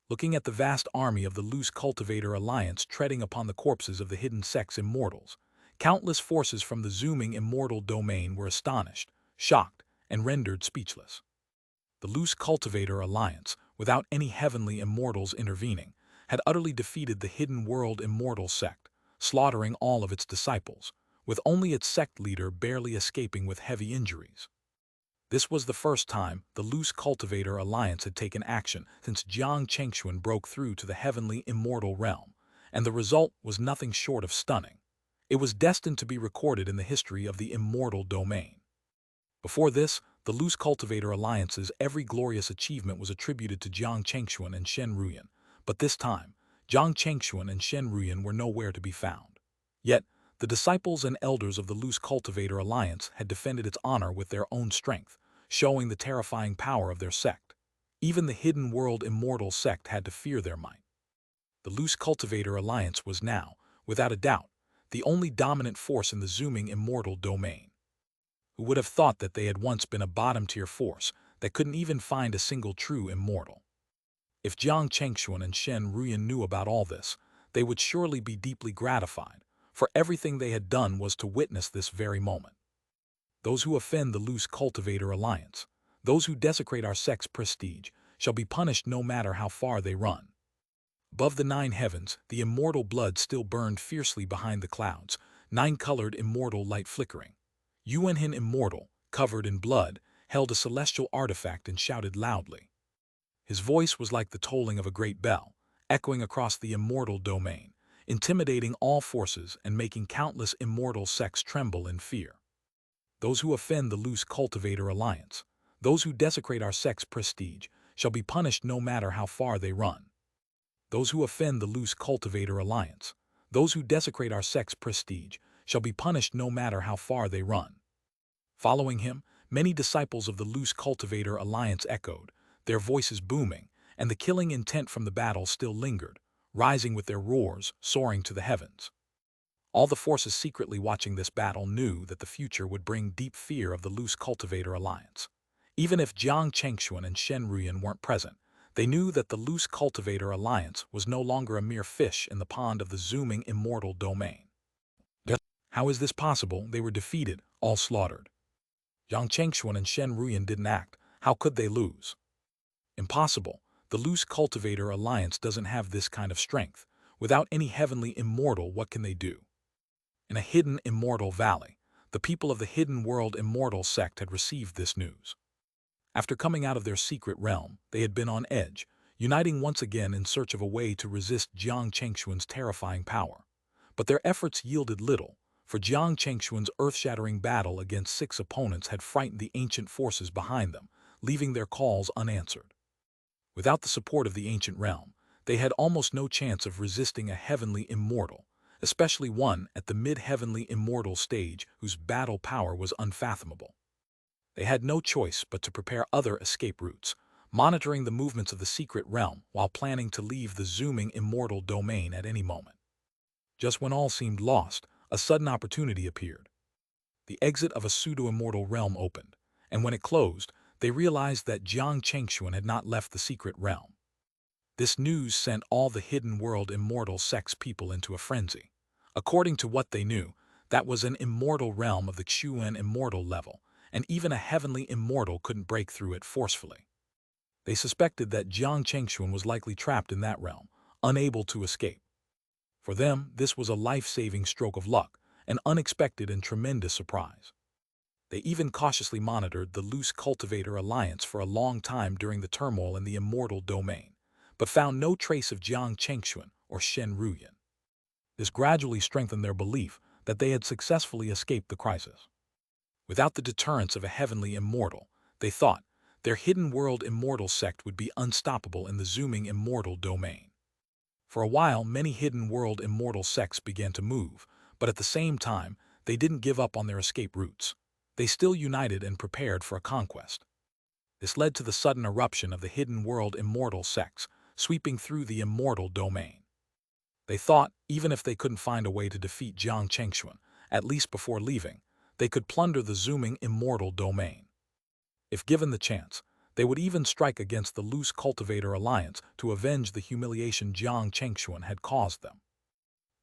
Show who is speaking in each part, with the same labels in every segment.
Speaker 1: looking at the vast army of the loose cultivator alliance treading upon the corpses of the hidden sex immortals. Countless forces from the zooming immortal domain were astonished, shocked, and rendered speechless. The loose cultivator alliance, without any heavenly immortals intervening, had utterly defeated the hidden world immortal sect, slaughtering all of its disciples, with only its sect leader barely escaping with heavy injuries. This was the first time the loose cultivator alliance had taken action since Jiang Chengxuan broke through to the heavenly immortal realm, and the result was nothing short of stunning. It was destined to be recorded in the history of the immortal domain. Before this, the loose cultivator alliance's every glorious achievement was attributed to Jiang Chengxuan and Shen Ruyan, but this time, Jiang Chengxuan and Shen Ruyan were nowhere to be found. Yet, the disciples and elders of the loose cultivator alliance had defended its honor with their own strength, showing the terrifying power of their sect. Even the hidden world immortal sect had to fear their might. The loose cultivator alliance was now, without a doubt, the only dominant force in the zooming immortal domain. Who would have thought that they had once been a bottom-tier force that couldn't even find a single true immortal? If Jiang Chengxuan and Shen Ruyan knew about all this, they would surely be deeply gratified, for everything they had done was to witness this very moment. Those who offend the loose cultivator alliance, those who desecrate our sect's prestige, shall be punished no matter how far they run. Above the 9 heavens, the immortal blood still burned fiercely behind the clouds, 9-colored immortal light flickering. Yuanhin immortal, covered in blood, held a celestial artifact and shouted loudly. His voice was like the tolling of a great bell, echoing across the immortal domain, intimidating all forces and making countless immortal sects tremble in fear. Those who offend the loose cultivator alliance, those who desecrate our sect's prestige, shall be punished no matter how far they run. Those who offend the loose cultivator alliance, those who desecrate our sect's prestige, shall be punished no matter how far they run. Following him, many disciples of the loose cultivator alliance echoed, their voices booming, and the killing intent from the battle still lingered, rising with their roars, soaring to the heavens. All the forces secretly watching this battle knew that the future would bring deep fear of the loose cultivator alliance. Even if Jiang Chengxuan and Shen Ruyan weren't present, they knew that the loose cultivator alliance was no longer a mere fish in the pond of the zooming immortal domain. How is this possible? They were defeated, all slaughtered. Jiang Chengxuan and Shen Ruyan didn't act. How could they lose? Impossible. The loose cultivator alliance doesn't have this kind of strength. Without any heavenly immortal, what can they do? In a hidden immortal valley, the people of the hidden world immortal sect had received this news. After coming out of their secret realm, they had been on edge, uniting once again in search of a way to resist Jiang Chengxuan's terrifying power. But their efforts yielded little, for Jiang Chengxuan's earth-shattering battle against 6 opponents had frightened the ancient forces behind them, leaving their calls unanswered. Without the support of the ancient realm, they had almost no chance of resisting a heavenly immortal, especially one at the mid-heavenly immortal stage whose battle power was unfathomable. They had no choice but to prepare other escape routes, monitoring the movements of the secret realm while planning to leave the zooming immortal domain at any moment. Just when all seemed lost, a sudden opportunity appeared. The exit of a pseudo-immortal realm opened, and when it closed, they realized that Jiang Chengxuan had not left the secret realm. This news sent all the hidden world immortal sect's people into a frenzy. According to what they knew, that was an immortal realm of the Xuan immortal level, and even a heavenly immortal couldn't break through it forcefully. They suspected that Jiang Chengxuan was likely trapped in that realm, unable to escape. For them, this was a life-saving stroke of luck, an unexpected and tremendous surprise. They even cautiously monitored the loose cultivator alliance for a long time during the turmoil in the immortal domain, but found no trace of Jiang Chengxuan or Shen Ruyan. This gradually strengthened their belief that they had successfully escaped the crisis. Without the deterrence of a heavenly immortal, they thought, their hidden world immortal sect would be unstoppable in the zooming immortal domain. For a while, many hidden world immortal sects began to move, but at the same time, they didn't give up on their escape routes. They still united and prepared for a conquest. This led to the sudden eruption of the hidden world immortal sects, sweeping through the immortal domain. They thought, even if they couldn't find a way to defeat Jiang Chengxuan, at least before leaving, they could plunder the zooming immortal domain. If given the chance, They would even strike against the loose cultivator alliance to avenge the humiliation Jiang Chengxuan had caused them.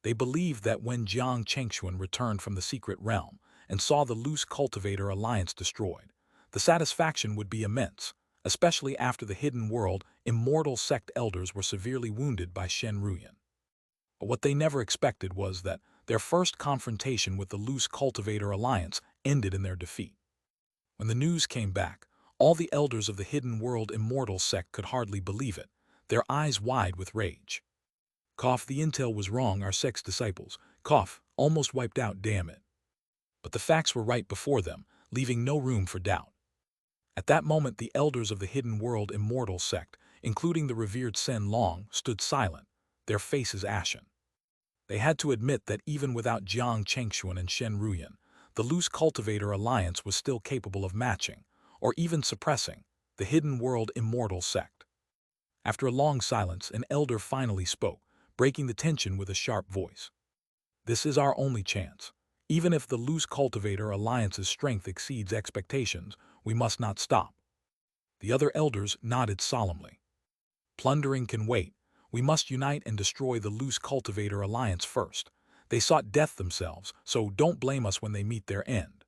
Speaker 1: They believed that when Jiang Chengxuan returned from the secret realm and saw the loose cultivator alliance destroyed, the satisfaction would be immense, especially after the hidden world immortal sect elders were severely wounded by Shen Ruyan. But what they never expected was that their first confrontation with the loose cultivator alliance ended in their defeat. When the news came back, all the elders of the hidden world immortal sect could hardly believe it, their eyes wide with rage. Cough, the intel was wrong, our sect's disciples, cough, almost wiped out, damn it. But the facts were right before them, leaving no room for doubt. At that moment the elders of the hidden world immortal sect, including the revered Sen Long, stood silent, their faces ashen. They had to admit that even without Jiang Chengxuan and Shen Ruyan, the loose cultivator alliance was still capable of matching, or even suppressing, the hidden world immortal sect. After a long silence, an elder finally spoke, breaking the tension with a sharp voice. This is our only chance. Even if the loose cultivator alliance's strength exceeds expectations, we must not stop. The other elders nodded solemnly. Plundering can wait. We must unite and destroy the loose cultivator alliance first. They sought death themselves, so don't blame us when they meet their end.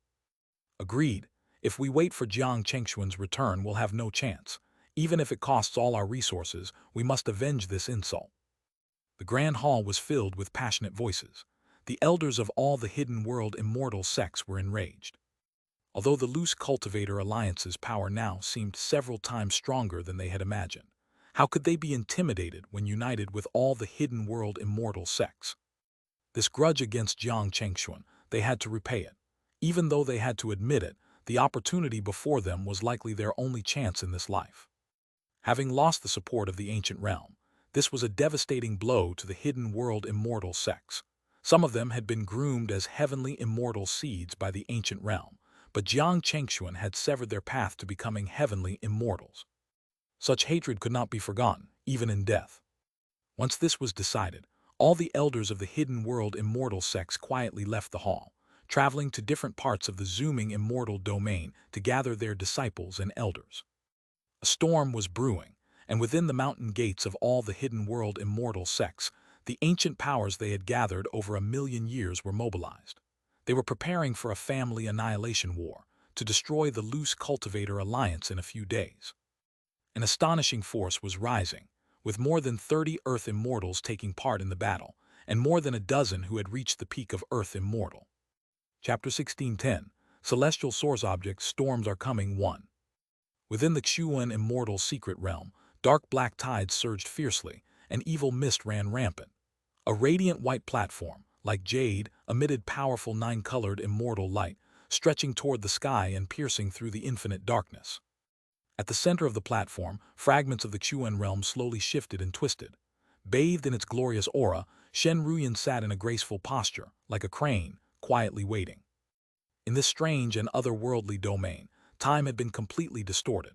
Speaker 1: Agreed. If we wait for Jiang Chengxuan's return, we'll have no chance. Even if it costs all our resources, we must avenge this insult. The grand hall was filled with passionate voices. The elders of all the hidden world immortal sects were enraged. Although the loose cultivator alliance's power now seemed several times stronger than they had imagined, how could they be intimidated when united with all the hidden world immortal sects? This grudge against Jiang Chengxuan, they had to repay it. Even though they had to admit it, the opportunity before them was likely their only chance in this life. Having lost the support of the ancient realm, this was a devastating blow to the hidden world immortal sects. Some of them had been groomed as heavenly immortal seeds by the ancient realm, but Jiang Chengxuan had severed their path to becoming heavenly immortals. Such hatred could not be forgotten, even in death. Once this was decided, all the elders of the hidden world immortal sects quietly left the hall, traveling to different parts of the zooming immortal domain to gather their disciples and elders. A storm was brewing, and within the mountain gates of all the hidden world immortal sects, the ancient powers they had gathered over 1,000,000 years were mobilized. They were preparing for a family annihilation war to destroy the loose cultivator alliance in a few days. An astonishing force was rising, with more than 30 Earth immortals taking part in the battle, and more than a dozen who had reached the peak of Earth immortal. Chapter 16:10 Celestial Source Objects Storms Are Coming 1. Within the Xuan immortal secret realm, dark black tides surged fiercely, and evil mist ran rampant. A radiant white platform, like Jade, emitted powerful nine-colored immortal light, stretching toward the sky and piercing through the infinite darkness. At the center of the platform, fragments of the Xuan realm slowly shifted and twisted. Bathed in its glorious aura, Shen Ruyan sat in a graceful posture, like a crane, quietly waiting. In this strange and otherworldly domain, time had been completely distorted.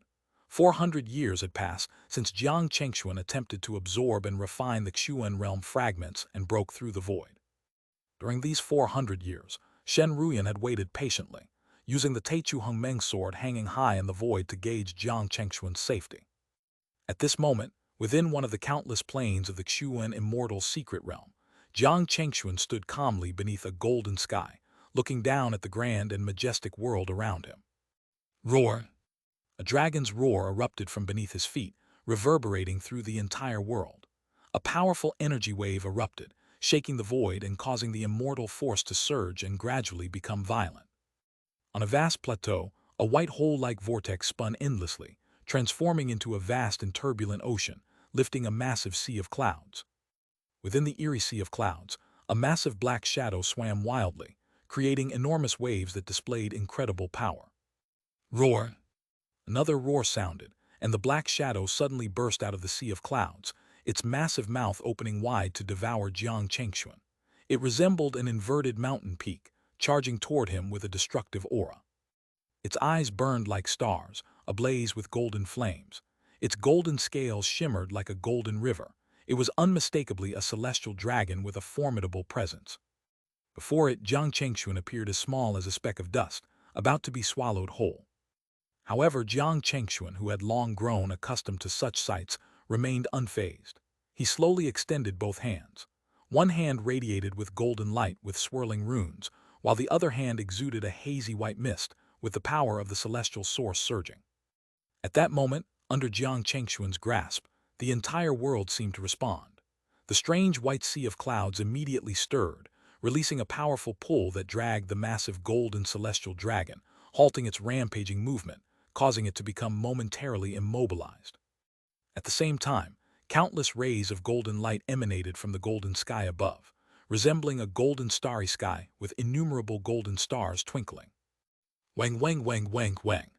Speaker 1: 400 years had passed since Jiang Chengxuan attempted to absorb and refine the Xuan realm fragments and broke through the void. During these 400 years, Shen Ruyan had waited patiently, using the Teichu Hongmeng sword hanging high in the void to gauge Jiang Chengxuan's safety. At this moment, within one of the countless planes of the Xuan immortal secret realm, Jiang Chengxuan stood calmly beneath a golden sky, looking down at the grand and majestic world around him. Roar! A dragon's roar erupted from beneath his feet, reverberating through the entire world. A powerful energy wave erupted, shaking the void and causing the immortal force to surge and gradually become violent. On a vast plateau, a white hole-like vortex spun endlessly, transforming into a vast and turbulent ocean, lifting a massive sea of clouds. Within the eerie sea of clouds, a massive black shadow swam wildly, creating enormous waves that displayed incredible power. Roar! Another roar sounded, and the black shadow suddenly burst out of the sea of clouds, its massive mouth opening wide to devour Jiang Chengxuan. It resembled an inverted mountain peak, charging toward him with a destructive aura. Its eyes burned like stars, ablaze with golden flames. Its golden scales shimmered like a golden river. It was unmistakably a celestial dragon with a formidable presence. Before it, Jiang Chengxuan appeared as small as a speck of dust, about to be swallowed whole. However, Jiang Chengxuan, who had long grown accustomed to such sights, remained unfazed. He slowly extended both hands. One hand radiated with golden light with swirling runes, while the other hand exuded a hazy white mist with the power of the celestial source surging. At that moment, under Jiang Chengxuan's grasp, the entire world seemed to respond. The strange white sea of clouds immediately stirred, releasing a powerful pull that dragged the massive golden celestial dragon, halting its rampaging movement, causing it to become momentarily immobilized. At the same time, countless rays of golden light emanated from the golden sky above, resembling a golden starry sky with innumerable golden stars twinkling. Wang wang wang wang wang.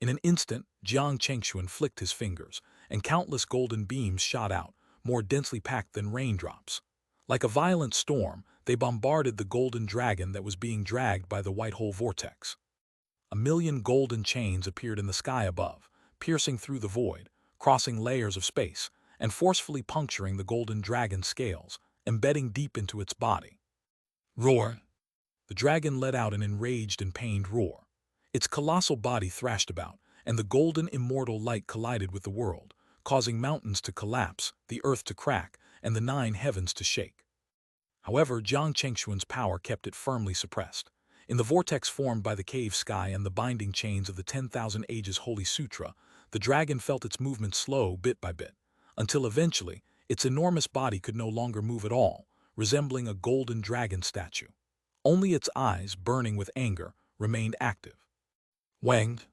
Speaker 1: In an instant, Jiang Chengxuan flicked his fingers, and countless golden beams shot out, more densely packed than raindrops. Like a violent storm, they bombarded the golden dragon that was being dragged by the white hole vortex. A million golden chains appeared in the sky above, piercing through the void, crossing layers of space, and forcefully puncturing the golden dragon's scales, embedding deep into its body. Roar! The dragon let out an enraged and pained roar. Its colossal body thrashed about, and the golden immortal light collided with the world, causing mountains to collapse, the earth to crack, and the 9 heavens to shake. However, Jiang Chengxuan's power kept it firmly suppressed. In the vortex formed by the cave sky and the binding chains of the 10,000 Ages Holy Sutra, the dragon felt its movement slow bit by bit, until eventually its enormous body could no longer move at all, resembling a golden dragon statue. Only its eyes, burning with anger, remained active. Wanged.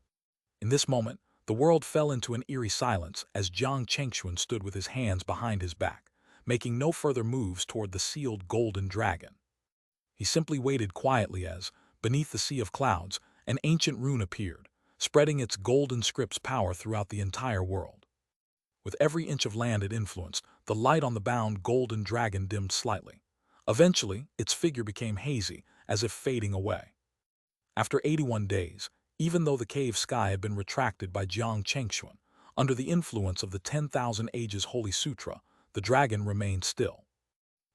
Speaker 1: In this moment, the world fell into an eerie silence as Jiang Chengxuan stood with his hands behind his back, making no further moves toward the sealed golden dragon. He simply waited quietly as, beneath the sea of clouds, an ancient rune appeared, spreading its golden script's power throughout the entire world. With every inch of land it influenced, the light on the bound golden dragon dimmed slightly. Eventually, its figure became hazy, as if fading away. After 81 days, even though the cave sky had been retracted by Jiang Chengxuan, under the influence of the 10,000 Ages Holy Sutra, the dragon remained still.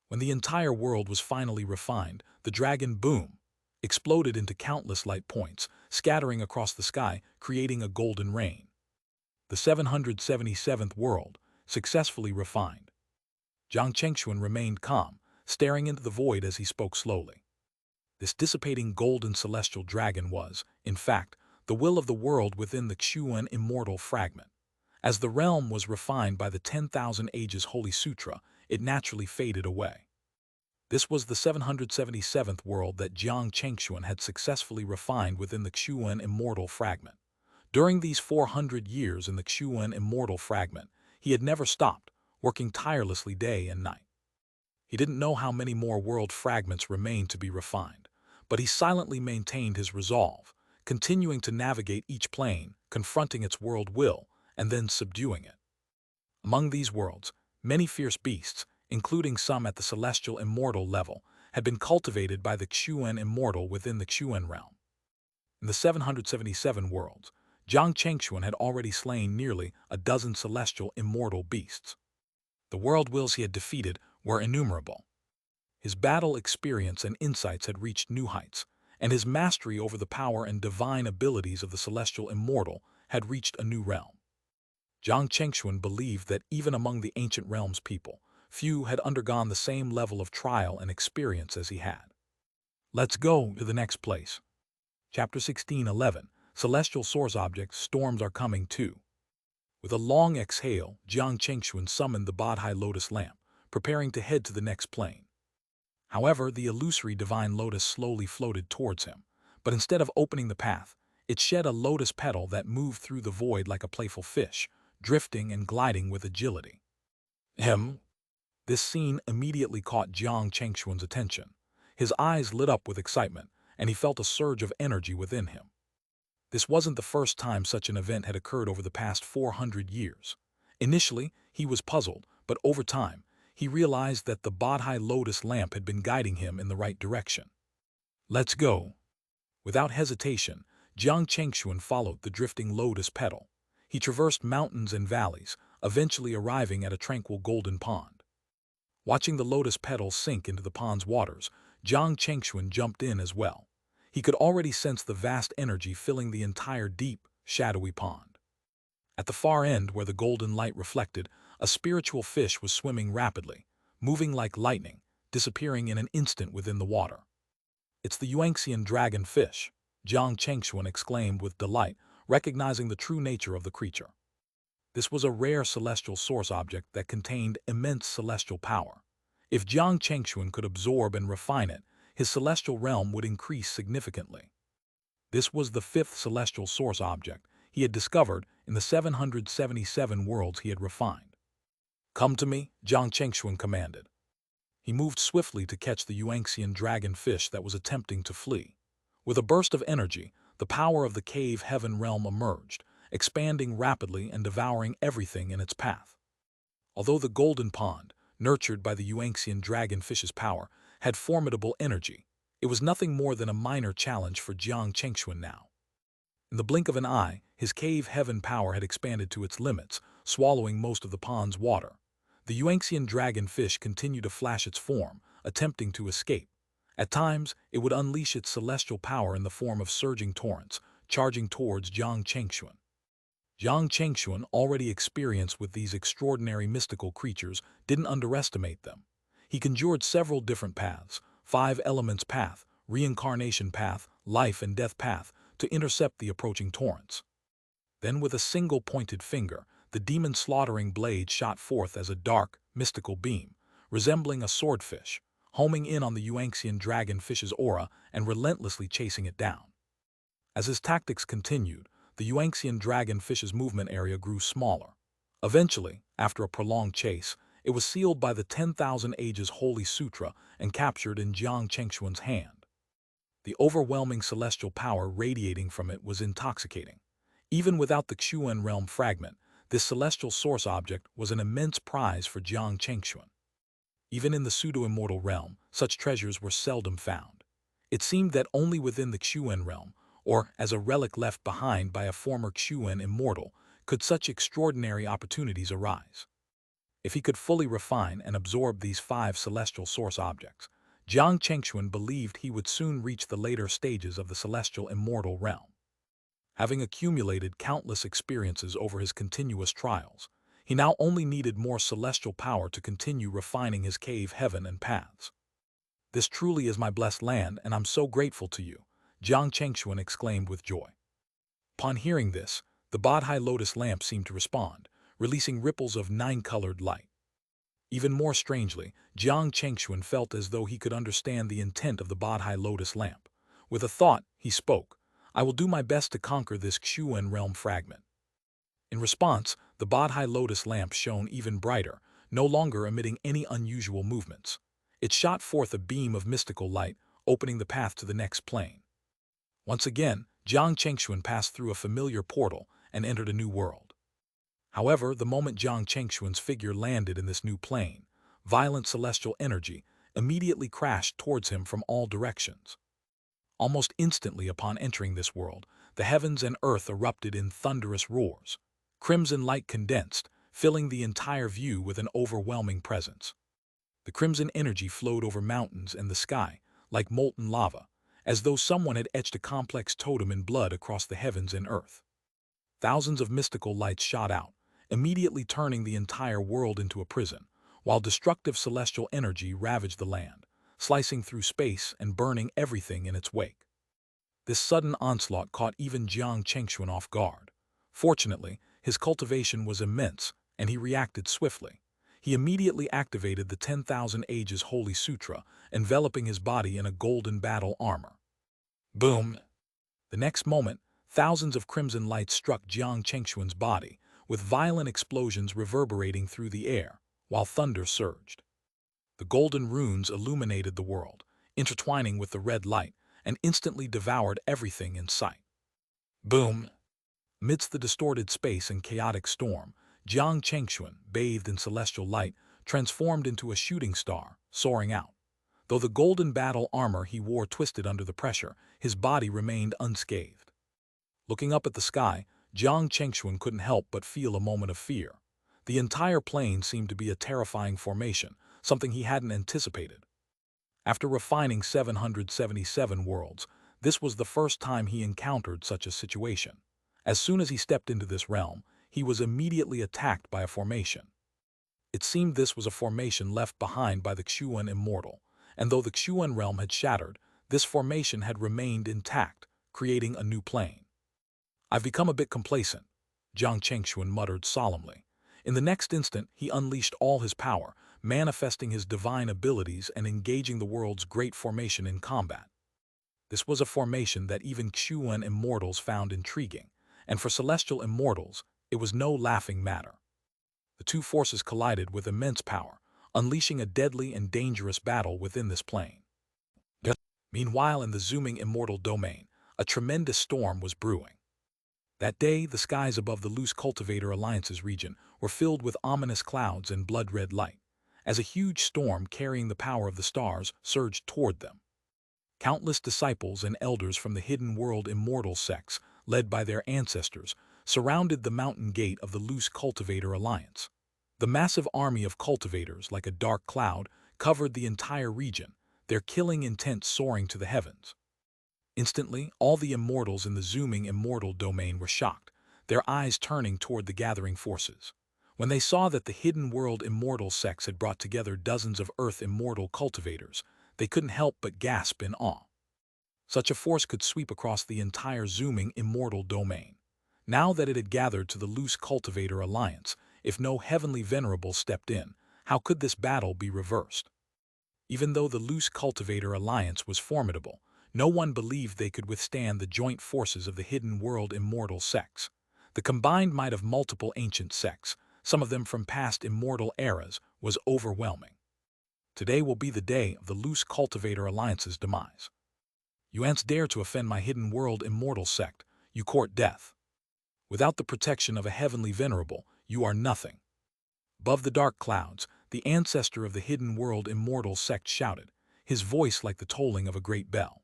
Speaker 1: When the entire world was finally refined, the dragon boom exploded into countless light points, scattering across the sky, creating a golden rain. The 777th world, successfully refined. Jiang Chengxuan remained calm, staring into the void as he spoke slowly. This dissipating golden celestial dragon was, in fact, the will of the world within the Xuan immortal fragment. As the realm was refined by the 10,000 Ages Holy Sutra, it naturally faded away. This was the 777th world that Jiang Chengxuan had successfully refined within the Xuan immortal fragment. During these 400 years in the Xuan immortal fragment, he had never stopped, working tirelessly day and night. He didn't know how many more world fragments remained to be refined, but he silently maintained his resolve, continuing to navigate each plane, confronting its world will, and then subduing it. Among these worlds, many fierce beasts, including some at the celestial immortal level, had been cultivated by the Xuan immortal within the Xuan realm. In the 777 worlds, Jiang Chengxuan had already slain nearly a dozen celestial immortal beasts. The world wills he had defeated were innumerable. His battle experience and insights had reached new heights, and his mastery over the power and divine abilities of the celestial immortal had reached a new realm. Jiang Chengxuan believed that even among the ancient realm's people, few had undergone the same level of trial and experience as he had. Let's go to the next place. Chapter 16:11, Celestial Source Objects, Storms Are Coming Too. With a long exhale, Jiang Chengxuan summoned the Bodhi Lotus lamp, preparing to head to the next plane. However, the illusory divine lotus slowly floated towards him, but instead of opening the path, it shed a lotus petal that moved through the void like a playful fish, drifting and gliding with agility. This scene immediately caught Jiang Chengxuan's attention. His eyes lit up with excitement, and he felt a surge of energy within him. This wasn't the first time such an event had occurred over the past 400 years. Initially, he was puzzled, but over time, he realized that the Bodhi Lotus lamp had been guiding him in the right direction. Let's go. Without hesitation, Jiang Chengxuan followed the drifting lotus petal. He traversed mountains and valleys, eventually arriving at a tranquil golden pond. Watching the lotus petals sink into the pond's waters, Jiang Chengxuan jumped in as well. He could already sense the vast energy filling the entire deep, shadowy pond. At the far end, where the golden light reflected, a spiritual fish was swimming rapidly, moving like lightning, disappearing in an instant within the water. "It's the Xianxian dragon fish," Jiang Chengxuan exclaimed with delight, recognizing the true nature of the creature. This was a rare celestial source object that contained immense celestial power. If Jiang Chengxuan could absorb and refine it, his celestial realm would increase significantly. This was the fifth celestial source object he had discovered in the 777 worlds he had refined. "Come to me," Jiang Chengxuan commanded. He moved swiftly to catch the Xianxian dragon fish that was attempting to flee. With a burst of energy, the power of the cave heaven realm emerged, expanding rapidly and devouring everything in its path. Although the golden pond, nurtured by the Xianxian dragonfish's power, had formidable energy, it was nothing more than a minor challenge for Jiang Chengxuan now. In the blink of an eye, his cave heaven power had expanded to its limits, swallowing most of the pond's water. The Xianxian dragonfish continued to flash its form, attempting to escape. At times, it would unleash its celestial power in the form of surging torrents, charging towards Jiang Chengxuan. Jiang Chengxuan, already experienced with these extraordinary mystical creatures, didn't underestimate them. He conjured several different paths, 5 elements path, reincarnation path, life and death path, to intercept the approaching torrents. Then with a single pointed finger, the demon-slaughtering blade shot forth as a dark, mystical beam, resembling a swordfish, homing in on the Xianxian dragonfish's aura and relentlessly chasing it down. As his tactics continued, the Xianxian dragonfish's movement area grew smaller. Eventually, after a prolonged chase, it was sealed by the 10,000 Ages Holy Sutra and captured in Jiang Chengxuan's hand. The overwhelming celestial power radiating from it was intoxicating. Even without the Xuan realm fragment, this celestial source object was an immense prize for Jiang Chengxuan. Even in the pseudo-immortal realm, such treasures were seldom found. It seemed that only within the Xuan realm, or as a relic left behind by a former Xuan immortal, could such extraordinary opportunities arise. If he could fully refine and absorb these 5 celestial source objects, Jiang Chengxuan believed he would soon reach the later stages of the celestial immortal realm. Having accumulated countless experiences over his continuous trials, he now only needed more celestial power to continue refining his cave heaven and paths. "This truly is my blessed land, and I'm so grateful to you," Jiang Chengxuan exclaimed with joy. Upon hearing this, the Bodhi lotus lamp seemed to respond, releasing ripples of 9-colored light. Even more strangely, Jiang Chengxuan felt as though he could understand the intent of the Bodhi lotus lamp. With a thought, he spoke, "I will do my best to conquer this Xuan realm fragment." In response, the Bodhi lotus lamp shone even brighter, no longer emitting any unusual movements. It shot forth a beam of mystical light, opening the path to the next plane. Once again, Jiang Chengxuan passed through a familiar portal and entered a new world. However, the moment Jiang Chengxuan's figure landed in this new plane, violent celestial energy immediately crashed towards him from all directions. Almost instantly upon entering this world, the heavens and earth erupted in thunderous roars. Crimson light condensed, filling the entire view with an overwhelming presence. The crimson energy flowed over mountains and the sky, like molten lava, as though someone had etched a complex totem in blood across the heavens and earth. Thousands of mystical lights shot out, immediately turning the entire world into a prison, while destructive celestial energy ravaged the land, slicing through space and burning everything in its wake. This sudden onslaught caught even Jiang Chengxuan off guard. Fortunately, his cultivation was immense, and he reacted swiftly. He immediately activated the 10,000 Ages Holy Sutra, enveloping his body in a golden battle armor. Boom! The next moment, thousands of crimson lights struck Jiang Chengxuan's body, with violent explosions reverberating through the air, while thunder surged. The golden runes illuminated the world, intertwining with the red light, and instantly devoured everything in sight. Boom! Amidst the distorted space and chaotic storm, Jiang Chengxuan, bathed in celestial light, transformed into a shooting star, soaring out. Though the golden battle armor he wore twisted under the pressure, his body remained unscathed. Looking up at the sky, Jiang Chengxuan couldn't help but feel a moment of fear. The entire plane seemed to be a terrifying formation, something he hadn't anticipated. After refining 777 worlds, this was the first time he encountered such a situation. As soon as he stepped into this realm, he was immediately attacked by a formation. It seemed this was a formation left behind by the Xuan immortal, and though the Xuan realm had shattered, this formation had remained intact, creating a new plane. "I've become a bit complacent," Jiang Chengxuan muttered solemnly. In the next instant, he unleashed all his power, manifesting his divine abilities and engaging the world's great formation in combat. This was a formation that even Xuan immortals found intriguing, and for celestial immortals, it was no laughing matter. The two forces collided with immense power, unleashing a deadly and dangerous battle within this plane. Meanwhile, in the zooming immortal domain, a tremendous storm was brewing. That day, the skies above the loose cultivator alliance's region were filled with ominous clouds and blood-red light, as a huge storm carrying the power of the stars surged toward them. Countless disciples and elders from the hidden world immortal sects, led by their ancestors, surrounded the mountain gate of the loose cultivator alliance. The massive army of cultivators, like a dark cloud, covered the entire region, their killing intent soaring to the heavens. Instantly, all the immortals in the zooming immortal domain were shocked, their eyes turning toward the gathering forces. When they saw that the hidden world immortal sects had brought together dozens of earth immortal cultivators, they couldn't help but gasp in awe. Such a force could sweep across the entire zooming immortal domain. Now that it had gathered to the loose cultivator alliance, if no heavenly venerable stepped in, how could this battle be reversed? Even though the loose cultivator alliance was formidable, no one believed they could withstand the joint forces of the hidden world immortal sects. The combined might of multiple ancient sects, some of them from past immortal eras, was overwhelming. Today will be the day of the loose cultivator alliance's demise. You ants dare to offend my hidden world immortal sect, you court death. Without the protection of a heavenly venerable, you are nothing. Above the dark clouds, the ancestor of the hidden world immortal sect shouted, his voice like the tolling of a great bell.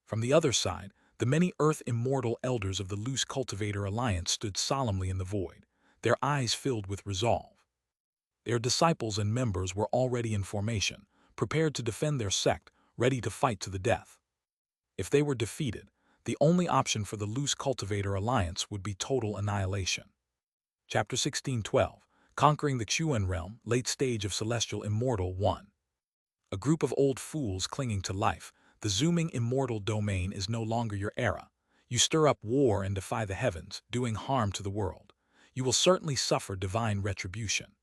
Speaker 1: From the other side, the many earth immortal elders of the loose cultivator alliance stood solemnly in the void, their eyes filled with resolve. Their disciples and members were already in formation, prepared to defend their sect, ready to fight to the death. If they were defeated, the only option for the loose cultivator alliance would be total annihilation. Chapter 16:12, Conquering the Xuan Realm, Late Stage of Celestial Immortal 1. A group of old fools clinging to life, the zooming immortal domain is no longer your era. You stir up war and defy the heavens, doing harm to the world. You will certainly suffer divine retribution.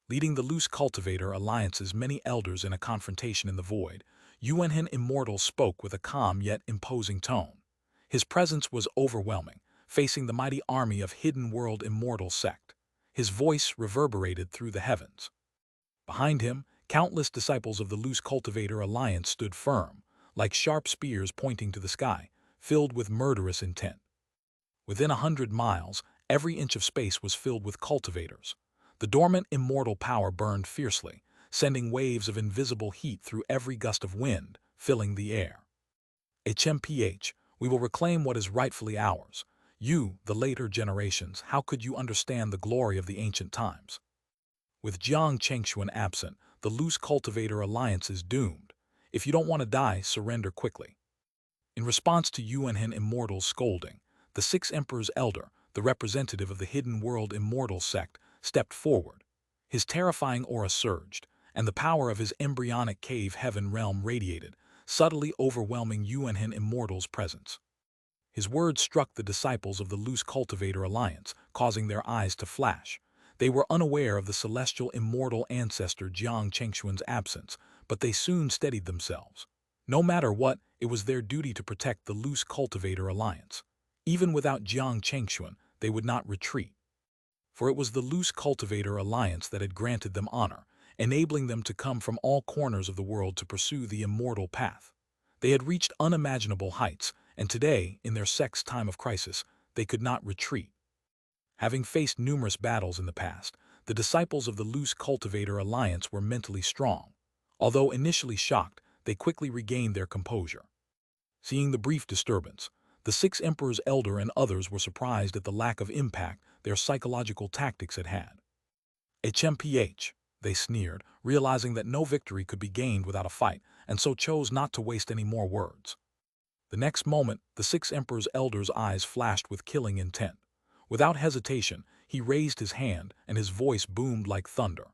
Speaker 1: Leading the loose cultivator alliance's many elders in a confrontation in the void, Yuanhen Immortal spoke with a calm yet imposing tone. His presence was overwhelming, facing the mighty army of hidden world immortal sect. His voice reverberated through the heavens. Behind him, countless disciples of the loose cultivator alliance stood firm, like sharp spears pointing to the sky, filled with murderous intent. Within 100 miles, every inch of space was filled with cultivators. The dormant immortal power burned fiercely, sending waves of invisible heat through every gust of wind, filling the air. HMPH, we will reclaim what is rightfully ours. You, the later generations, how could you understand the glory of the ancient times? With Jiang Chengxuan absent, the loose cultivator alliance is doomed. If you don't want to die, surrender quickly. In response to Yuanhen Immortal's scolding, the Six Emperor's elder, the representative of the hidden world immortal sect, stepped forward. His terrifying aura surged, and the power of his embryonic cave heaven realm radiated, subtly overwhelming Yuanhen Immortal's presence. His words struck the disciples of the loose cultivator alliance, causing their eyes to flash. They were unaware of the celestial immortal ancestor Jiang Chengxuan's absence, but they soon steadied themselves. No matter what, it was their duty to protect the loose cultivator alliance. Even without Jiang Chengxuan, they would not retreat. For it was the loose cultivator alliance that had granted them honor, enabling them to come from all corners of the world to pursue the immortal path. They had reached unimaginable heights, and today, in their sect's time of crisis, they could not retreat. Having faced numerous battles in the past, the disciples of the loose cultivator alliance were mentally strong. Although initially shocked, they quickly regained their composure. Seeing the brief disturbance, the Six Emperor's elder and others were surprised at the lack of impact their psychological tactics had had. HMPH, they sneered, realizing that no victory could be gained without a fight, and so chose not to waste any more words. The next moment, the six emperor's elder's eyes flashed with killing intent. Without hesitation, he raised his hand, and his voice boomed like thunder.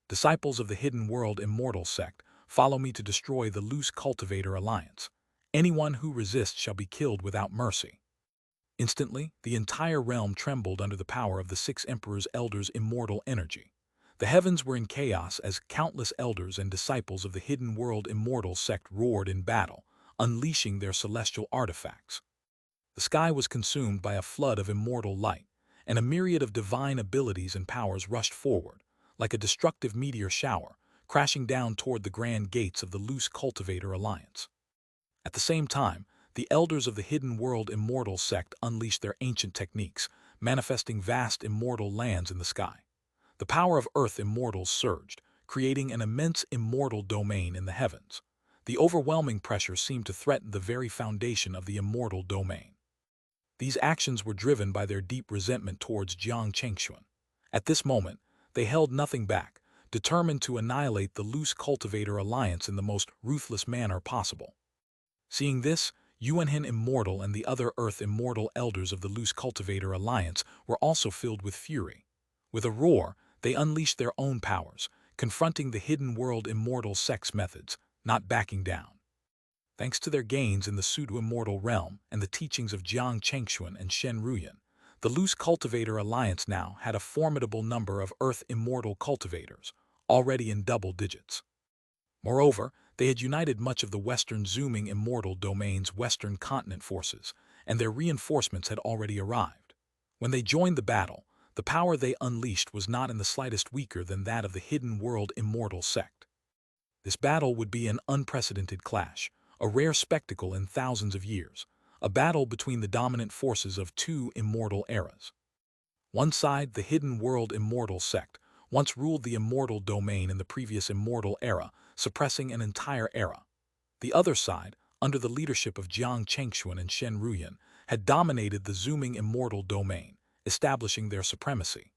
Speaker 1: Disciples of the hidden world immortal sect, follow me to destroy the loose cultivator alliance. Anyone who resists shall be killed without mercy. Instantly, the entire realm trembled under the power of the six emperor's elders' immortal energy. The heavens were in chaos as countless elders and disciples of the hidden world immortal sect roared in battle, unleashing their celestial artifacts. The sky was consumed by a flood of immortal light, and a myriad of divine abilities and powers rushed forward, like a destructive meteor shower, crashing down toward the grand gates of the loose cultivator alliance. At the same time, the elders of the hidden world immortal sect unleashed their ancient techniques, manifesting vast immortal lands in the sky. The power of earth immortals surged, creating an immense immortal domain in the heavens. The overwhelming pressure seemed to threaten the very foundation of the immortal domain. These actions were driven by their deep resentment towards Xianxia. At this moment, they held nothing back, determined to annihilate the loose cultivator alliance in the most ruthless manner possible. Seeing this, Yuanhin Immortal and the other Earth Immortal elders of the loose cultivator alliance were also filled with fury. With a roar, they unleashed their own powers, confronting the hidden world immortal sex methods, not backing down. Thanks to their gains in the pseudo-immortal realm and the teachings of Jiang Chengxuan and Shen Ruyan, the loose cultivator alliance now had a formidable number of Earth immortal cultivators, already in double digits. Moreover, they had united much of the Western zooming immortal domain's Western continent forces, and their reinforcements had already arrived. When they joined the battle, the power they unleashed was not in the slightest weaker than that of the hidden world immortal sect. This battle would be an unprecedented clash, a rare spectacle in thousands of years, a battle between the dominant forces of two immortal eras. One side, the hidden world immortal sect, once ruled the immortal domain in the previous immortal era, suppressing an entire era. The other side, under the leadership of Jiang Chengxuan and Shen Ruyan, had dominated the zooming immortal domain, establishing their supremacy.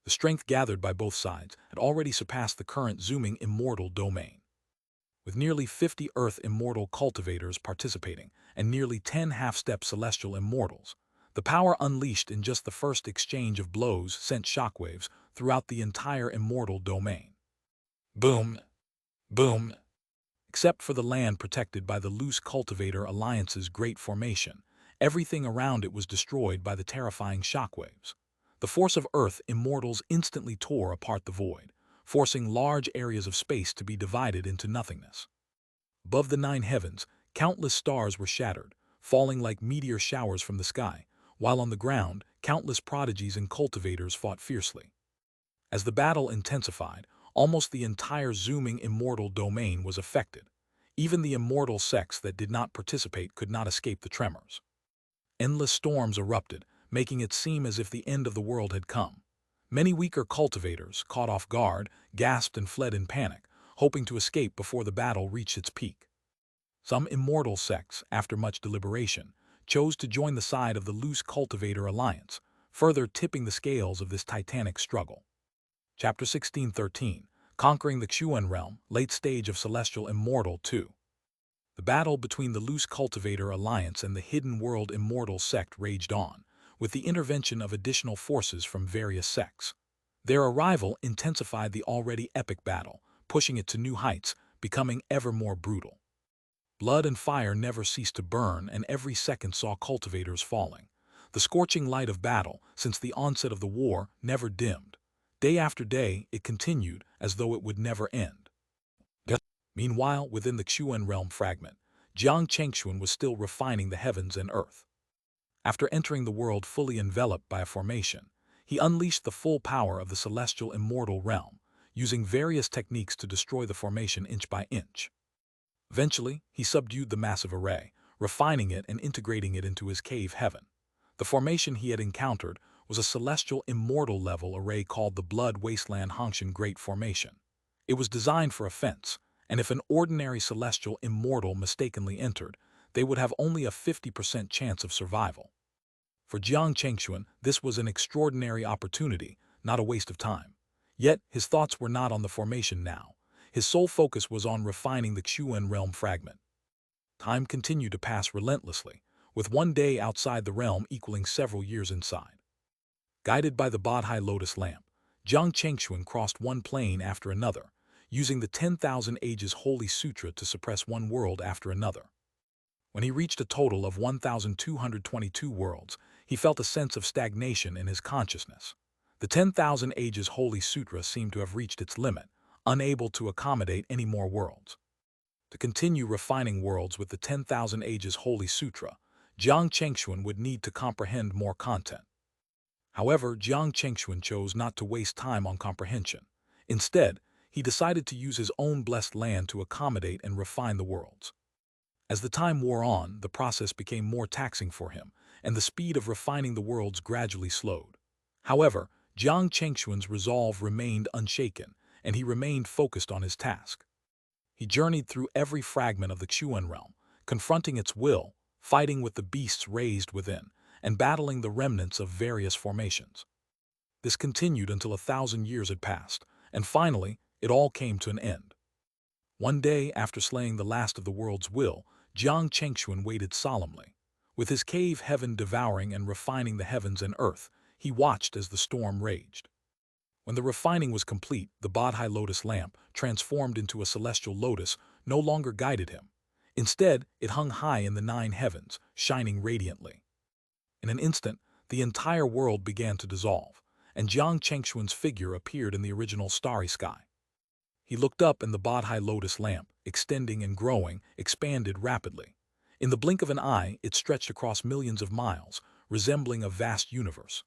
Speaker 1: The strength gathered by both sides had already surpassed the current zooming immortal domain. With nearly 50 Earth immortal cultivators participating and nearly 10 half-step celestial immortals, the power unleashed in just the first exchange of blows sent shockwaves throughout the entire immortal domain. Boom! Boom! Except for the land protected by the loose cultivator alliance's great formation, everything around it was destroyed by the terrifying shockwaves. The force of Earth immortals instantly tore apart the void, forcing large areas of space to be divided into nothingness. Above the nine heavens, countless stars were shattered, falling like meteor showers from the sky, while on the ground, countless prodigies and cultivators fought fiercely. As the battle intensified, almost the entire zooming immortal domain was affected. Even the immortal sects that did not participate could not escape the tremors. Endless storms erupted, making it seem as if the end of the world had come. Many weaker cultivators, caught off guard, gasped and fled in panic, hoping to escape before the battle reached its peak. Some immortal sects, after much deliberation, chose to join the side of the loose cultivator alliance, further tipping the scales of this titanic struggle. Chapter 16:13, Conquering the Xuan Realm, Late Stage of Celestial Immortal 2. The battle between the loose cultivator alliance and the hidden world immortal sect raged on, with the intervention of additional forces from various sects. Their arrival intensified the already epic battle, pushing it to new heights, becoming ever more brutal. Blood and fire never ceased to burn, and every second saw cultivators falling. The scorching light of battle, since the onset of the war, never dimmed. Day after day, it continued as though it would never end. Meanwhile, within the Xuan realm fragment, Jiang Chengxuan was still refining the heavens and earth. After entering the world fully enveloped by a formation, he unleashed the full power of the celestial immortal realm, using various techniques to destroy the formation inch by inch. Eventually, he subdued the massive array, refining it and integrating it into his cave heaven. The formation he had encountered was a celestial immortal level array called the Blood Wasteland Hongshan Great Formation. It was designed for offense, and if an ordinary celestial immortal mistakenly entered, they would have only a 50% chance of survival. For Jiang Chengxuan, this was an extraordinary opportunity, not a waste of time. Yet, his thoughts were not on the formation now. His sole focus was on refining the Xuan realm fragment. Time continued to pass relentlessly, with one day outside the realm equaling several years inside. Guided by the Bodhi Lotus lamp, Jiang Chengxuan crossed one plane after another, using the 10,000 Ages Holy Sutra to suppress one world after another. When he reached a total of 1,222 worlds, he felt a sense of stagnation in his consciousness. The 10,000 Ages Holy Sutra seemed to have reached its limit, unable to accommodate any more worlds. To continue refining worlds with the 10,000 Ages Holy Sutra, Jiang Chengxuan would need to comprehend more content. However, Jiang Chengxuan chose not to waste time on comprehension. Instead, he decided to use his own blessed land to accommodate and refine the worlds. As the time wore on, the process became more taxing for him, and the speed of refining the worlds gradually slowed. However, Jiang Chengxuan's resolve remained unshaken, and he remained focused on his task. He journeyed through every fragment of the Xuan realm, confronting its will, fighting with the beasts raised within, and battling the remnants of various formations. This continued until 1,000 years had passed, and finally, it all came to an end. One day, after slaying the last of the world's will, Jiang Chengxuan waited solemnly. With his cave heaven devouring and refining the heavens and earth, he watched as the storm raged. When the refining was complete, the Bodhi Lotus lamp, transformed into a celestial lotus, no longer guided him. Instead, it hung high in the 9 heavens, shining radiantly. In an instant, the entire world began to dissolve, and Jiang Chengxuan's figure appeared in the original starry sky. He looked up, and the Bodhi Lotus lamp, extending and growing, expanded rapidly. In the blink of an eye, it stretched across millions of miles, resembling a vast universe.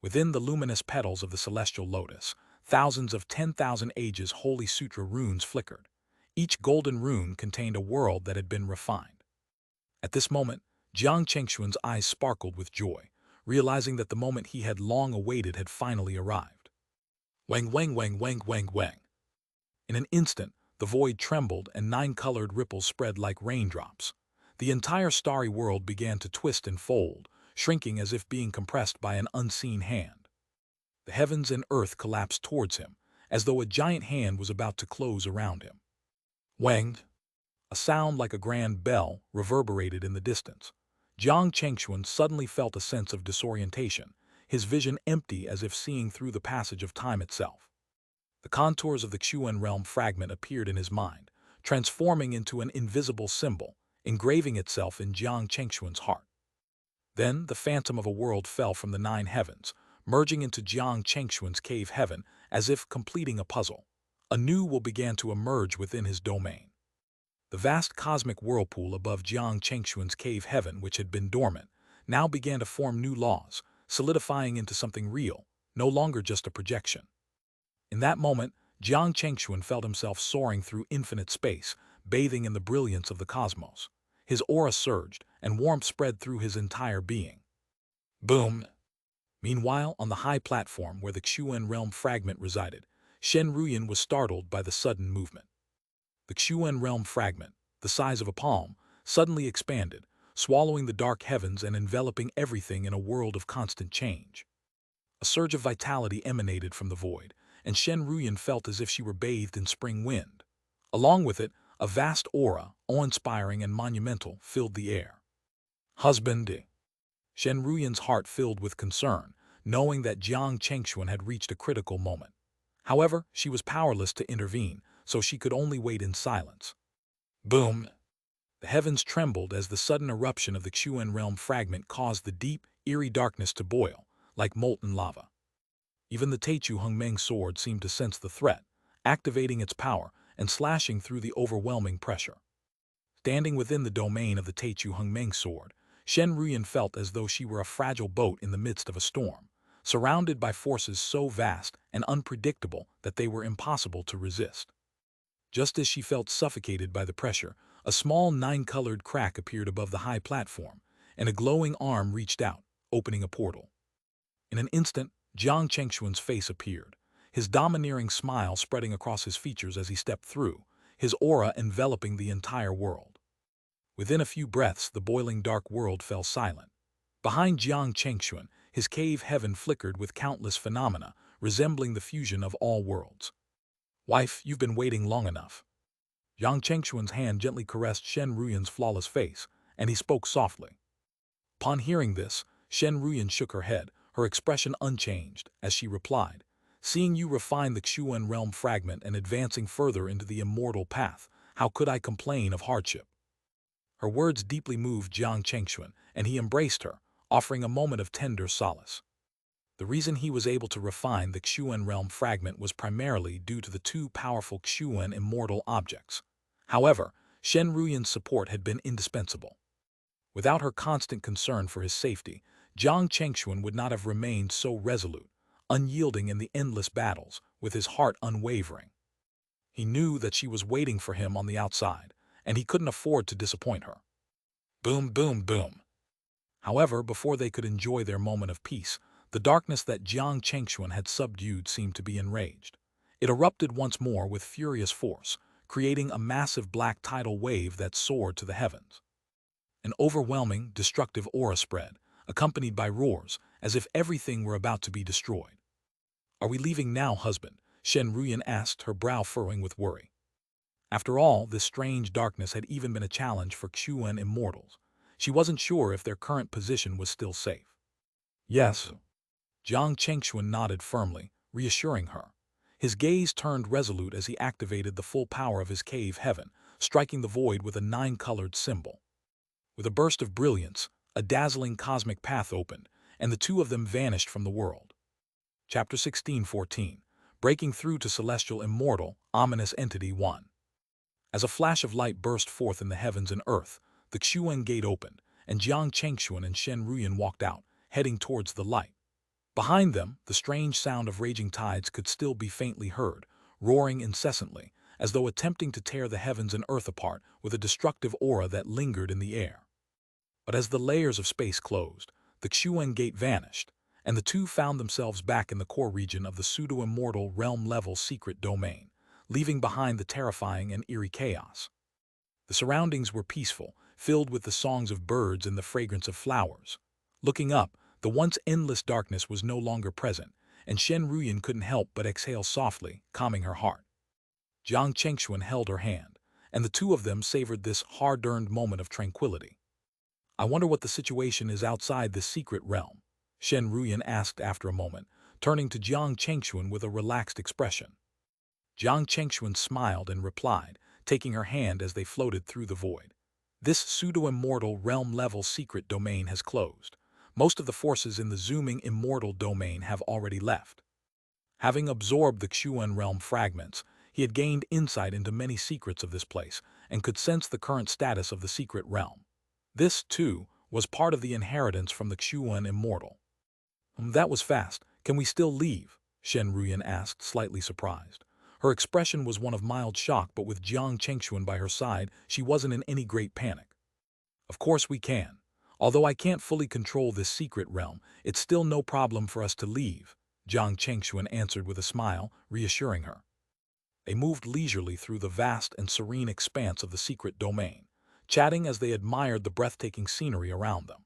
Speaker 1: Within the luminous petals of the celestial lotus, thousands of 10,000 Ages Holy Sutra runes flickered. Each golden rune contained a world that had been refined. At this moment, Jiang Chengxuan's eyes sparkled with joy, realizing that the moment he had long awaited had finally arrived. Wang wang wang wang wang wang. In an instant, the void trembled and 9-colored ripples spread like raindrops. The entire starry world began to twist and fold, shrinking as if being compressed by an unseen hand. The heavens and earth collapsed towards him, as though a giant hand was about to close around him. Wang! A sound like a grand bell reverberated in the distance. Jiang Chengxuan suddenly felt a sense of disorientation, his vision empty as if seeing through the passage of time itself. The contours of the Xuan realm fragment appeared in his mind, transforming into an invisible symbol, engraving itself in Jiang Chengxuan's heart. Then the phantom of a world fell from the 9 heavens, merging into Jiang Chengxuan's cave heaven as if completing a puzzle. A new will began to emerge within his domain. The vast cosmic whirlpool above Jiang Chengxuan's cave heaven, which had been dormant, now began to form new laws, solidifying into something real, no longer just a projection. In that moment, Jiang Chengxuan felt himself soaring through infinite space, bathing in the brilliance of the cosmos. His aura surged, and warmth spread through his entire being. Boom! Meanwhile, on the high platform where the Xuan realm fragment resided, Shen Ruyan was startled by the sudden movement. The Xuan realm fragment, the size of a palm, suddenly expanded, swallowing the dark heavens and enveloping everything in a world of constant change. A surge of vitality emanated from the void, and Shen Ruyan felt as if she were bathed in spring wind. Along with it, a vast aura, awe-inspiring and monumental, filled the air. Husband! Shen Ruyan's heart filled with concern, knowing that Jiang Chengxuan had reached a critical moment. However, she was powerless to intervene, so she could only wait in silence. Boom! The heavens trembled as the sudden eruption of the Xuan realm fragment caused the deep, eerie darkness to boil, like molten lava. Even the Teichu Hungmeng sword seemed to sense the threat, activating its power and slashing through the overwhelming pressure. Standing within the domain of the Teichu Hungmeng sword, Shen Ruyan felt as though she were a fragile boat in the midst of a storm, surrounded by forces so vast and unpredictable that they were impossible to resist. Just as she felt suffocated by the pressure, a small 9-colored crack appeared above the high platform, and a glowing arm reached out, opening a portal. In an instant, Jiang Chengxuan's face appeared, his domineering smile spreading across his features as he stepped through, his aura enveloping the entire world. Within a few breaths, the boiling dark world fell silent. Behind Jiang Chengxuan, his cave heaven flickered with countless phenomena, resembling the fusion of all worlds. Wife, you've been waiting long enough. Jiang Chengxuan's hand gently caressed Shen Ruyan's flawless face, and he spoke softly. Upon hearing this, Shen Ruyan shook her head, her expression unchanged, as she replied, "Seeing you refine the Xuan realm fragment and advancing further into the immortal path, how could I complain of hardship?" Her words deeply moved Jiang Chengxuan, and he embraced her, offering a moment of tender solace. The reason he was able to refine the Xuan realm fragment was primarily due to the two powerful Xuan immortal objects. However, Shen Ruyan's support had been indispensable. Without her constant concern for his safety, Jiang Chengxuan would not have remained so resolute, unyielding in the endless battles, with his heart unwavering. He knew that she was waiting for him on the outside, and he couldn't afford to disappoint her. Boom, boom, boom. However, before they could enjoy their moment of peace, the darkness that Jiang Chengxuan had subdued seemed to be enraged. It erupted once more with furious force, creating a massive black tidal wave that soared to the heavens. An overwhelming, destructive aura spread, accompanied by roars, as if everything were about to be destroyed. "Are we leaving now, husband?" Shen Ruyan asked, her brow furrowing with worry. After all, this strange darkness had even been a challenge for Xuan immortals. She wasn't sure if their current position was still safe. "Yes." Jiang Chengxuan nodded firmly, reassuring her. His gaze turned resolute as he activated the full power of his cave heaven, striking the void with a nine-colored symbol. With a burst of brilliance, a dazzling cosmic path opened, and the two of them vanished from the world. Chapter 16:14. Breaking Through to Celestial Immortal, Ominous Entity 1. As a flash of light burst forth in the heavens and earth, the Xuan gate opened, and Jiang Chengxuan and Shen Ruyan walked out, heading towards the light. Behind them, the strange sound of raging tides could still be faintly heard, roaring incessantly, as though attempting to tear the heavens and earth apart with a destructive aura that lingered in the air. But as the layers of space closed, the Xuan gate vanished, and the two found themselves back in the core region of the pseudo-immortal realm-level secret domain, leaving behind the terrifying and eerie chaos. The surroundings were peaceful, filled with the songs of birds and the fragrance of flowers. Looking up, the once endless darkness was no longer present, and Shen Ruyan couldn't help but exhale softly, calming her heart. Jiang Chengxuan held her hand, and the two of them savored this hard-earned moment of tranquility. "I wonder what the situation is outside this secret realm," Shen Ruyan asked after a moment, turning to Jiang Chengxuan with a relaxed expression. Jiang Chengxuan smiled and replied, taking her hand as they floated through the void. "This pseudo-immortal realm-level secret domain has closed. Most of the forces in the zooming immortal domain have already left." Having absorbed the Xuan realm fragments, he had gained insight into many secrets of this place and could sense the current status of the secret realm. This, too, was part of the inheritance from the Xuan immortal. "That was fast. Can we still leave?" Shen Ruyan asked, slightly surprised. Her expression was one of mild shock, but with Jiang Chengxuan by her side, she wasn't in any great panic. "Of course we can. Although I can't fully control this secret realm, it's still no problem for us to leave," Jiang Chengxuan answered with a smile, reassuring her. They moved leisurely through the vast and serene expanse of the secret domain, chatting as they admired the breathtaking scenery around them.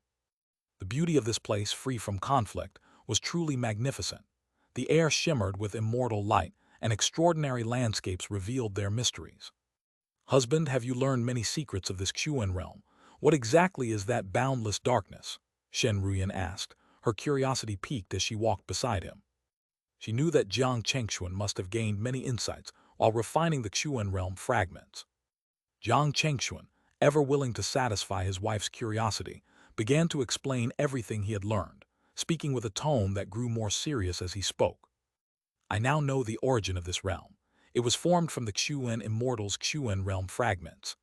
Speaker 1: The beauty of this place, free from conflict, was truly magnificent. The air shimmered with immortal light, and extraordinary landscapes revealed their mysteries. "Husband, have you learned many secrets of this Xuan realm? What exactly is that boundless darkness?" Shen Ruyan asked, her curiosity piqued as she walked beside him. She knew that Jiang Chengxuan must have gained many insights while refining the Xuan realm fragments. Jiang Chengxuan, ever willing to satisfy his wife's curiosity, began to explain everything he had learned, speaking with a tone that grew more serious as he spoke. "I now know the origin of this realm. It was formed from the Xuan Immortal's Xuan realm fragments.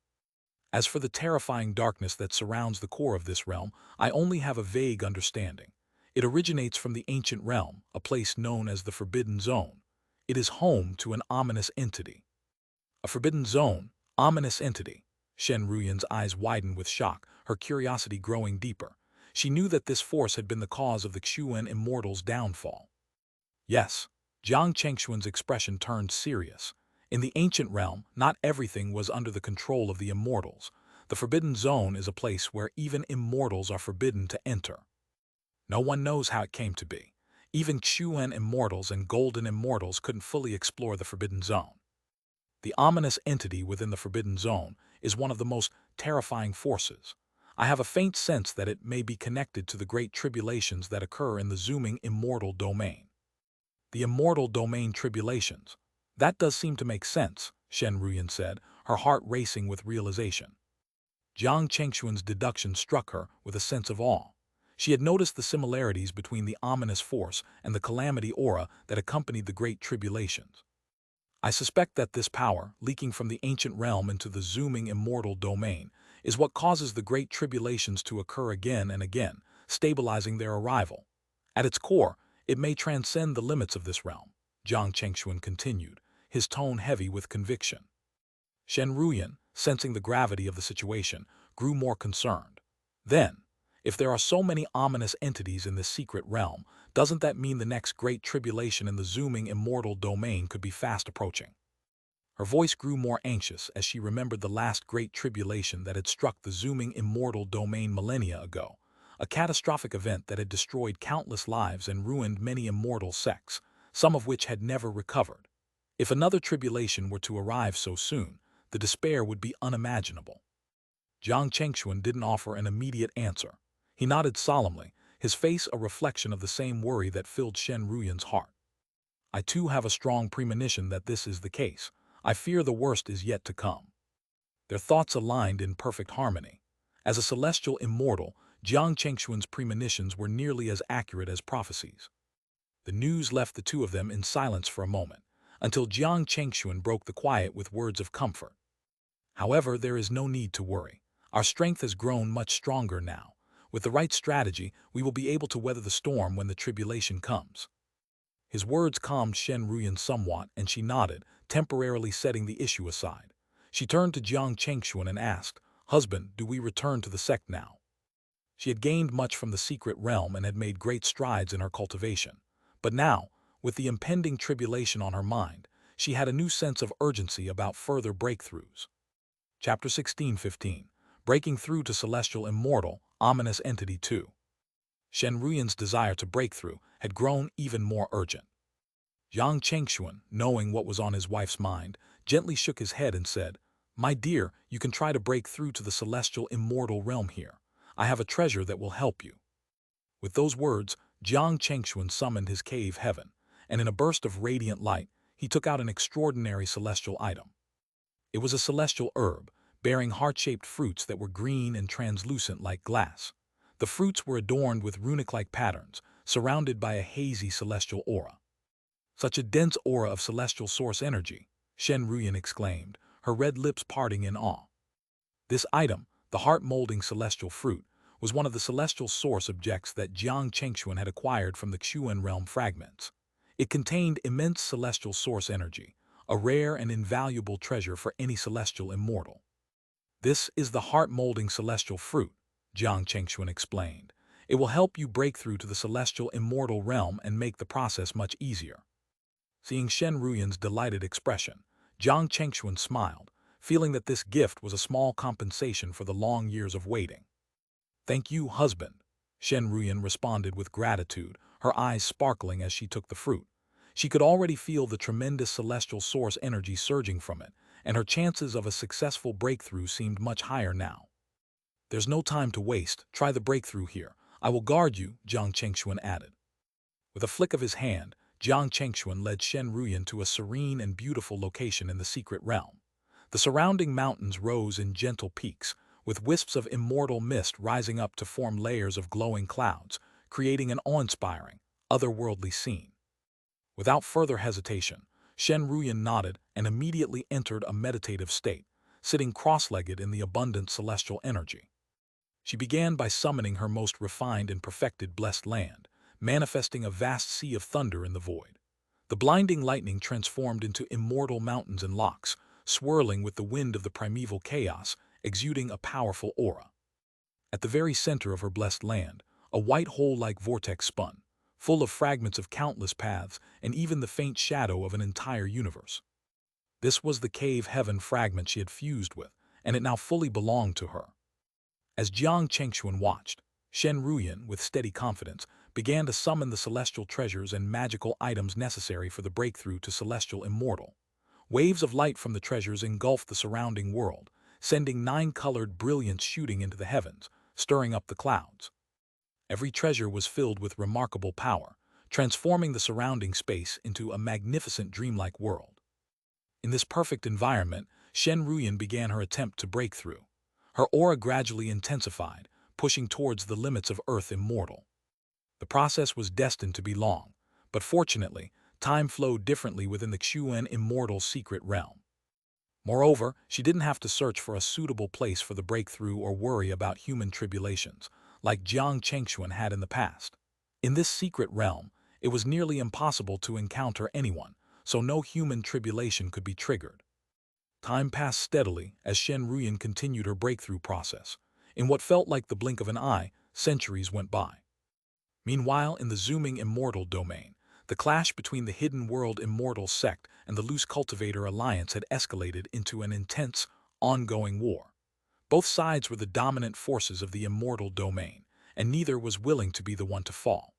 Speaker 1: As for the terrifying darkness that surrounds the core of this realm, I only have a vague understanding. It originates from the ancient realm, a place known as the Forbidden Zone. It is home to an ominous entity." "A forbidden zone? Ominous entity?" Shen Ruyan's eyes widened with shock, her curiosity growing deeper. She knew that this force had been the cause of the Xuan Immortal's downfall. "Yes." Jiang Chengxuan's expression turned serious. "In the ancient realm, not everything was under the control of the immortals. The Forbidden Zone is a place where even immortals are forbidden to enter. No one knows how it came to be. Even Xuan immortals and golden immortals couldn't fully explore the Forbidden Zone." The ominous entity within the Forbidden Zone is one of the most terrifying forces. I have a faint sense that it may be connected to the great tribulations that occur in the zooming immortal domain. The immortal domain tribulations. That does seem to make sense, Shen Ruyan said, her heart racing with realization. Jiang Chengxuan's deduction struck her with a sense of awe. She had noticed the similarities between the ominous force and the calamity aura that accompanied the great tribulations. I suspect that this power, leaking from the ancient realm into the zooming immortal domain, is what causes the great tribulations to occur again and again, stabilizing their arrival. At its core, it may transcend the limits of this realm, Jiang Chengxuan continued, his tone heavy with conviction. Shen Ruyan, sensing the gravity of the situation, grew more concerned. Then, if there are so many ominous entities in this secret realm, doesn't that mean the next great tribulation in the zooming immortal domain could be fast approaching? Her voice grew more anxious as she remembered the last great tribulation that had struck the zooming immortal domain millennia ago, a catastrophic event that had destroyed countless lives and ruined many immortal sects, some of which had never recovered. If another tribulation were to arrive so soon, the despair would be unimaginable. Jiang Chengxuan didn't offer an immediate answer. He nodded solemnly, his face a reflection of the same worry that filled Shen Ruyan's heart. I too have a strong premonition that this is the case. I fear the worst is yet to come. Their thoughts aligned in perfect harmony. As a celestial immortal, Jiang Chengxuan's premonitions were nearly as accurate as prophecies. The news left the two of them in silence for a moment, until Jiang Chengxuan broke the quiet with words of comfort. However, there is no need to worry. Our strength has grown much stronger now. With the right strategy, we will be able to weather the storm when the tribulation comes. His words calmed Shen Ruyan somewhat, and she nodded, temporarily setting the issue aside. She turned to Jiang Chengxuan and asked, "Husband, do we return to the sect now?" She had gained much from the secret realm and had made great strides in her cultivation. But now, with the impending tribulation on her mind, she had a new sense of urgency about further breakthroughs. Chapter 16:15. Breaking Through to Celestial Immortal, Ominous Entity 2. Shen Ruyan's desire to break through had grown even more urgent. Jiang Chengxuan, knowing what was on his wife's mind, gently shook his head and said, "My dear, you can try to break through to the celestial immortal realm here. I have a treasure that will help you." With those words, Jiang Chengxuan summoned his cave heaven, and in a burst of radiant light, he took out an extraordinary celestial item. It was a celestial herb, bearing heart-shaped fruits that were green and translucent like glass. The fruits were adorned with runic-like patterns, surrounded by a hazy celestial aura. "Such a dense aura of celestial source energy," Shen Ruyan exclaimed, her red lips parting in awe. This item, the heart-molding celestial fruit, was one of the celestial source objects that Jiang Chengxuan had acquired from the Xuan realm fragments. It contained immense celestial source energy, a rare and invaluable treasure for any celestial immortal. "This is the heart-molding celestial fruit," Jiang Chengxuan explained. "It will help you break through to the celestial immortal realm and make the process much easier." Seeing Shen Ruyan's delighted expression, Jiang Chengxuan smiled, feeling that this gift was a small compensation for the long years of waiting. "Thank you, husband," Shen Ruyan responded with gratitude, her eyes sparkling as she took the fruit. She could already feel the tremendous celestial source energy surging from it, and her chances of a successful breakthrough seemed much higher now. "There's no time to waste. Try the breakthrough here. I will guard you," Jiang Chengxuan added. With a flick of his hand, Jiang Chengxuan led Shen Ruyan to a serene and beautiful location in the secret realm. The surrounding mountains rose in gentle peaks, with wisps of immortal mist rising up to form layers of glowing clouds, creating an awe-inspiring, otherworldly scene. Without further hesitation, Shen Ruyan nodded and immediately entered a meditative state, sitting cross-legged in the abundant celestial energy. She began by summoning her most refined and perfected blessed land, manifesting a vast sea of thunder in the void. The blinding lightning transformed into immortal mountains and locks, swirling with the wind of the primeval chaos, exuding a powerful aura. At the very center of her blessed land, a white hole-like vortex spun, full of fragments of countless paths and even the faint shadow of an entire universe. This was the cave heaven fragment she had fused with, and it now fully belonged to her. As Jiang Chengxuan watched, Shen Ruyan, with steady confidence, began to summon the celestial treasures and magical items necessary for the breakthrough to celestial immortal. Waves of light from the treasures engulfed the surrounding world, sending nine-colored brilliance shooting into the heavens, stirring up the clouds. Every treasure was filled with remarkable power, transforming the surrounding space into a magnificent dreamlike world. In this perfect environment, Shen Ruyan began her attempt to break through. Her aura gradually intensified, pushing towards the limits of Earth immortal. The process was destined to be long, but fortunately, time flowed differently within the Xuan immortal secret realm. Moreover, she didn't have to search for a suitable place for the breakthrough or worry about human tribulations, like Jiang Chengxuan had in the past. In this secret realm, it was nearly impossible to encounter anyone, so no human tribulation could be triggered. Time passed steadily as Shen Ruyan continued her breakthrough process. In what felt like the blink of an eye, centuries went by. Meanwhile, in the zooming immortal domain, the clash between the hidden world immortal sect and the loose cultivator alliance had escalated into an intense, ongoing war. Both sides were the dominant forces of the immortal domain, and neither was willing to be the one to fall.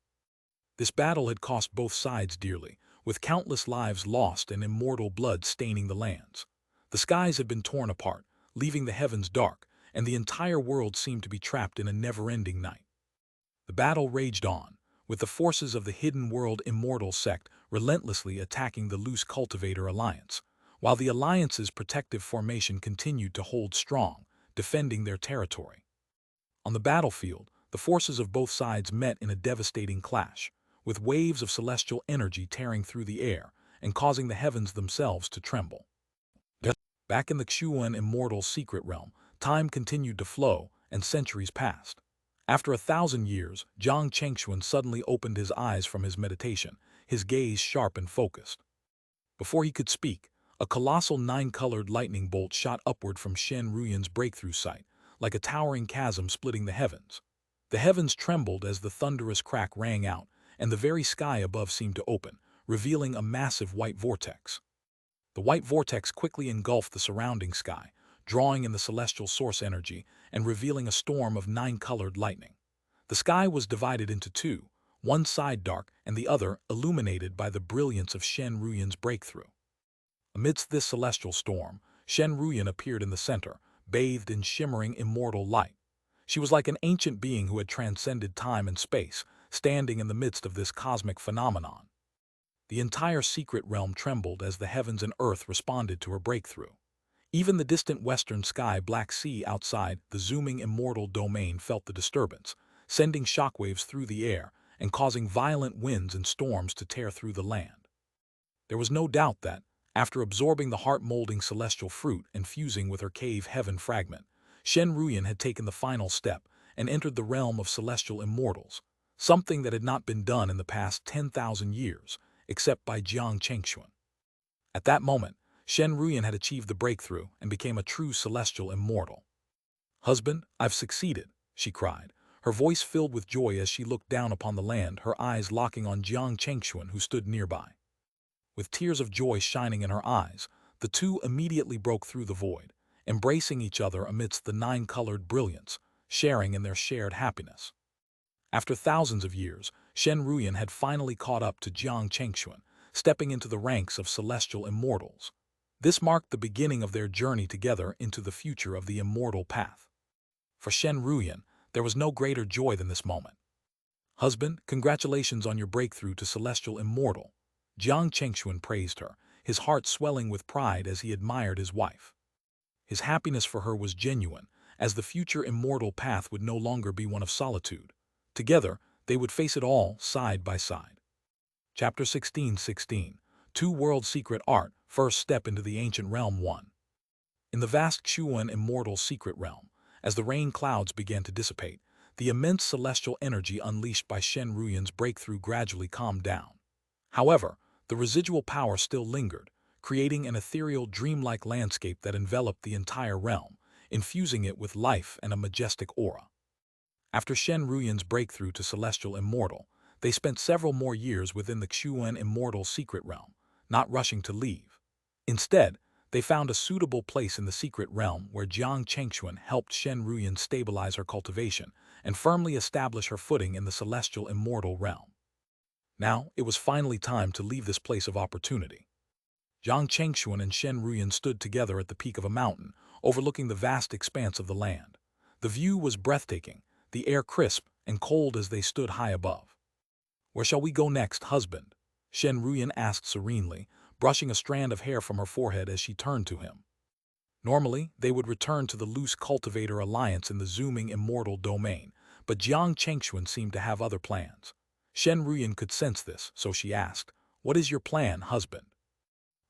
Speaker 1: This battle had cost both sides dearly, with countless lives lost and immortal blood staining the lands. The skies had been torn apart, leaving the heavens dark, and the entire world seemed to be trapped in a never-ending night. The battle raged on, with the forces of the hidden world immortal sect relentlessly attacking the loose cultivator alliance, while the alliance's protective formation continued to hold strong, defending their territory. On the battlefield, the forces of both sides met in a devastating clash, with waves of celestial energy tearing through the air and causing the heavens themselves to tremble. Back in the Xuan immortal secret realm, time continued to flow and centuries passed. After 1,000 years, Jiang Chengxuan suddenly opened his eyes from his meditation, his gaze sharp and focused. Before he could speak, a colossal nine-colored lightning bolt shot upward from Shen Ruyan's breakthrough site, like a towering chasm splitting the heavens. The heavens trembled as the thunderous crack rang out, and the very sky above seemed to open, revealing a massive white vortex. The white vortex quickly engulfed the surrounding sky, drawing in the celestial source energy and revealing a storm of nine-colored lightning. The sky was divided into two, one side dark and the other illuminated by the brilliance of Shen Ruyan's breakthrough. Amidst this celestial storm, Shen Ruyan appeared in the center, bathed in shimmering immortal light. She was like an ancient being who had transcended time and space, standing in the midst of this cosmic phenomenon. The entire secret realm trembled as the heavens and earth responded to her breakthrough. Even the distant western sky Black Sea outside the zooming immortal domain felt the disturbance, sending shockwaves through the air and causing violent winds and storms to tear through the land. There was no doubt that, after absorbing the heart-molding celestial fruit and fusing with her cave heaven fragment, Shen Ruyan had taken the final step and entered the realm of celestial immortals, something that had not been done in the past 10,000 years, except by Jiang Chengxuan. At that moment, Shen Ruyan had achieved the breakthrough and became a true celestial immortal. "Husband, I've succeeded," she cried, her voice filled with joy as she looked down upon the land, her eyes locking on Jiang Chengxuan who stood nearby. With tears of joy shining in her eyes, the two immediately broke through the void, embracing each other amidst the nine-colored brilliance, sharing in their shared happiness. After thousands of years, Shen Ruyan had finally caught up to Jiang Chengxuan, stepping into the ranks of celestial immortals. This marked the beginning of their journey together into the future of the immortal path. For Shen Ruyan, there was no greater joy than this moment. "Husband, congratulations on your breakthrough to celestial immortal," Jiang Chengxuan praised her, his heart swelling with pride as he admired his wife. His happiness for her was genuine, as the future immortal path would no longer be one of solitude. Together, they would face it all side by side. Chapter 16:16 Two World Secret Art, First Step into the Ancient Realm 1. In the vast Xuan immortal secret realm, as the rain clouds began to dissipate, the immense celestial energy unleashed by Shen Ruyan's breakthrough gradually calmed down. However, the residual power still lingered, creating an ethereal dreamlike landscape that enveloped the entire realm, infusing it with life and a majestic aura. After Shen Ruyan's breakthrough to celestial immortal, they spent several more years within the Xuan immortal secret realm, not rushing to leave. Instead, they found a suitable place in the secret realm where Jiang Chengxuan helped Shen Ruyan stabilize her cultivation and firmly establish her footing in the celestial immortal realm. Now, it was finally time to leave this place of opportunity. Jiang Chengxuan and Shen Ruyan stood together at the peak of a mountain, overlooking the vast expanse of the land. The view was breathtaking, the air crisp and cold as they stood high above. "Where shall we go next, husband?" Shen Ruyan asked serenely, brushing a strand of hair from her forehead as she turned to him. Normally, they would return to the loose cultivator alliance in the zooming immortal domain, but Jiang Chengxuan seemed to have other plans. Shen Ruyan could sense this, so she asked, "What is your plan, husband?"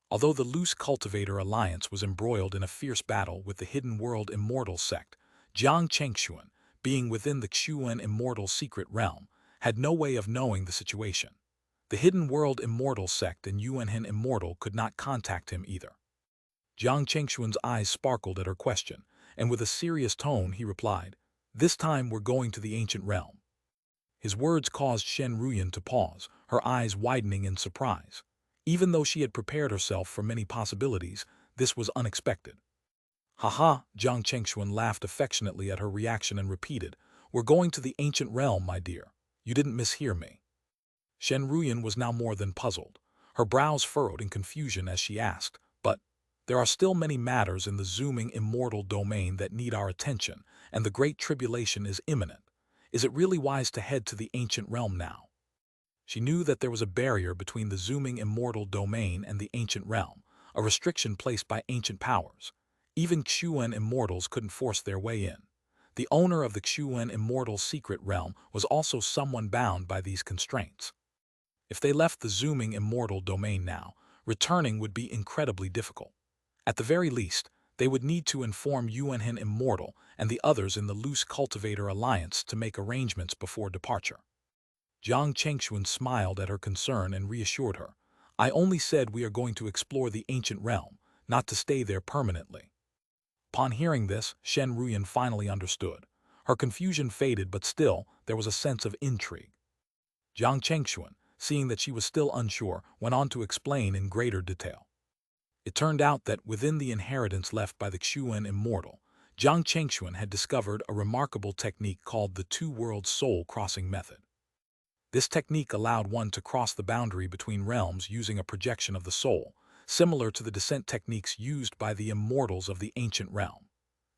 Speaker 1: Although the loose cultivator alliance was embroiled in a fierce battle with the hidden world immortal sect, Jiang Chengxuan, being within the Xuan immortal secret realm, had no way of knowing the situation. The hidden world immortal sect and Yuanhen immortal could not contact him either. Jiang Chengxuan's eyes sparkled at her question, and with a serious tone he replied, "This time we're going to the ancient realm." His words caused Shen Ruyan to pause, her eyes widening in surprise. Even though she had prepared herself for many possibilities, this was unexpected. "Haha," Jiang Chengxuan laughed affectionately at her reaction and repeated, "We're going to the ancient realm, my dear. You didn't mishear me." Shen Ruyan was now more than puzzled. Her brows furrowed in confusion as she asked, "But there are still many matters in the zooming immortal domain that need our attention, and the great tribulation is imminent. Is it really wise to head to the ancient realm now?" She knew that there was a barrier between the zooming immortal domain and the ancient realm, a restriction placed by ancient powers. Even Xuan immortals couldn't force their way in. The owner of the Xuan immortal secret realm was also someone bound by these constraints. If they left the zooming immortal domain now, returning would be incredibly difficult. At the very least, they would need to inform Yuanhen Immortal and the others in the Loose Cultivator Alliance to make arrangements before departure. Jiang Chengxuan smiled at her concern and reassured her, "I only said we are going to explore the ancient realm, not to stay there permanently." Upon hearing this, Shen Ruyan finally understood. Her confusion faded, but still, there was a sense of intrigue. Jiang Chengxuan, seeing that she was still unsure, went on to explain in greater detail. It turned out that within the inheritance left by the Xuan Immortal, Jiang Chengxuan had discovered a remarkable technique called the two-world soul-crossing method. This technique allowed one to cross the boundary between realms using a projection of the soul, similar to the descent techniques used by the immortals of the ancient realm.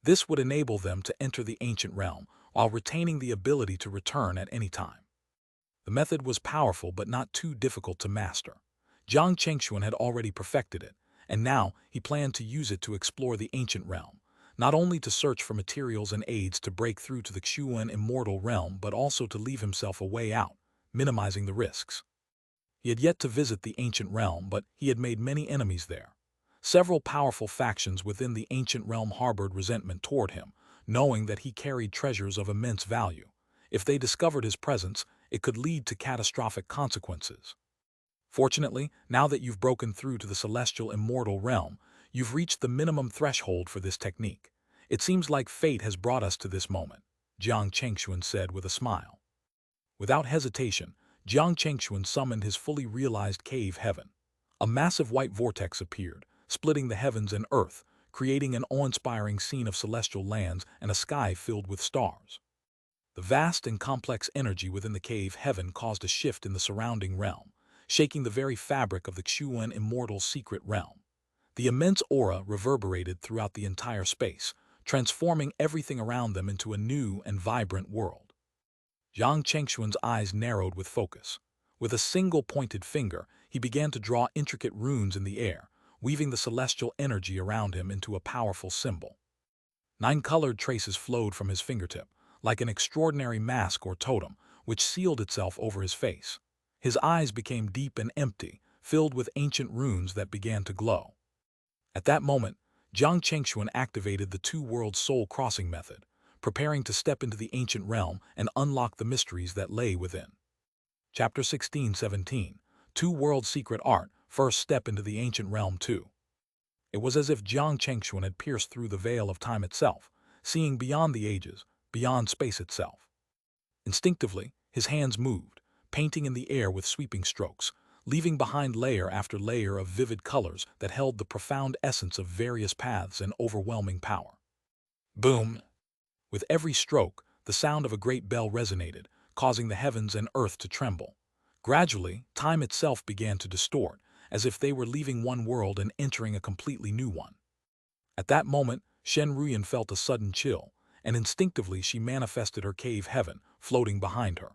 Speaker 1: This would enable them to enter the ancient realm while retaining the ability to return at any time. The method was powerful but not too difficult to master. Jiang Chengxuan had already perfected it, and now he planned to use it to explore the ancient realm, not only to search for materials and aids to break through to the Xuan immortal realm but also to leave himself a way out, minimizing the risks. He had yet to visit the ancient realm, but he had made many enemies there. Several powerful factions within the ancient realm harbored resentment toward him, knowing that he carried treasures of immense value. If they discovered his presence, it could lead to catastrophic consequences. Fortunately, now that you've broken through to the celestial immortal realm, you've reached the minimum threshold for this technique. It seems like fate has brought us to this moment, Jiang Chengxuan said with a smile. Without hesitation, Jiang Chengxuan summoned his fully realized cave heaven. A massive white vortex appeared, splitting the heavens and earth, creating an awe-inspiring scene of celestial lands and a sky filled with stars. The vast and complex energy within the cave heaven caused a shift in the surrounding realm, shaking the very fabric of the Xuan immortal secret realm. The immense aura reverberated throughout the entire space, transforming everything around them into a new and vibrant world. Jiang Chengxuan's eyes narrowed with focus. With a single pointed finger, he began to draw intricate runes in the air, weaving the celestial energy around him into a powerful symbol. 9 colored traces flowed from his fingertip, like an extraordinary mask or totem, which sealed itself over his face. His eyes became deep and empty, filled with ancient runes that began to glow. At that moment, Jiang Chengxuan activated the two-world soul-crossing method, preparing to step into the ancient realm and unlock the mysteries that lay within. Chapter 16-17, Two-World Secret Art, First Step into the Ancient Realm 2. It was as if Jiang Chengxuan had pierced through the veil of time itself, seeing beyond the ages, beyond space itself. Instinctively, his hands moved, painting in the air with sweeping strokes, leaving behind layer after layer of vivid colors that held the profound essence of various paths and overwhelming power. Boom! With every stroke, the sound of a great bell resonated, causing the heavens and earth to tremble. Gradually, time itself began to distort, as if they were leaving one world and entering a completely new one. At that moment, Shen Ruyan felt a sudden chill, and instinctively she manifested her cave heaven, floating behind her.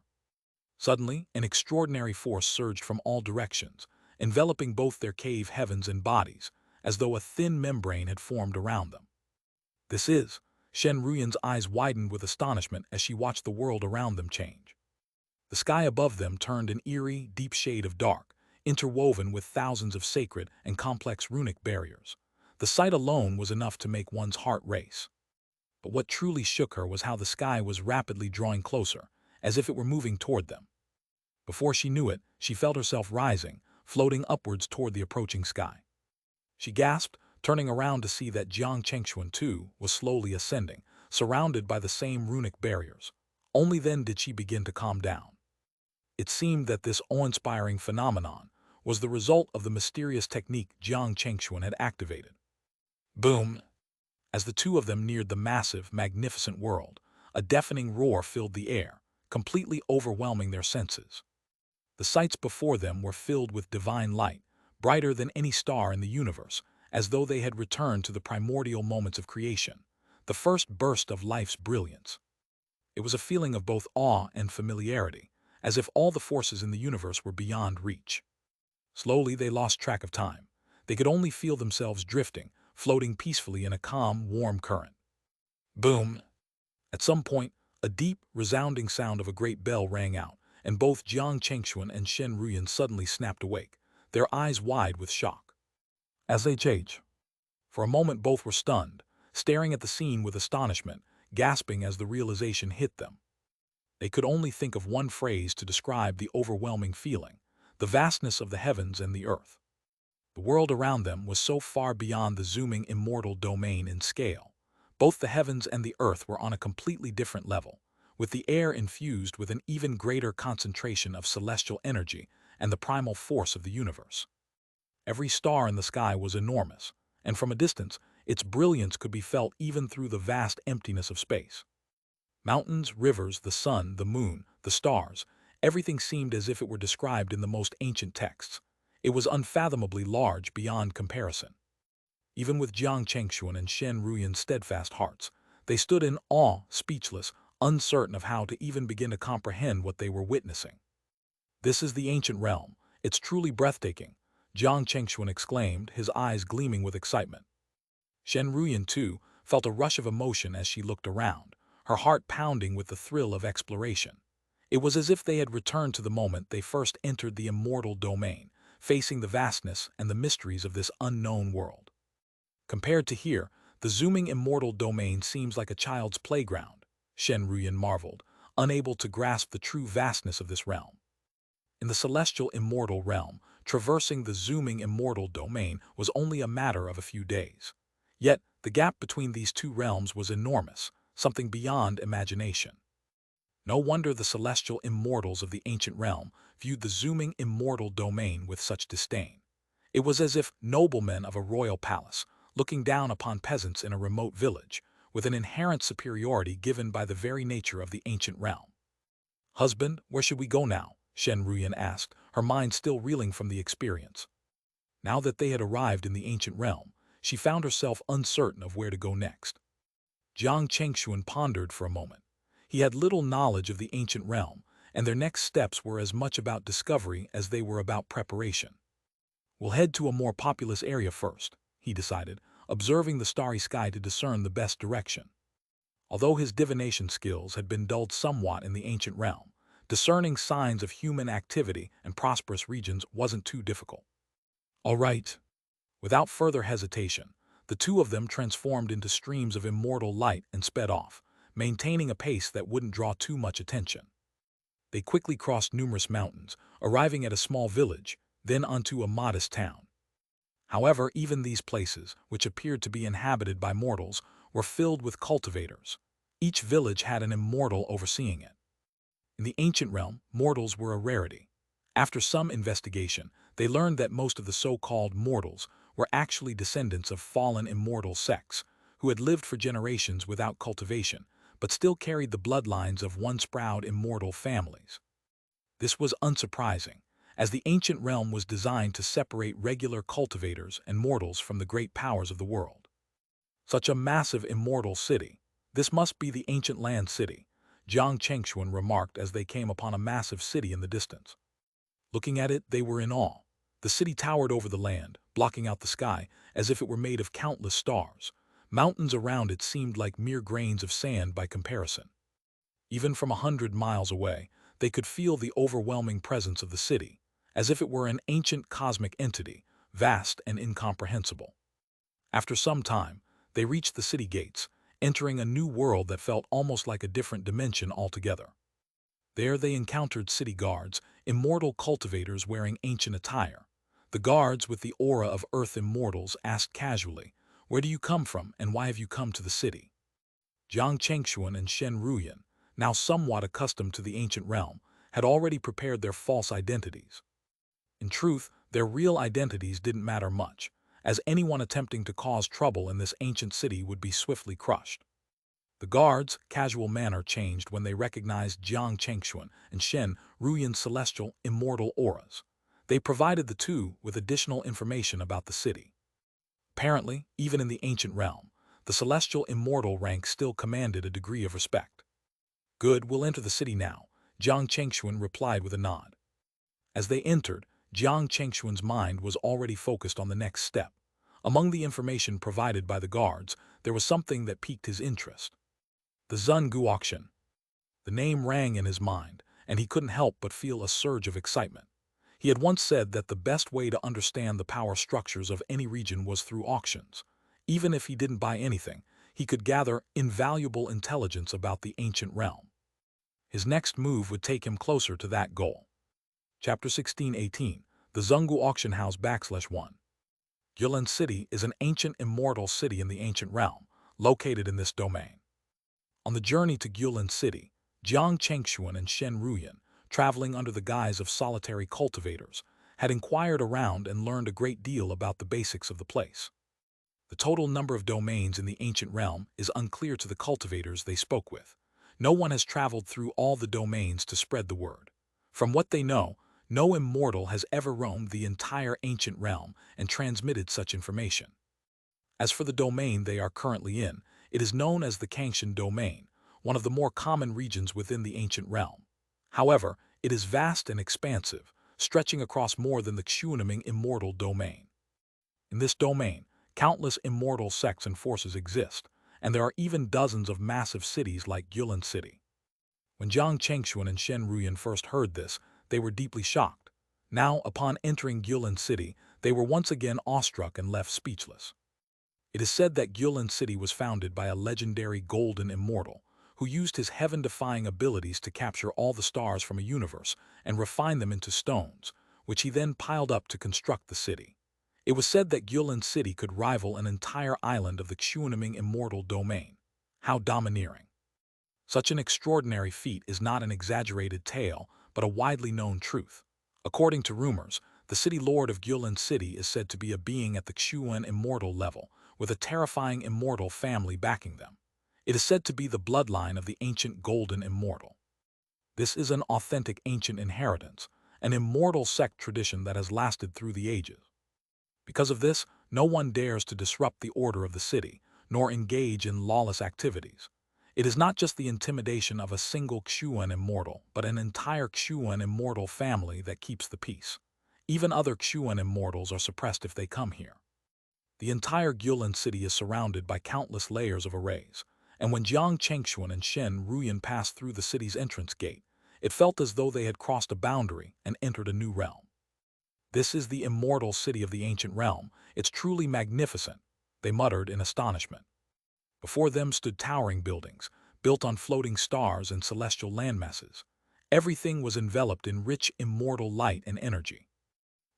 Speaker 1: Suddenly, an extraordinary force surged from all directions, enveloping both their cave heavens and bodies, as though a thin membrane had formed around them. This is, Shen Ruyan's eyes widened with astonishment as she watched the world around them change. The sky above them turned an eerie, deep shade of dark, interwoven with thousands of sacred and complex runic barriers. The sight alone was enough to make one's heart race. But what truly shook her was how the sky was rapidly drawing closer, as if it were moving toward them. Before she knew it, she felt herself rising, floating upwards toward the approaching sky. She gasped, turning around to see that Jiang Chengxuan too was slowly ascending, surrounded by the same runic barriers. Only then did she begin to calm down. It seemed that this awe-inspiring phenomenon was the result of the mysterious technique Jiang Chengxuan had activated. Boom! As the two of them neared the massive, magnificent world, a deafening roar filled the air, completely overwhelming their senses. The sights before them were filled with divine light, brighter than any star in the universe, as though they had returned to the primordial moments of creation, the first burst of life's brilliance. It was a feeling of both awe and familiarity, as if all the forces in the universe were beyond reach. Slowly they lost track of time. They could only feel themselves drifting, floating peacefully in a calm, warm current. Boom! At some point, a deep, resounding sound of a great bell rang out, and both Jiang Chengxuan and Shen Ruyan suddenly snapped awake, their eyes wide with shock. As they changed. For a moment both were stunned, staring at the scene with astonishment, gasping as the realization hit them. They could only think of one phrase to describe the overwhelming feeling: the vastness of the heavens and the earth. The world around them was so far beyond the zooming immortal domain in scale. Both the heavens and the earth were on a completely different level, with the air infused with an even greater concentration of celestial energy and the primal force of the universe. Every star in the sky was enormous, and from a distance, its brilliance could be felt even through the vast emptiness of space. Mountains, rivers, the sun, the moon, the stars, everything seemed as if it were described in the most ancient texts. It was unfathomably large beyond comparison. Even with Jiang Chengxuan and Shen Ruyan's steadfast hearts, they stood in awe, speechless, uncertain of how to even begin to comprehend what they were witnessing. "This is the ancient realm. It's truly breathtaking," Jiang Chengxuan exclaimed, his eyes gleaming with excitement. Shen Ruyan, too, felt a rush of emotion as she looked around, her heart pounding with the thrill of exploration. It was as if they had returned to the moment they first entered the immortal domain, facing the vastness and the mysteries of this unknown world. Compared to here, the zooming immortal domain seems like a child's playground, Shen Ruyan marveled, unable to grasp the true vastness of this realm. In the celestial immortal realm, traversing the zooming immortal domain was only a matter of a few days. Yet, the gap between these two realms was enormous, something beyond imagination. No wonder the celestial immortals of the ancient realm viewed the zooming immortal domain with such disdain. It was as if noblemen of a royal palace, looking down upon peasants in a remote village, with an inherent superiority given by the very nature of the ancient realm. "Husband, where should we go now?" Shen Ruyan asked, her mind still reeling from the experience. Now that they had arrived in the ancient realm, she found herself uncertain of where to go next. Jiang Chengxuan pondered for a moment. He had little knowledge of the ancient realm, and their next steps were as much about discovery as they were about preparation. "We'll head to a more populous area first," he decided, observing the starry sky to discern the best direction. Although his divination skills had been dulled somewhat in the ancient realm, discerning signs of human activity and prosperous regions wasn't too difficult. "All right." Without further hesitation, the two of them transformed into streams of immortal light and sped off, maintaining a pace that wouldn't draw too much attention. They quickly crossed numerous mountains, arriving at a small village, then onto a modest town. However, even these places, which appeared to be inhabited by mortals, were filled with cultivators. Each village had an immortal overseeing it. In the ancient realm, mortals were a rarity. After some investigation, they learned that most of the so-called mortals were actually descendants of fallen immortal sects, who had lived for generations without cultivation, but still carried the bloodlines of once proud immortal families. This was unsurprising, as the ancient realm was designed to separate regular cultivators and mortals from the great powers of the world. Such a massive immortal city. This must be the ancient land city, Jiang Chengxuan remarked as they came upon a massive city in the distance. Looking at it, they were in awe. The city towered over the land, blocking out the sky, as if it were made of countless stars. Mountains around it seemed like mere grains of sand by comparison. Even from 100 miles away, they could feel the overwhelming presence of the city, as if it were an ancient cosmic entity, vast and incomprehensible. After some time, they reached the city gates, entering a new world that felt almost like a different dimension altogether. There they encountered city guards, immortal cultivators wearing ancient attire. The guards, with the aura of earth immortals, asked casually, "Where do you come from, and why have you come to the city?" Jiang Chengxuan and Shen Ruyan, now somewhat accustomed to the ancient realm, had already prepared their false identities. In truth, their real identities didn't matter much, as anyone attempting to cause trouble in this ancient city would be swiftly crushed. The guards' casual manner changed when they recognized Jiang Chengxuan and Shen Ruyan's celestial, immortal auras. They provided the two with additional information about the city. Apparently, even in the ancient realm, the celestial immortal rank still commanded a degree of respect. "Good, we'll enter the city now," Jiang Chengxuan replied with a nod. As they entered, Jiang Chengxuan's mind was already focused on the next step. Among the information provided by the guards, there was something that piqued his interest. The Zungu auction. The name rang in his mind, and he couldn't help but feel a surge of excitement. He had once said that the best way to understand the power structures of any region was through auctions. Even if he didn't buy anything, he could gather invaluable intelligence about the ancient realm. His next move would take him closer to that goal. Chapter 16:18, The Zungu Auction House /1. Guilin City is an ancient immortal city in the ancient realm, located in this domain. On the journey to Guilin City, Jiang Chengxuan and Shen Ruyan, traveling under the guise of solitary cultivators, had inquired around and learned a great deal about the basics of the place. The total number of domains in the ancient realm is unclear to the cultivators they spoke with. No one has traveled through all the domains to spread the word. From what they know, no immortal has ever roamed the entire ancient realm and transmitted such information. As for the domain they are currently in, it is known as the Xianxia domain, one of the more common regions within the ancient realm. However, it is vast and expansive, stretching across more than the Xianxia immortal domain. In this domain, countless immortal sects and forces exist, and there are even dozens of massive cities like Guilin City. When Jiang Chengxuan and Shen Ruyan first heard this, they were deeply shocked. Now, upon entering Guilin City, they were once again awestruck and left speechless. It is said that Guilin City was founded by a legendary golden immortal, who used his heaven-defying abilities to capture all the stars from a universe and refine them into stones, which he then piled up to construct the city. It was said that Guilin City could rival an entire island of the Xianxia immortal domain. How domineering! Such an extraordinary feat is not an exaggerated tale, but a widely known truth. According to rumors, the city lord of Guilin City is said to be a being at the Xianxia immortal level, with a terrifying immortal family backing them. It is said to be the bloodline of the ancient golden immortal. This is an authentic ancient inheritance, an immortal sect tradition that has lasted through the ages. Because of this, no one dares to disrupt the order of the city, nor engage in lawless activities. It is not just the intimidation of a single Xianxia immortal, but an entire Xianxia immortal family that keeps the peace. Even other Xianxia immortals are suppressed if they come here. The entire Guilin City is surrounded by countless layers of arrays, and when Jiang Chengxuan and Shen Ruyan passed through the city's entrance gate, it felt as though they had crossed a boundary and entered a new realm. "This is the immortal city of the ancient realm. It's truly magnificent," they muttered in astonishment. Before them stood towering buildings, built on floating stars and celestial landmasses. Everything was enveloped in rich, immortal light and energy.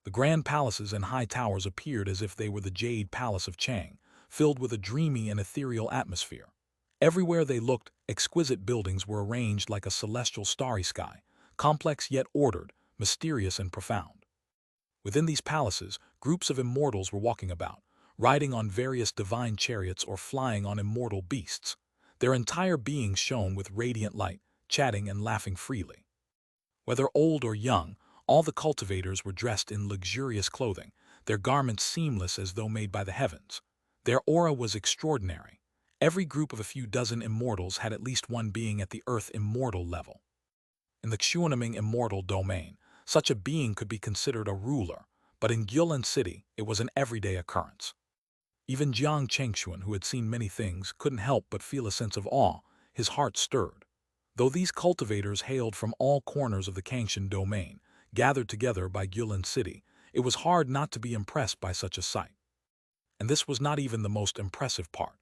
Speaker 1: The grand palaces and high towers appeared as if they were the Jade Palace of Chang, filled with a dreamy and ethereal atmosphere. Everywhere they looked, exquisite buildings were arranged like a celestial starry sky, complex yet ordered, mysterious and profound. Within these palaces, groups of immortals were walking about, riding on various divine chariots or flying on immortal beasts. Their entire beings shone with radiant light, chatting and laughing freely. Whether old or young, All the cultivators were dressed in luxurious clothing, their garments seamless as though made by the heavens. Their aura was extraordinary. Every group of a few dozen immortals had at least one being at the Earth immortal level. In the Xianxia immortal domain, such a being could be considered a ruler, but in Guilin City, it was an everyday occurrence. Even Jiang Chengxuan, who had seen many things, couldn't help but feel a sense of awe. His heart stirred. Though these cultivators hailed from all corners of the Kangshan domain, gathered together by Guilin City, it was hard not to be impressed by such a sight. And this was not even the most impressive part.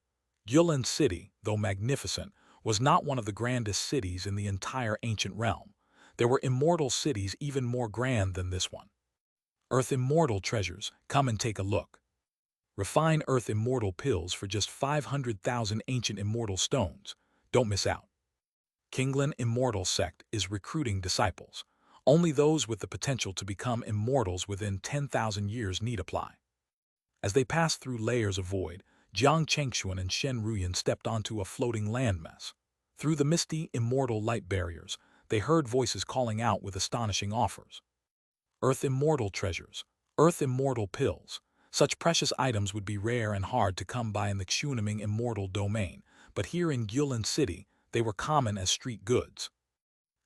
Speaker 1: Guilin City, though magnificent, was not one of the grandest cities in the entire ancient realm. There were immortal cities even more grand than this one. Earth immortal treasures, come and take a look. Refine Earth immortal pills for just 500,000 ancient immortal stones. Don't miss out. Kinglin Immortal Sect is recruiting disciples. Only those with the potential to become immortals within 10,000 years need apply. As they passed through layers of void, Jiang Chengxuan and Shen Ruyan stepped onto a floating landmass. Through the misty, immortal light barriers, they heard voices calling out with astonishing offers. Earth immortal treasures, Earth immortal pills. Such precious items would be rare and hard to come by in the Xianxia immortal domain, but here in Guilin City, they were common as street goods.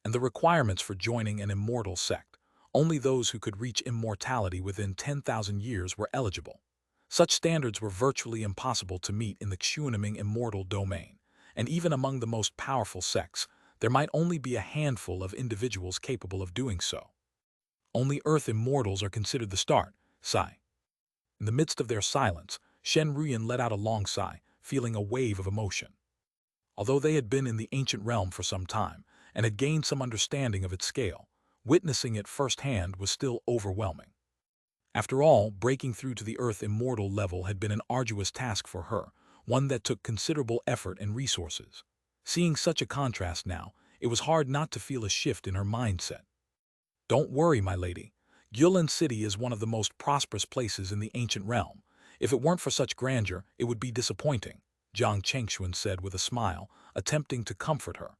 Speaker 1: And the requirements for joining an immortal sect, only those who could reach immortality within 10,000 years were eligible. Such standards were virtually impossible to meet in the Xianxia immortal domain, and even among the most powerful sects, there might only be a handful of individuals capable of doing so. Only Earth immortals are considered the start, sigh. In the midst of their silence, Shen Ruyan let out a long sigh, feeling a wave of emotion. Although they had been in the ancient realm for some time, and had gained some understanding of its scale, witnessing it firsthand was still overwhelming. After all, breaking through to the Earth immortal level had been an arduous task for her, one that took considerable effort and resources. Seeing such a contrast now, it was hard not to feel a shift in her mindset. Don't worry, my lady. Guilin City is one of the most prosperous places in the ancient realm. If it weren't for such grandeur, it would be disappointing, Jiang Chengxuan said with a smile, attempting to comfort her.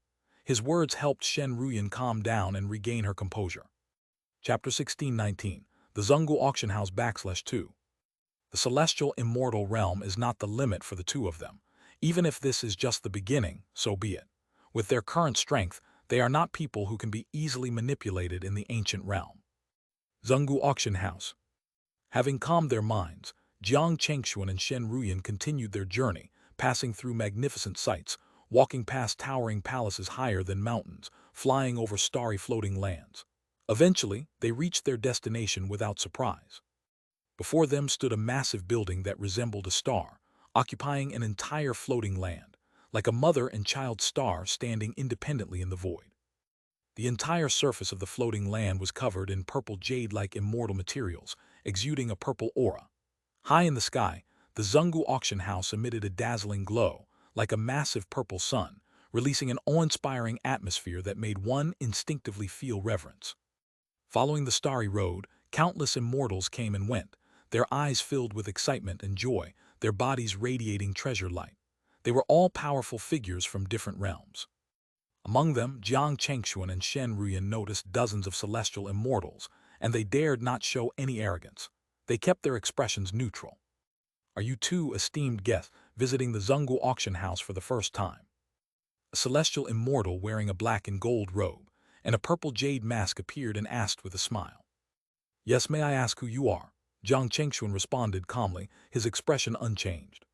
Speaker 1: His words helped Shen Ruyan calm down and regain her composure. Chapter 1619. The Zungu Auction House /2. The celestial immortal realm is not the limit for the two of them. Even if this is just the beginning, so be it. With their current strength, they are not people who can be easily manipulated in the ancient realm. Zungu Auction House. Having calmed their minds, Jiang Chengxuan and Shen Ruyan continued their journey, passing through magnificent sights, walking past towering palaces higher than mountains, flying over starry floating lands. Eventually, they reached their destination without surprise. Before them stood a massive building that resembled a star, occupying an entire floating land, like a mother and child star standing independently in the void. The entire surface of the floating land was covered in purple jade-like immortal materials, exuding a purple aura. High in the sky, the Zungu auction house emitted a dazzling glow, like a massive purple sun, releasing an awe-inspiring atmosphere that made one instinctively feel reverence. Following the starry road, countless immortals came and went, their eyes filled with excitement and joy, their bodies radiating treasure light. They were all powerful figures from different realms. Among them, Jiang Chengxuan and Shen Ruyan noticed dozens of celestial immortals, and they dared not show any arrogance. They kept their expressions neutral. Are you two esteemed guests visiting the Zungu auction house for the first time? A celestial immortal wearing a black and gold robe and a purple jade mask appeared and asked with a smile. Yes, may I ask who you are? Jiang Chengxuan responded calmly, his expression unchanged.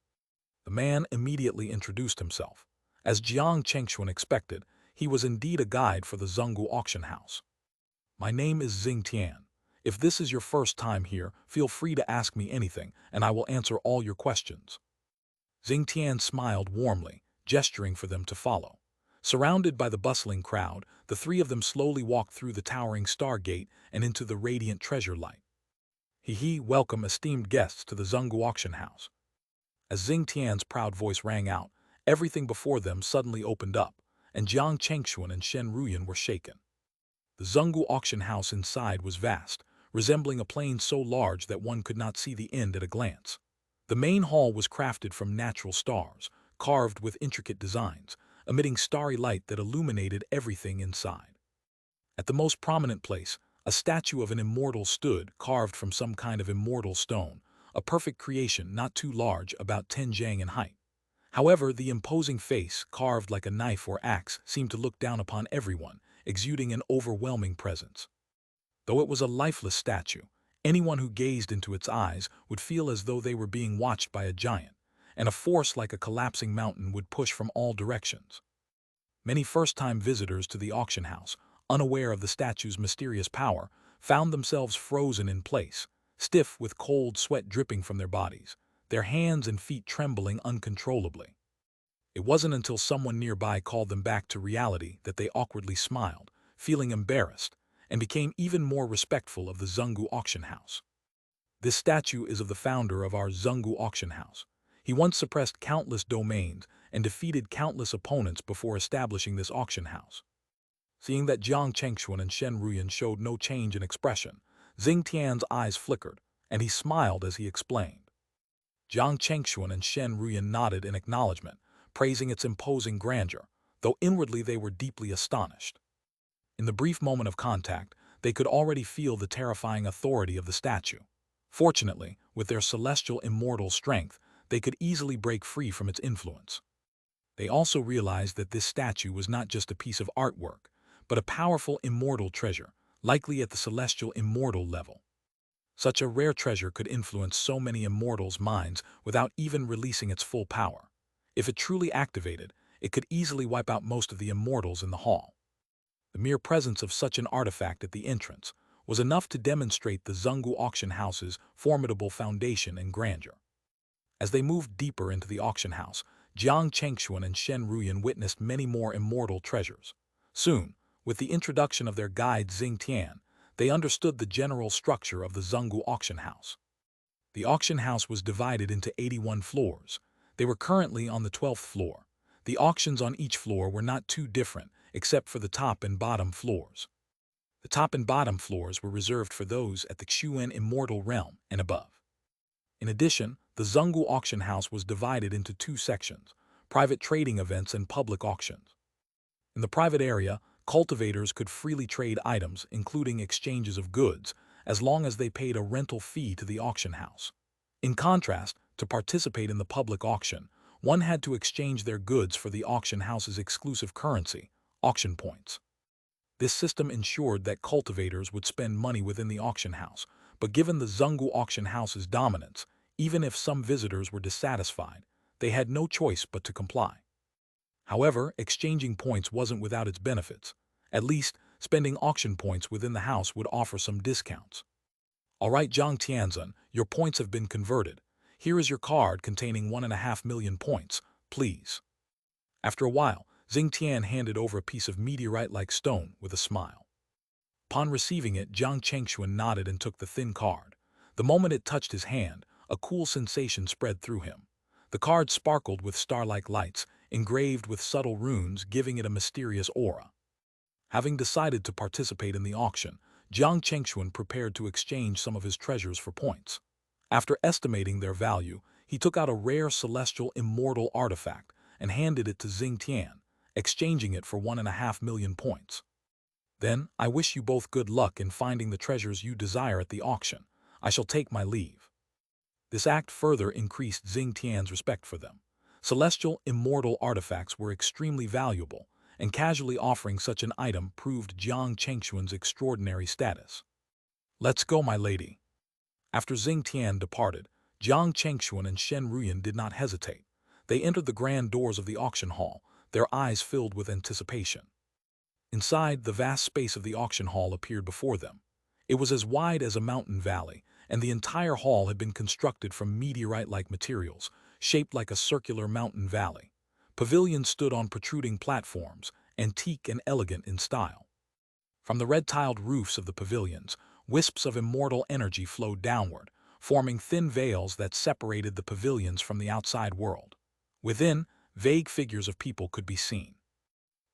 Speaker 1: The man immediately introduced himself. As Jiang Chengxuan expected, he was indeed a guide for the Zungu auction house. My name is Xingtian. If this is your first time here, feel free to ask me anything, and I will answer all your questions. Xingtian smiled warmly, gesturing for them to follow. Surrounded by the bustling crowd, the three of them slowly walked through the towering star gate and into the radiant treasure light. Welcome esteemed guests to the Zungu auction house. As Xingtian's proud voice rang out, everything before them suddenly opened up, and Jiang Chengxuan and Shen Ruyan were shaken. The Zungu auction house inside was vast, resembling a plain so large that one could not see the end at a glance. The main hall was crafted from natural stars, carved with intricate designs, emitting starry light that illuminated everything inside. At the most prominent place, A statue of an immortal stood, carved from some kind of immortal stone, a perfect creation not too large, about 10 jang in height. However, the imposing face, carved like a knife or axe, seemed to look down upon everyone, exuding an overwhelming presence. Though it was a lifeless statue, anyone who gazed into its eyes would feel as though they were being watched by a giant, and a force like a collapsing mountain would push from all directions. Many first-time visitors to the auction house, unaware of the statue's mysterious power, found themselves frozen in place, stiff with cold sweat dripping from their bodies, their hands and feet trembling uncontrollably. It wasn't until someone nearby called them back to reality that they awkwardly smiled, feeling embarrassed, and became even more respectful of the Zungu auction house. This statue is of the founder of our Zungu auction house. He once suppressed countless domains and defeated countless opponents before establishing this auction house. Seeing that Jiang Chengxuan and Shen Ruyan showed no change in expression, Xing Tian's eyes flickered, and he smiled as he explained. Jiang Chengxuan and Shen Ruyan nodded in acknowledgement, praising its imposing grandeur, though inwardly they were deeply astonished. In the brief moment of contact, they could already feel the terrifying authority of the statue. Fortunately, with their celestial immortal strength, they could easily break free from its influence. They also realized that this statue was not just a piece of artwork, but a powerful immortal treasure, likely at the celestial immortal level. Such a rare treasure could influence so many immortals' minds without even releasing its full power. If it truly activated, it could easily wipe out most of the immortals in the hall. The mere presence of such an artifact at the entrance was enough to demonstrate the Zungu auction house's formidable foundation and grandeur. As they moved deeper into the auction house, Jiang Chengxuan and Shen Ruyan witnessed many more immortal treasures. Soon, with the introduction of their guide Xing Tian, they understood the general structure of the Zungu auction house. The auction house was divided into 81 floors. They were currently on the 12th floor. The auctions on each floor were not too different, except for the top and bottom floors. The top and bottom floors were reserved for those at the Xuan Immortal Realm and above. In addition, the Zungu auction house was divided into two sections: private trading events and public auctions. In the private area, cultivators could freely trade items, including exchanges of goods, as long as they paid a rental fee to the auction house. In contrast, to participate in the public auction, one had to exchange their goods for the auction house's exclusive currency, auction points. This system ensured that cultivators would spend money within the auction house, but given the Zungu auction house's dominance, even if some visitors were dissatisfied, they had no choice but to comply. However, exchanging points wasn't without its benefits. At least, spending auction points within the house would offer some discounts. All right, Jiang Tianzhen, your points have been converted. Here is your card containing 1.5 million points, please. After a while, Xing Tian handed over a piece of meteorite-like stone with a smile. Upon receiving it, Jiang Chengxuan nodded and took the thin card. The moment it touched his hand, a cool sensation spread through him. The card sparkled with star-like lights, engraved with subtle runes, giving it a mysterious aura. Having decided to participate in the auction, Jiang Chengxuan prepared to exchange some of his treasures for points. After estimating their value, he took out a rare celestial immortal artifact and handed it to Xing Tian, exchanging it for 1.5 million points. Then, I wish you both good luck in finding the treasures you desire at the auction. I shall take my leave. This act further increased Xing Tian's respect for them. Celestial immortal artifacts were extremely valuable, and casually offering such an item proved Jiang Chengxuan's extraordinary status. Let's go, my lady. After Xing Tian departed, Jiang Chengxuan and Shen Ruyan did not hesitate. They entered the grand doors of the auction hall, their eyes filled with anticipation. Inside, the vast space of the auction hall appeared before them. It was as wide as a mountain valley, and the entire hall had been constructed from meteorite-like materials, shaped like a circular mountain valley. Pavilions stood on protruding platforms, antique and elegant in style. From the red-tiled roofs of the pavilions, wisps of immortal energy flowed downward, forming thin veils that separated the pavilions from the outside world. Within, vague figures of people could be seen.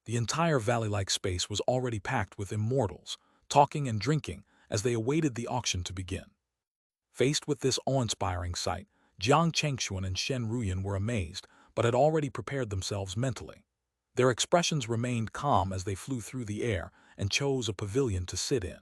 Speaker 1: The entire valley-like space was already packed with immortals, talking and drinking as they awaited the auction to begin. Faced with this awe-inspiring sight, Jiang Chengxuan and Shen Ruyan were amazed, but had already prepared themselves mentally. Their expressions remained calm as they flew through the air and chose a pavilion to sit in.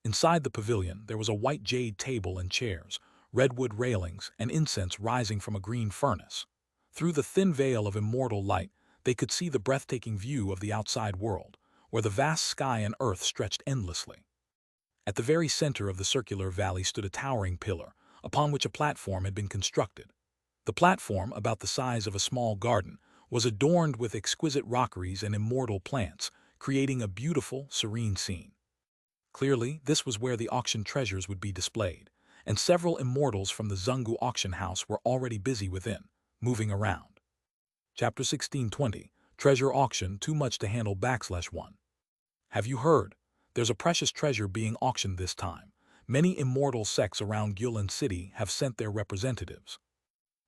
Speaker 1: Inside the pavilion, there was a white jade table and chairs, redwood railings, and incense rising from a green furnace. Through the thin veil of immortal light, they could see the breathtaking view of the outside world, where the vast sky and earth stretched endlessly. At the very center of the circular valley stood a towering pillar, upon which a platform had been constructed. The platform, about the size of a small garden, was adorned with exquisite rockeries and immortal plants, creating a beautiful, serene scene. Clearly, this was where the auction treasures would be displayed, and several immortals from the Zungu auction house were already busy within, moving around. Chapter 1620, Treasure Auction Too Much to Handle /1. Have you heard? There's a precious treasure being auctioned this time. Many immortal sects around Guilin City have sent their representatives.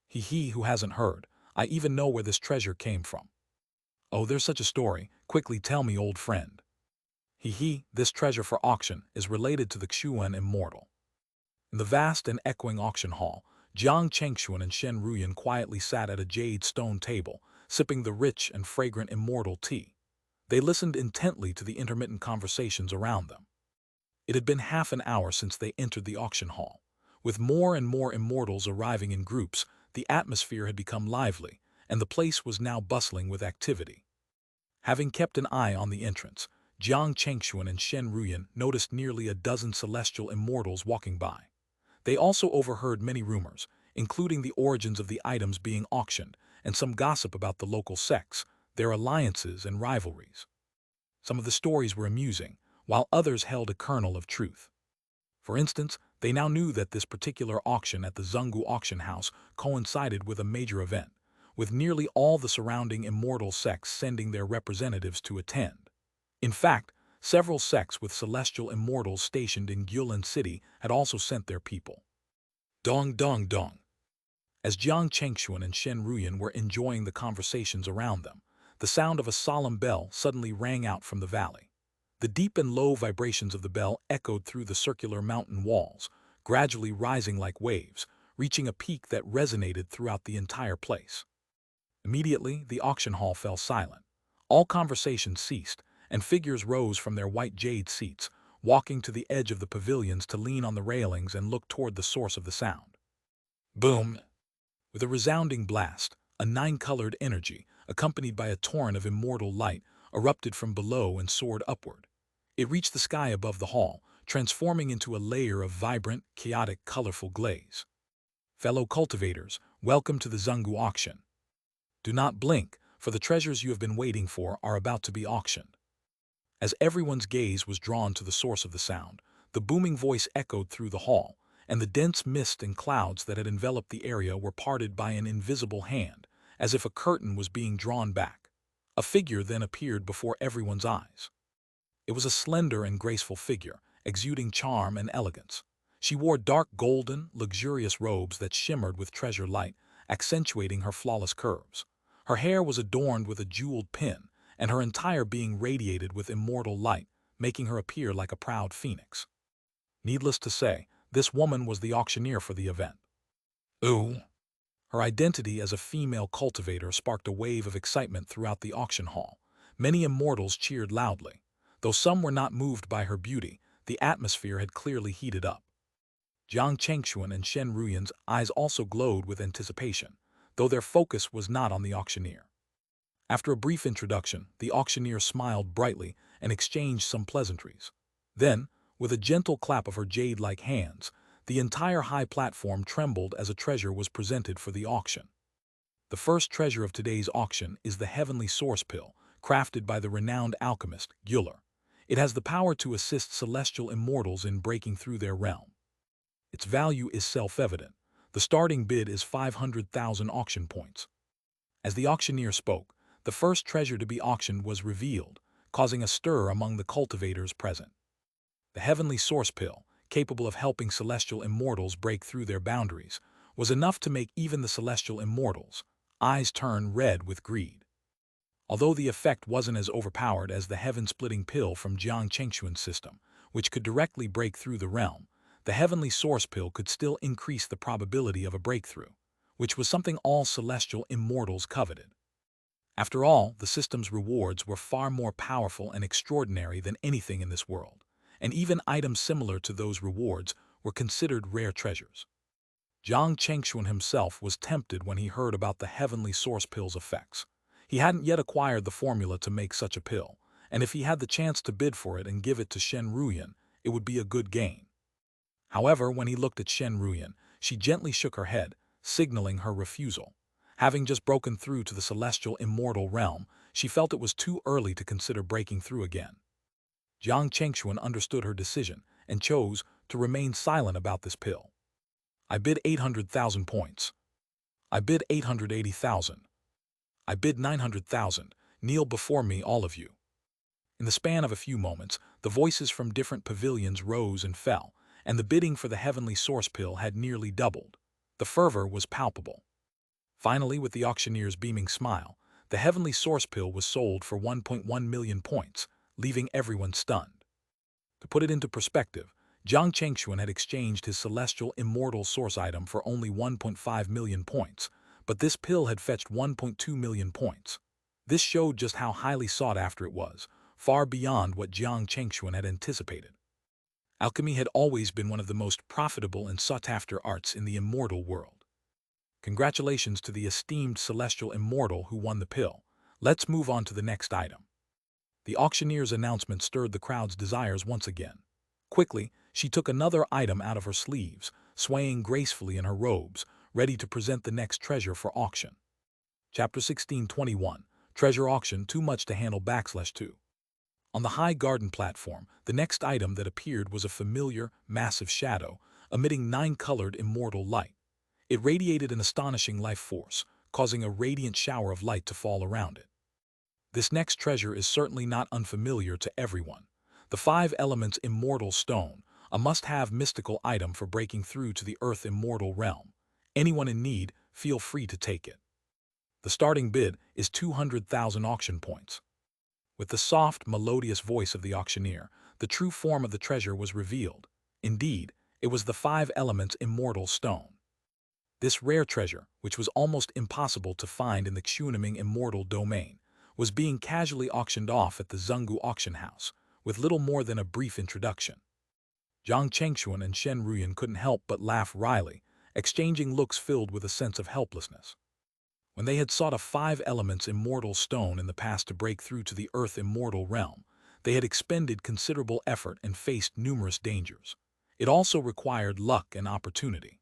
Speaker 1: He who hasn't heard. I even know where this treasure came from. Oh, there's such a story. Quickly tell me, old friend. This treasure for auction is related to the Xuan immortal. In the vast and echoing auction hall, Jiang Chengxuan and Shen Ruyan quietly sat at a jade stone table, sipping the rich and fragrant immortal tea. They listened intently to the intermittent conversations around them. It had been half an hour since they entered the auction hall. With more and more immortals arriving in groups, the atmosphere had become lively, and the place was now bustling with activity. Having kept an eye on the entrance, Jiang Chengxuan and Shen Ruyan noticed nearly a dozen celestial immortals walking by. They also overheard many rumors, including the origins of the items being auctioned and some gossip about the local sects, their alliances and rivalries. Some of the stories were amusing, while others held a kernel of truth. For instance, they now knew that this particular auction at the Zungu auction house coincided with a major event, with nearly all the surrounding immortal sects sending their representatives to attend. In fact, several sects with celestial immortals stationed in Guilin City had also sent their people. Dong dong dong. As Jiang Chengxuan and Shen Ruyan were enjoying the conversations around them, the sound of a solemn bell suddenly rang out from the valley. The deep and low vibrations of the bell echoed through the circular mountain walls, gradually rising like waves, reaching a peak that resonated throughout the entire place. Immediately, the auction hall fell silent. All conversation ceased, and figures rose from their white jade seats, walking to the edge of the pavilions to lean on the railings and look toward the source of the sound. Boom! With a resounding blast, a nine-colored energy, accompanied by a torrent of immortal light, erupted from below and soared upward. It reached the sky above the hall, transforming into a layer of vibrant, chaotic, colorful glaze. Fellow cultivators, welcome to the Zungu auction. Do not blink, for the treasures you have been waiting for are about to be auctioned. As everyone's gaze was drawn to the source of the sound, the booming voice echoed through the hall, and the dense mist and clouds that had enveloped the area were parted by an invisible hand, as if a curtain was being drawn back. A figure then appeared before everyone's eyes. It was a slender and graceful figure, exuding charm and elegance. She wore dark golden, luxurious robes that shimmered with treasure light, accentuating her flawless curves. Her hair was adorned with a jeweled pin, and her entire being radiated with immortal light, making her appear like a proud phoenix. Needless to say, this woman was the auctioneer for the event. Ooh! Her identity as a female cultivator sparked a wave of excitement throughout the auction hall. Many immortals cheered loudly. Though some were not moved by her beauty, the atmosphere had clearly heated up. Jiang Chengxuan and Shen Ruyan's eyes also glowed with anticipation, though their focus was not on the auctioneer. After a brief introduction, the auctioneer smiled brightly and exchanged some pleasantries. Then, with a gentle clap of her jade-like hands, the entire high platform trembled as a treasure was presented for the auction. The first treasure of today's auction is the heavenly source pill, crafted by the renowned alchemist, Gyuller. It has the power to assist celestial immortals in breaking through their realm. Its value is self-evident. The starting bid is 500,000 auction points. As the auctioneer spoke, the first treasure to be auctioned was revealed, causing a stir among the cultivators present. The heavenly source pill, capable of helping celestial immortals break through their boundaries, was enough to make even the celestial immortals' eyes turn red with greed. Although the effect wasn't as overpowered as the heaven-splitting pill from Jiang Chengxuan's system, which could directly break through the realm, the heavenly source pill could still increase the probability of a breakthrough, which was something all celestial immortals coveted. After all, the system's rewards were far more powerful and extraordinary than anything in this world, and even items similar to those rewards were considered rare treasures. Jiang Chengxuan himself was tempted when he heard about the heavenly source pill's effects. He hadn't yet acquired the formula to make such a pill, and if he had the chance to bid for it and give it to Shen Ruyan, it would be a good gain. However, when he looked at Shen Ruyan, she gently shook her head, signaling her refusal. Having just broken through to the celestial immortal realm, she felt it was too early to consider breaking through again. Jiang Chengxuan understood her decision and chose to remain silent about this pill. I bid 800,000 points. I bid 880,000. I bid 900,000. Kneel before me, all of you. In the span of a few moments, the voices from different pavilions rose and fell, and the bidding for the heavenly source pill had nearly doubled. The fervor was palpable. Finally, with the auctioneer's beaming smile, the heavenly source pill was sold for 1.1 million points, leaving everyone stunned. To put it into perspective, Jiang Chengxuan had exchanged his celestial immortal source item for only 1.5 million points, but this pill had fetched 1.2 million points. This showed just how highly sought after it was, far beyond what Jiang Chengxuan had anticipated. Alchemy had always been one of the most profitable and sought-after arts in the immortal world. Congratulations to the esteemed celestial immortal who won the pill. Let's move on to the next item. The auctioneer's announcement stirred the crowd's desires once again. Quickly, she took another item out of her sleeves, swaying gracefully in her robes, ready to present the next treasure for auction. Chapter 1621, Treasure Auction, Too Much to Handle /2. On the high garden platform, the next item that appeared was a familiar, massive shadow, emitting 9-colored immortal light. It radiated an astonishing life force, causing a radiant shower of light to fall around it. This next treasure is certainly not unfamiliar to everyone. The 5 elements immortal stone, a must-have mystical item for breaking through to the earth immortal realm. Anyone in need, feel free to take it. The starting bid is 200,000 auction points. With the soft, melodious voice of the auctioneer, the true form of the treasure was revealed. Indeed, it was the 5 elements immortal stone. This rare treasure, which was almost impossible to find in the Xianxia immortal domain, was being casually auctioned off at the Zhenggu auction house, with little more than a brief introduction. Jiang Chengxuan and Shen Ruyan couldn't help but laugh wryly, exchanging looks filled with a sense of helplessness. When they had sought a 5 elements immortal stone in the past to break through to the earth immortal realm, they had expended considerable effort and faced numerous dangers. It also required luck and opportunity.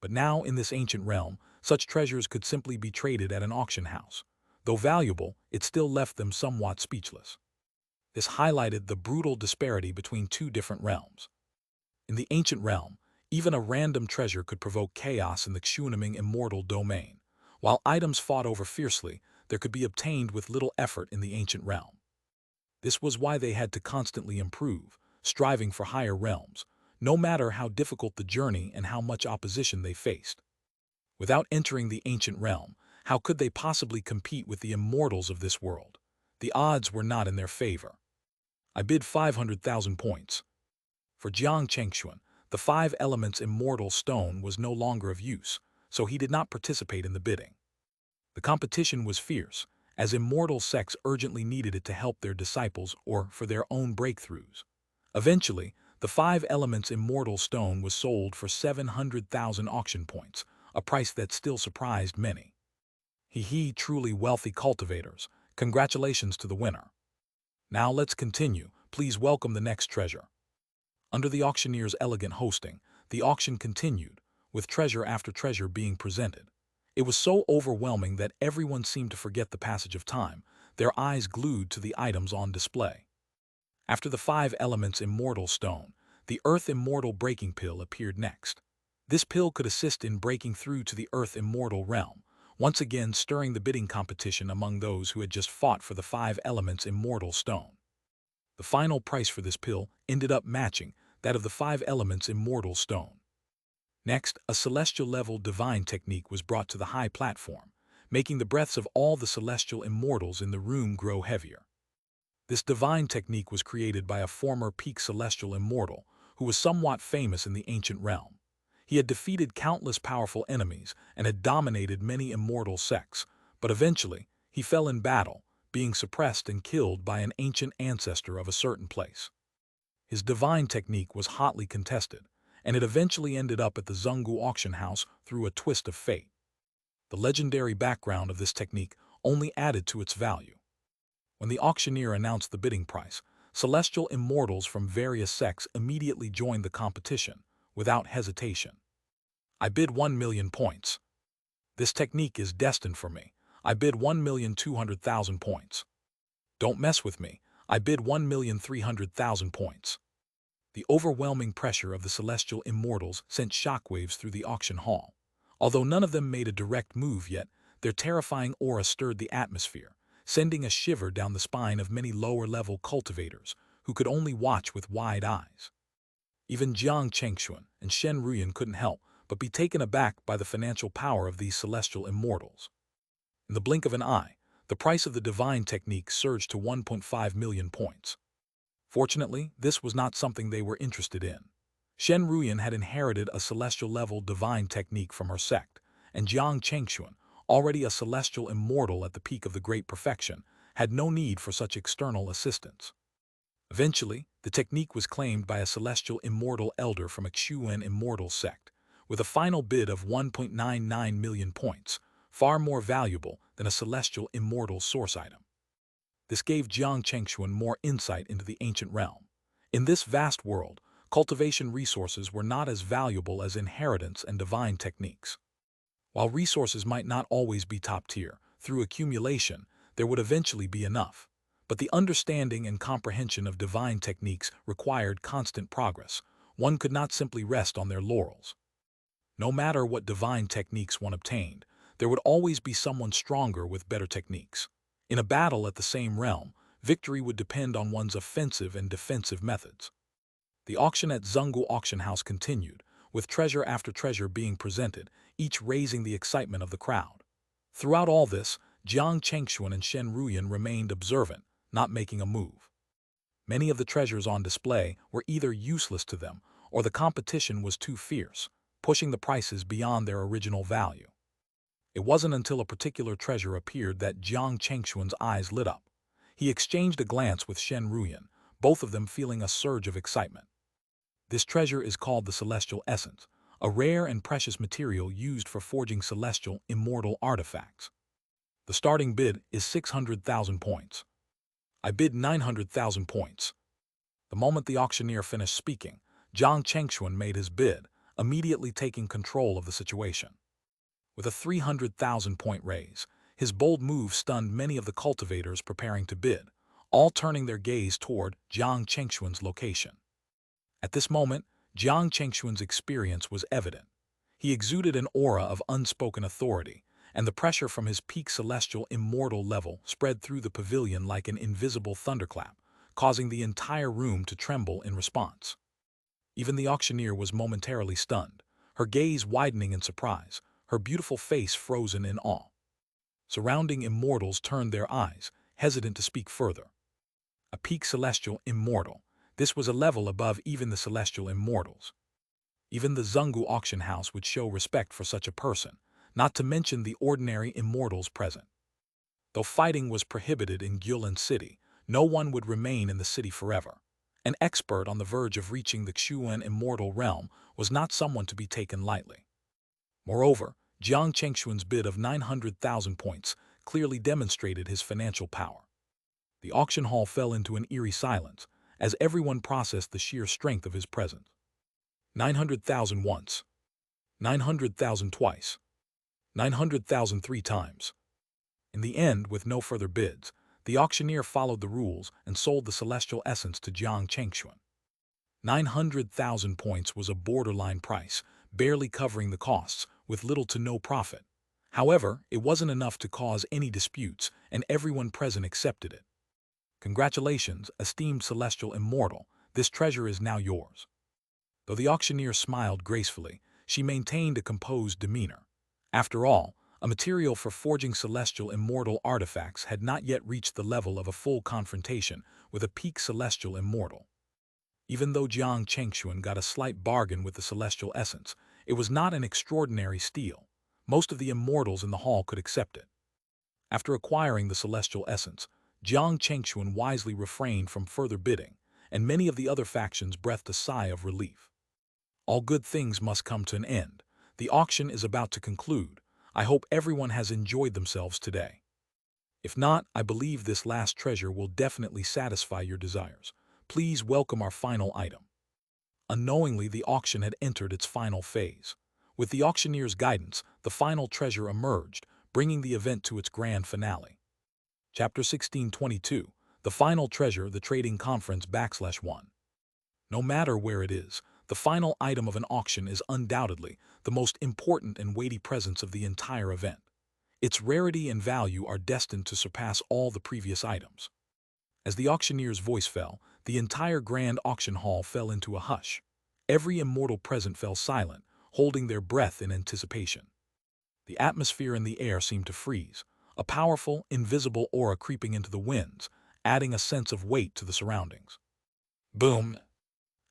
Speaker 1: But now, in this ancient realm, such treasures could simply be traded at an auction house. Though valuable, it still left them somewhat speechless. This highlighted the brutal disparity between 2 different realms. In the ancient realm, even a random treasure could provoke chaos in the Xianxia immortal domain. While items fought over fiercely, there could be obtained with little effort in the ancient realm. This was why they had to constantly improve, striving for higher realms, no matter how difficult the journey and how much opposition they faced. Without entering the ancient realm, how could they possibly compete with the immortals of this world? The odds were not in their favor. I bid 500,000 points. For Jiang Chengxuan, the 5 elements immortal stone was no longer of use, so he did not participate in the bidding. The competition was fierce, as immortal sects urgently needed it to help their disciples or for their own breakthroughs. Eventually, the 5 elements immortal stone was sold for 700,000 auction points, a price that still surprised many. Truly wealthy cultivators, congratulations to the winner. Now let's continue. Please welcome the next treasure. Under the auctioneer's elegant hosting, the auction continued, with treasure after treasure being presented. It was so overwhelming that everyone seemed to forget the passage of time, their eyes glued to the items on display. After the 5 elements immortal stone, the earth immortal breaking pill appeared next. This pill could assist in breaking through to the earth immortal realm, once again stirring the bidding competition among those who had just fought for the 5 elements immortal stone. The final price for this pill ended up matching that of the 5 elements immortal stone. Next, a celestial-level divine technique was brought to the high platform, making the breaths of all the celestial immortals in the room grow heavier. This divine technique was created by a former peak celestial immortal who was somewhat famous in the ancient realm. He had defeated countless powerful enemies and had dominated many immortal sects, but eventually he fell in battle, being suppressed and killed by an ancient ancestor of a certain place. His divine technique was hotly contested, and it eventually ended up at the Zungu auction house through a twist of fate. The legendary background of this technique only added to its value. When the auctioneer announced the bidding price, celestial immortals from various sects immediately joined the competition, without hesitation. I bid 1,000,000 points. This technique is destined for me. I bid 1,200,000 points. Don't mess with me. I bid 1,300,000 points. The overwhelming pressure of the celestial immortals sent shockwaves through the auction hall. Although none of them made a direct move yet, their terrifying aura stirred the atmosphere, sending a shiver down the spine of many lower-level cultivators who could only watch with wide eyes. Even Jiang Chengxuan and Shen Ruyan couldn't help but be taken aback by the financial power of these celestial immortals. In the blink of an eye, the price of the divine technique surged to 1.5 million points. Fortunately, this was not something they were interested in. Shen Ruyan had inherited a celestial-level divine technique from her sect, and Jiang Chengxuan, already a celestial immortal at the peak of the great perfection, had no need for such external assistance. Eventually, the technique was claimed by a celestial immortal elder from a Xuan immortal sect, with a final bid of 1.99 million points, far more valuable than a celestial immortal source item. This gave Jiang Chengxuan more insight into the ancient realm. In this vast world, cultivation resources were not as valuable as inheritance and divine techniques. While resources might not always be top tier, through accumulation, there would eventually be enough. But the understanding and comprehension of divine techniques required constant progress. One could not simply rest on their laurels. No matter what divine techniques one obtained, there would always be someone stronger with better techniques. In a battle at the same realm, victory would depend on one's offensive and defensive methods. The auction at Zungu Auction House continued, with treasure after treasure being presented, each raising the excitement of the crowd. Throughout all this, Jiang Chengxuan and Shen Ruyan remained observant, not making a move. Many of the treasures on display were either useless to them, or the competition was too fierce, pushing the prices beyond their original value. It wasn't until a particular treasure appeared that Jiang Chengxuan's eyes lit up. He exchanged a glance with Shen Ruyan, both of them feeling a surge of excitement. This treasure is called the Celestial Essence, a rare and precious material used for forging celestial, immortal artifacts. The starting bid is 600,000 points. I bid 900,000 points. The moment the auctioneer finished speaking, Jiang Chengxuan made his bid, immediately taking control of the situation. With a 300,000-point raise, his bold move stunned many of the cultivators preparing to bid, all turning their gaze toward Jiang Chengxuan's location. At this moment, Jiang Chengxuan's experience was evident. He exuded an aura of unspoken authority, and the pressure from his peak celestial immortal level spread through the pavilion like an invisible thunderclap, causing the entire room to tremble in response. Even the auctioneer was momentarily stunned, her gaze widening in surprise, her beautiful face frozen in awe. Surrounding immortals turned their eyes, hesitant to speak further. A peak celestial immortal. This was a level above even the celestial immortals. Even the Zungu auction house would show respect for such a person, not to mention the ordinary immortals present. Though fighting was prohibited in Guilin City, no one would remain in the city forever. An expert on the verge of reaching the Xuan immortal realm was not someone to be taken lightly. Moreover, Jiang Chengxuan's bid of 900,000 points clearly demonstrated his financial power. The auction hall fell into an eerie silence, as everyone processed the sheer strength of his presence. 900,000 once. 900,000 twice. 900,000 three times. In the end, with no further bids, the auctioneer followed the rules and sold the celestial essence to Jiang Chengxuan. 900,000 points was a borderline price, barely covering the costs, with little to no profit. However, it wasn't enough to cause any disputes, and everyone present accepted it. Congratulations, esteemed celestial immortal, this treasure is now yours. Though the auctioneer smiled gracefully, she maintained a composed demeanor. After all, a material for forging celestial immortal artifacts had not yet reached the level of a full confrontation with a peak celestial immortal. Even though Jiang Chengxuan got a slight bargain with the celestial essence, it was not an extraordinary steal. Most of the immortals in the hall could accept it. After acquiring the celestial essence, Jiang Chengxuan wisely refrained from further bidding, and many of the other factions breathed a sigh of relief. All good things must come to an end. The auction is about to conclude. I hope everyone has enjoyed themselves today. If not, I believe this last treasure will definitely satisfy your desires. Please welcome our final item. Unknowingly, the auction had entered its final phase. With the auctioneer's guidance, the final treasure emerged, bringing the event to its grand finale. Chapter 1622, The Final Treasure, the Trading Conference /1. No matter where it is, the final item of an auction is undoubtedly the most important and weighty presence of the entire event. Its rarity and value are destined to surpass all the previous items. As the auctioneer's voice fell, the entire grand auction hall fell into a hush. Every immortal present fell silent, holding their breath in anticipation. The atmosphere and the air seemed to freeze, a powerful, invisible aura creeping into the winds, adding a sense of weight to the surroundings. Boom!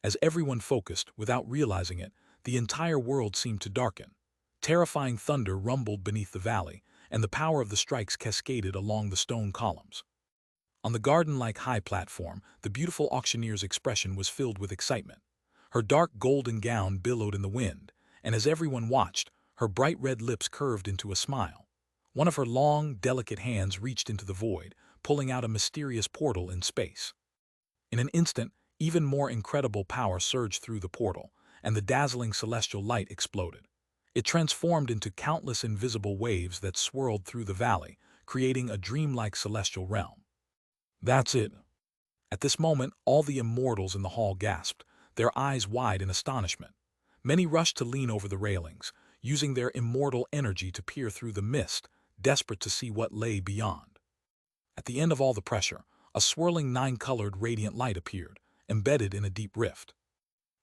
Speaker 1: As everyone focused, without realizing it, the entire world seemed to darken. Terrifying thunder rumbled beneath the valley, and the power of the strikes cascaded along the stone columns. On the garden-like high platform, the beautiful auctioneer's expression was filled with excitement. Her dark golden gown billowed in the wind, and as everyone watched, her bright red lips curved into a smile. One of her long, delicate hands reached into the void, pulling out a mysterious portal in space. In an instant, even more incredible power surged through the portal, and the dazzling celestial light exploded. It transformed into countless invisible waves that swirled through the valley, creating a dreamlike celestial realm. That's it. At this moment, all the immortals in the hall gasped, their eyes wide in astonishment. Many rushed to lean over the railings, using their immortal energy to peer through the mist, desperate to see what lay beyond. At the end of all the pressure, a swirling nine-colored radiant light appeared, embedded in a deep rift.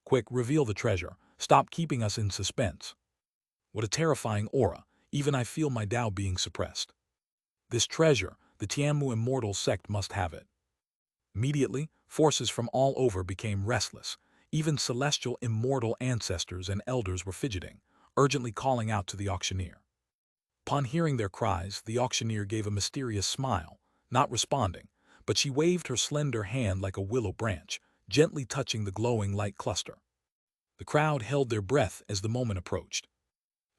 Speaker 1: Quick, reveal the treasure. Stop keeping us in suspense. What a terrifying aura. Even I feel my Tao being suppressed. This treasure, the Tianmu immortal sect must have it. Immediately, forces from all over became restless. Even celestial immortal ancestors and elders were fidgeting, urgently calling out to the auctioneer. Upon hearing their cries, the auctioneer gave a mysterious smile, not responding, but she waved her slender hand like a willow branch, gently touching the glowing light cluster. The crowd held their breath as the moment approached.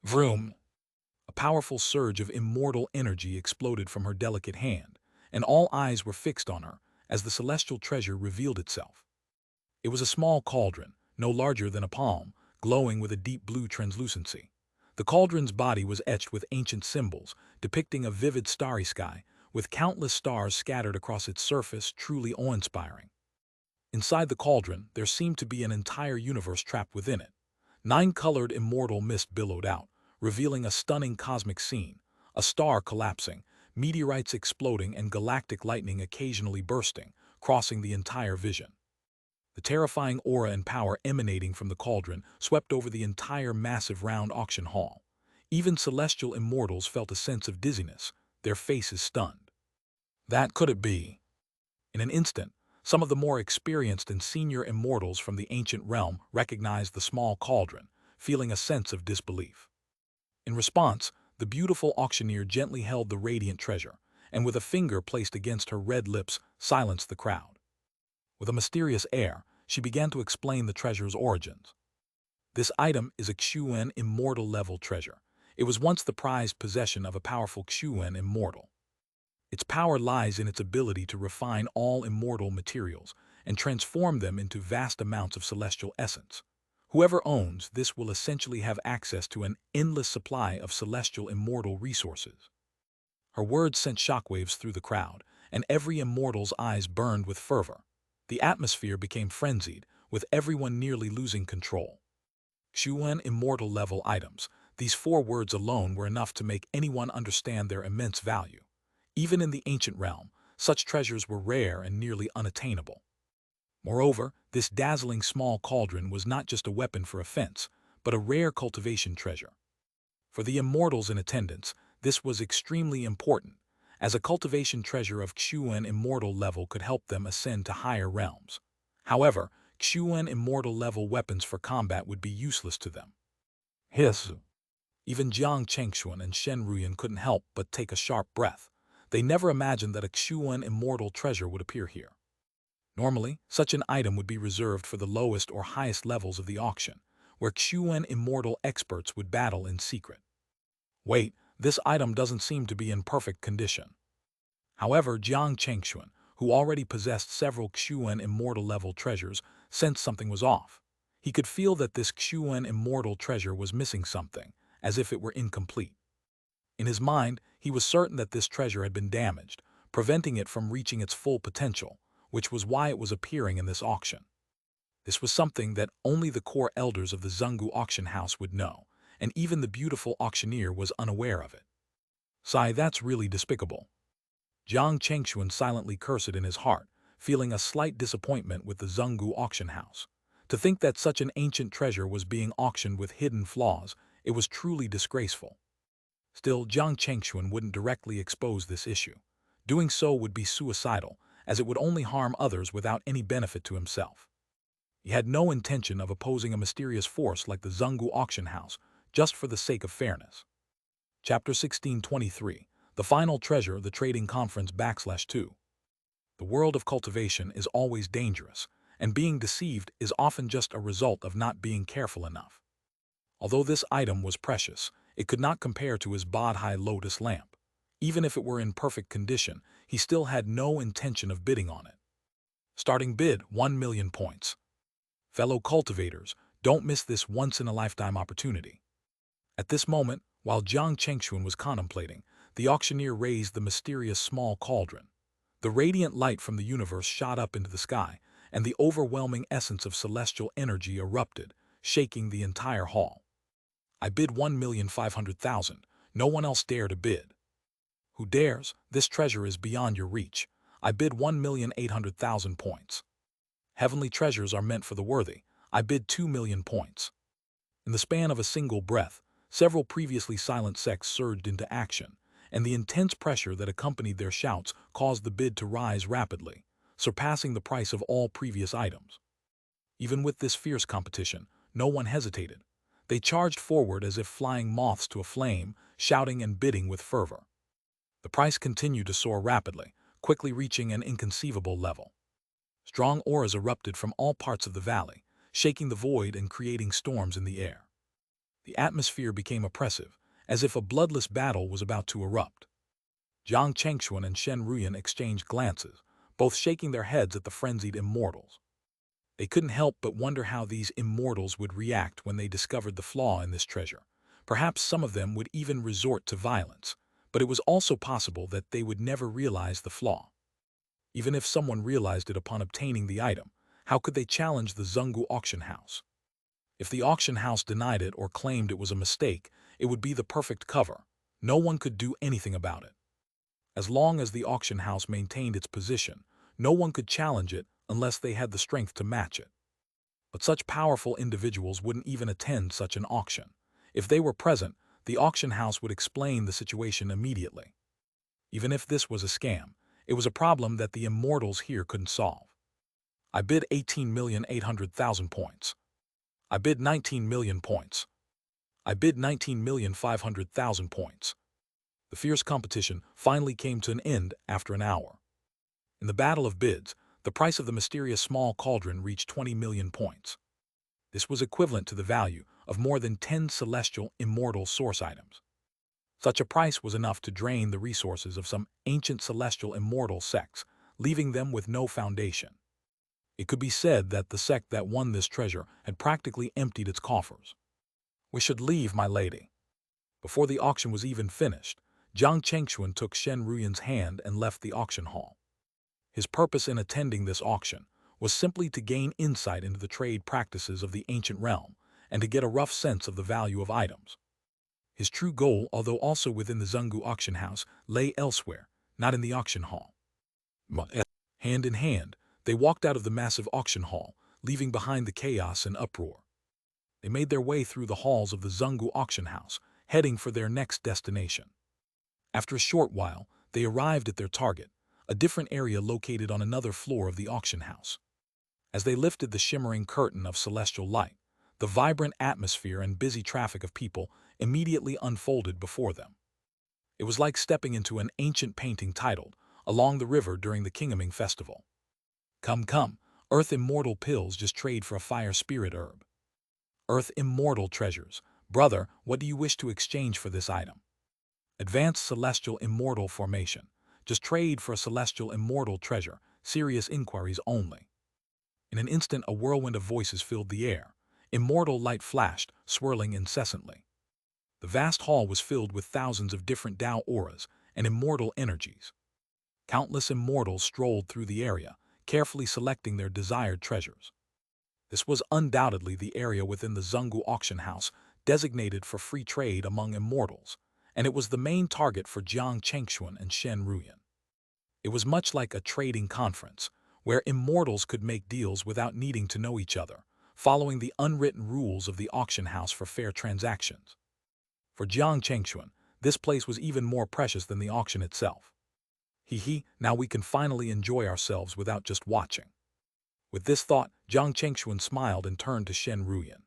Speaker 1: Vroom! A powerful surge of immortal energy exploded from her delicate hand, and all eyes were fixed on her as the celestial treasure revealed itself. It was a small cauldron, no larger than a palm, glowing with a deep blue translucency. The cauldron's body was etched with ancient symbols, depicting a vivid starry sky, with countless stars scattered across its surface, truly awe-inspiring. Inside the cauldron, there seemed to be an entire universe trapped within it. Nine-colored immortal mist billowed out, revealing a stunning cosmic scene, a star collapsing, meteorites exploding, and galactic lightning occasionally bursting, crossing the entire vision. The terrifying aura and power emanating from the cauldron swept over the entire massive round auction hall. Even celestial immortals felt a sense of dizziness, their faces stunned. That could it be? In an instant, some of the more experienced and senior immortals from the ancient realm recognized the small cauldron, feeling a sense of disbelief. In response, the beautiful auctioneer gently held the radiant treasure, and with a finger placed against her red lips, silenced the crowd. With a mysterious air, she began to explain the treasure's origins. This item is a Xuan immortal level treasure. It was once the prized possession of a powerful Xuan immortal. Its power lies in its ability to refine all immortal materials and transform them into vast amounts of celestial essence. Whoever owns this will essentially have access to an endless supply of celestial immortal resources. Her words sent shockwaves through the crowd, and every immortal's eyes burned with fervor. The atmosphere became frenzied, with everyone nearly losing control. Xuan immortal level items. These 4 words alone were enough to make anyone understand their immense value. Even in the ancient realm, such treasures were rare and nearly unattainable. Moreover, this dazzling small cauldron was not just a weapon for offense, but a rare cultivation treasure. For the immortals in attendance, this was extremely important, as a cultivation treasure of Xuan immortal level could help them ascend to higher realms. However, Xuan immortal level weapons for combat would be useless to them. Hiss! Even Jiang Chengxuan and Shen Ruyan couldn't help but take a sharp breath. They never imagined that a Xuan immortal treasure would appear here. Normally, such an item would be reserved for the lowest or highest levels of the auction, where Xuan immortal experts would battle in secret. Wait, this item doesn't seem to be in perfect condition. However, Jiang Chengxuan, who already possessed several Xuan immortal level treasures, sensed something was off. He could feel that this Xuan immortal treasure was missing something, as if it were incomplete. In his mind, he was certain that this treasure had been damaged, preventing it from reaching its full potential, which was why it was appearing in this auction. This was something that only the core elders of the Zungu auction house would know, and even the beautiful auctioneer was unaware of it. Sigh, that's really despicable. Jiang Chengxuan silently cursed in his heart, feeling a slight disappointment with the Zungu auction house. To think that such an ancient treasure was being auctioned with hidden flaws, it was truly disgraceful. Still, Jiang Chengxuan wouldn't directly expose this issue. Doing so would be suicidal, as it would only harm others without any benefit to himself. He had no intention of opposing a mysterious force like the Zungu auction house, just for the sake of fairness. Chapter 1623. The Final Treasure, the Trading Conference /2. The world of cultivation is always dangerous, and being deceived is often just a result of not being careful enough. Although this item was precious, it could not compare to his Bodhi lotus lamp. Even if it were in perfect condition, he still had no intention of bidding on it. Starting bid, 1 million points. Fellow cultivators, don't miss this once-in-a-lifetime opportunity. At this moment, while Jiang Chengxuan was contemplating, the auctioneer raised the mysterious small cauldron. The radiant light from the universe shot up into the sky, and the overwhelming essence of celestial energy erupted, shaking the entire hall. I bid 1,500,000. No one else dare to bid. Who dares? This treasure is beyond your reach. I bid 1,800,000 points. Heavenly treasures are meant for the worthy. I bid 2 million points. In the span of a single breath, several previously silent sects surged into action, and the intense pressure that accompanied their shouts caused the bid to rise rapidly, surpassing the price of all previous items. Even with this fierce competition, no one hesitated. They charged forward as if flying moths to a flame, shouting and bidding with fervor. The price continued to soar rapidly, quickly reaching an inconceivable level. Strong auras erupted from all parts of the valley, shaking the void and creating storms in the air. The atmosphere became oppressive, as if a bloodless battle was about to erupt. Jiang Chengxuan and Shen Ruyan exchanged glances, both shaking their heads at the frenzied immortals. They couldn't help but wonder how these immortals would react when they discovered the flaw in this treasure. Perhaps some of them would even resort to violence, but it was also possible that they would never realize the flaw. Even if someone realized it upon obtaining the item, how could they challenge the Zungu auction house? If the auction house denied it or claimed it was a mistake, it would be the perfect cover. No one could do anything about it. As long as the auction house maintained its position, no one could challenge it unless they had the strength to match it. But such powerful individuals wouldn't even attend such an auction. If they were present, the auction house would explain the situation immediately. Even if this was a scam, it was a problem that the immortals here couldn't solve. I bid 18,800,000 points. I bid 19 million points. I bid 19,500,000 points. The fierce competition finally came to an end after an hour. In the battle of bids, the price of the mysterious small cauldron reached 20 million points. This was equivalent to the value of more than 10 celestial immortal source items. Such a price was enough to drain the resources of some ancient celestial immortal sects, leaving them with no foundation. It could be said that the sect that won this treasure had practically emptied its coffers. We should leave, my lady. Before the auction was even finished, Jiang Chengxuan took Shen Ruyan's hand and left the auction hall. His purpose in attending this auction was simply to gain insight into the trade practices of the ancient realm and to get a rough sense of the value of items. His true goal, although also within the Zungu auction house, lay elsewhere, not in the auction hall. Hand in hand, they walked out of the massive auction hall, leaving behind the chaos and uproar. They made their way through the halls of the Zungu auction house, heading for their next destination. After a short while, they arrived at their target, a different area located on another floor of the auction house. As they lifted the shimmering curtain of celestial light, the vibrant atmosphere and busy traffic of people immediately unfolded before them. It was like stepping into an ancient painting titled, "Along the River During the Kingaming Festival." Come, come, Earth Immortal pills just trade for a fire spirit herb. Earth Immortal treasures. Brother, what do you wish to exchange for this item? Advanced Celestial Immortal formation. Just trade for a Celestial Immortal treasure. Serious inquiries only. In an instant, a whirlwind of voices filled the air. Immortal light flashed, swirling incessantly. The vast hall was filled with thousands of different Tao auras and immortal energies. Countless immortals strolled through the area, carefully selecting their desired treasures. This was undoubtedly the area within the Zungu auction house designated for free trade among immortals, and it was the main target for Jiang Chengxuan and Shen Ruyan. It was much like a trading conference, where immortals could make deals without needing to know each other, following the unwritten rules of the auction house for fair transactions. For Jiang Chengxuan, this place was even more precious than the auction itself. Now we can finally enjoy ourselves without just watching. With this thought, Jiang Chengxuan smiled and turned to Shen Ruyan.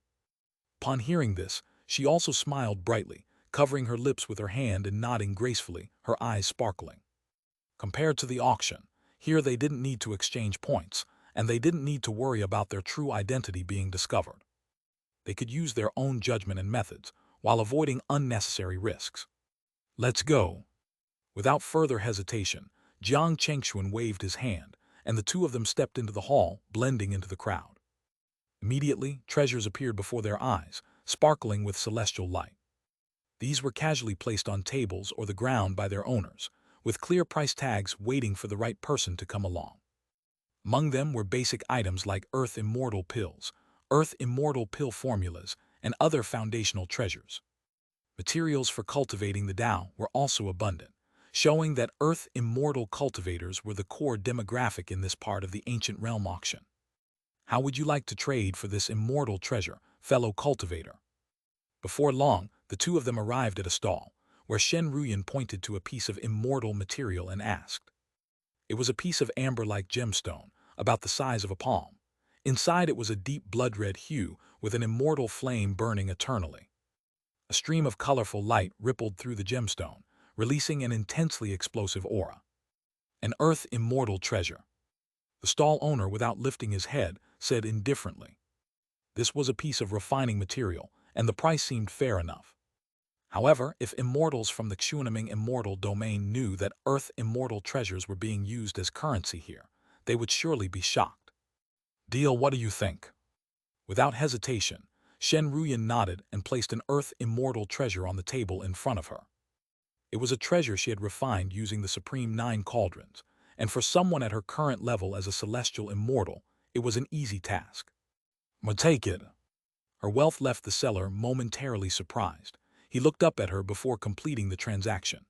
Speaker 1: Upon hearing this, she also smiled brightly, covering her lips with her hand and nodding gracefully, her eyes sparkling. Compared to the auction, here they didn't need to exchange points, and they didn't need to worry about their true identity being discovered. They could use their own judgment and methods, while avoiding unnecessary risks. Let's go. Without further hesitation, Jiang Chengxuan waved his hand, and the two of them stepped into the hall, blending into the crowd. Immediately, treasures appeared before their eyes, sparkling with celestial light. These were casually placed on tables or the ground by their owners, with clear price tags waiting for the right person to come along. Among them were basic items like Earth Immortal pills, Earth Immortal pill formulas, and other foundational treasures. Materials for cultivating the Tao were also abundant, showing that Earth Immortal cultivators were the core demographic in this part of the ancient realm auction. How would you like to trade for this immortal treasure, fellow cultivator? Before long, the two of them arrived at a stall, where Shen Ruyan pointed to a piece of immortal material and asked. It was a piece of amber-like gemstone, about the size of a palm. Inside it was a deep blood-red hue with an immortal flame burning eternally. A stream of colorful light rippled through the gemstone, releasing an intensely explosive aura. An Earth Immortal treasure. The stall owner, without lifting his head, said indifferently. This was a piece of refining material, and the price seemed fair enough. However, if immortals from the Xianxia Immortal domain knew that Earth Immortal treasures were being used as currency here, they would surely be shocked. Deal, what do you think? Without hesitation, Shen Ruyan nodded and placed an Earth Immortal treasure on the table in front of her. It was a treasure she had refined using the Supreme 9 Cauldrons, and for someone at her current level as a celestial immortal, it was an easy task. Take it. Her wealth left the seller momentarily surprised. He looked up at her before completing the transaction.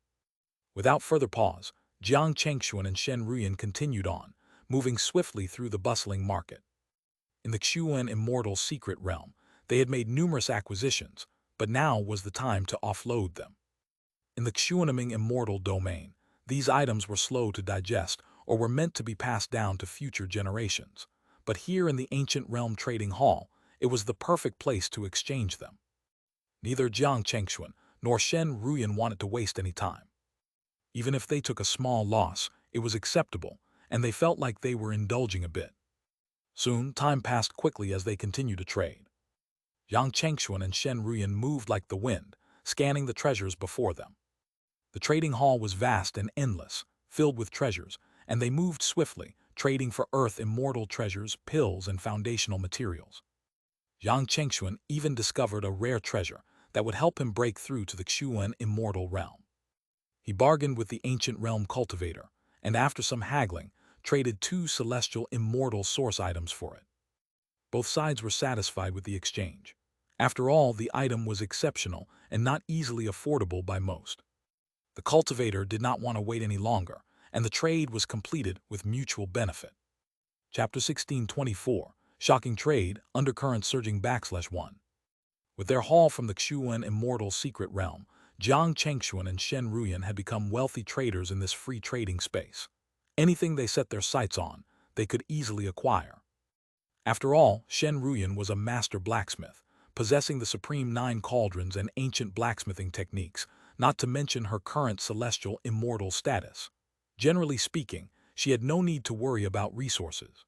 Speaker 1: Without further pause, Jiang Chengxuan and Shen Ruyan continued on, moving swiftly through the bustling market. In the Xuan Immortal secret realm, they had made numerous acquisitions, but now was the time to offload them. In the Xianxia Immortal domain, these items were slow to digest or were meant to be passed down to future generations, but here in the ancient realm trading hall, it was the perfect place to exchange them. Neither Jiang Chengxuan nor Shen Ruyan wanted to waste any time. Even if they took a small loss, it was acceptable, and they felt like they were indulging a bit. Soon, time passed quickly as they continued to trade. Jiang Chengxuan and Shen Ruyan moved like the wind, scanning the treasures before them. The trading hall was vast and endless, filled with treasures, and they moved swiftly, trading for Earth Immortal treasures, pills, and foundational materials. Jiang Chengxuan even discovered a rare treasure that would help him break through to the Xuan Immortal realm. He bargained with the ancient realm cultivator, and after some haggling, traded 2 celestial immortal source items for it. Both sides were satisfied with the exchange. After all, the item was exceptional and not easily affordable by most. The cultivator did not want to wait any longer, and the trade was completed with mutual benefit. Chapter 1624, Shocking Trade, Undercurrent Surging /1. With their haul from the Xuan Immortal secret realm, Jiang Chengxuan and Shen Ruyan had become wealthy traders in this free trading space. Anything they set their sights on, they could easily acquire. After all, Shen Ruyan was a master blacksmith, possessing the Supreme 9 Cauldrons and ancient blacksmithing techniques, not to mention her current celestial immortal status. Generally speaking, she had no need to worry about resources.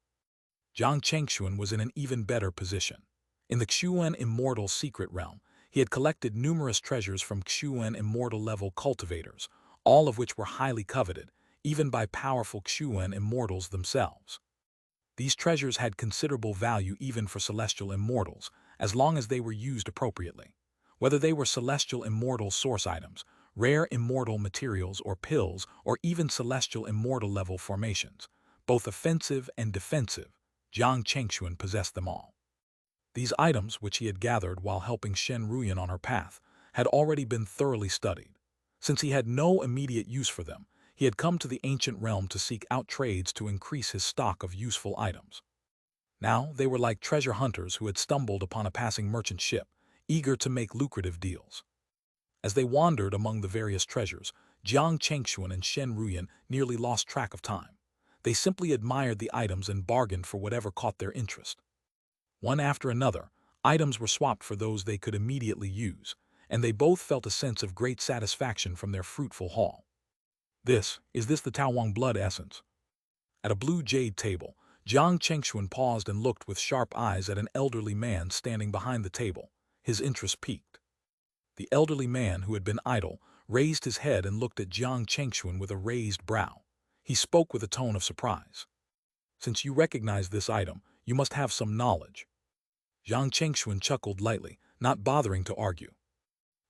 Speaker 1: Jiang Chengxuan was in an even better position. In the Xuan immortal secret realm, he had collected numerous treasures from Xuan immortal-level cultivators, all of which were highly coveted, even by powerful Xuan immortals themselves. These treasures had considerable value even for celestial immortals, as long as they were used appropriately. Whether they were celestial immortal source items, rare immortal materials or pills, or even celestial immortal-level formations, both offensive and defensive, Jiang Chengxuan possessed them all. These items, which he had gathered while helping Shen Ruyan on her path, had already been thoroughly studied. Since he had no immediate use for them, he had come to the ancient realm to seek out trades to increase his stock of useful items. Now they were like treasure hunters who had stumbled upon a passing merchant ship, eager to make lucrative deals. As they wandered among the various treasures, Jiang Chengxuan and Shen Ruyan nearly lost track of time. They simply admired the items and bargained for whatever caught their interest. One after another, items were swapped for those they could immediately use, and they both felt a sense of great satisfaction from their fruitful haul. Is this the Taowang blood essence? At a blue jade table, Jiang Chengxuan paused and looked with sharp eyes at an elderly man standing behind the table. His interest piqued. The elderly man, who had been idle, raised his head and looked at Jiang Chengxuan with a raised brow. He spoke with a tone of surprise. "Since you recognize this item, you must have some knowledge." Jiang Chengxuan chuckled lightly, not bothering to argue.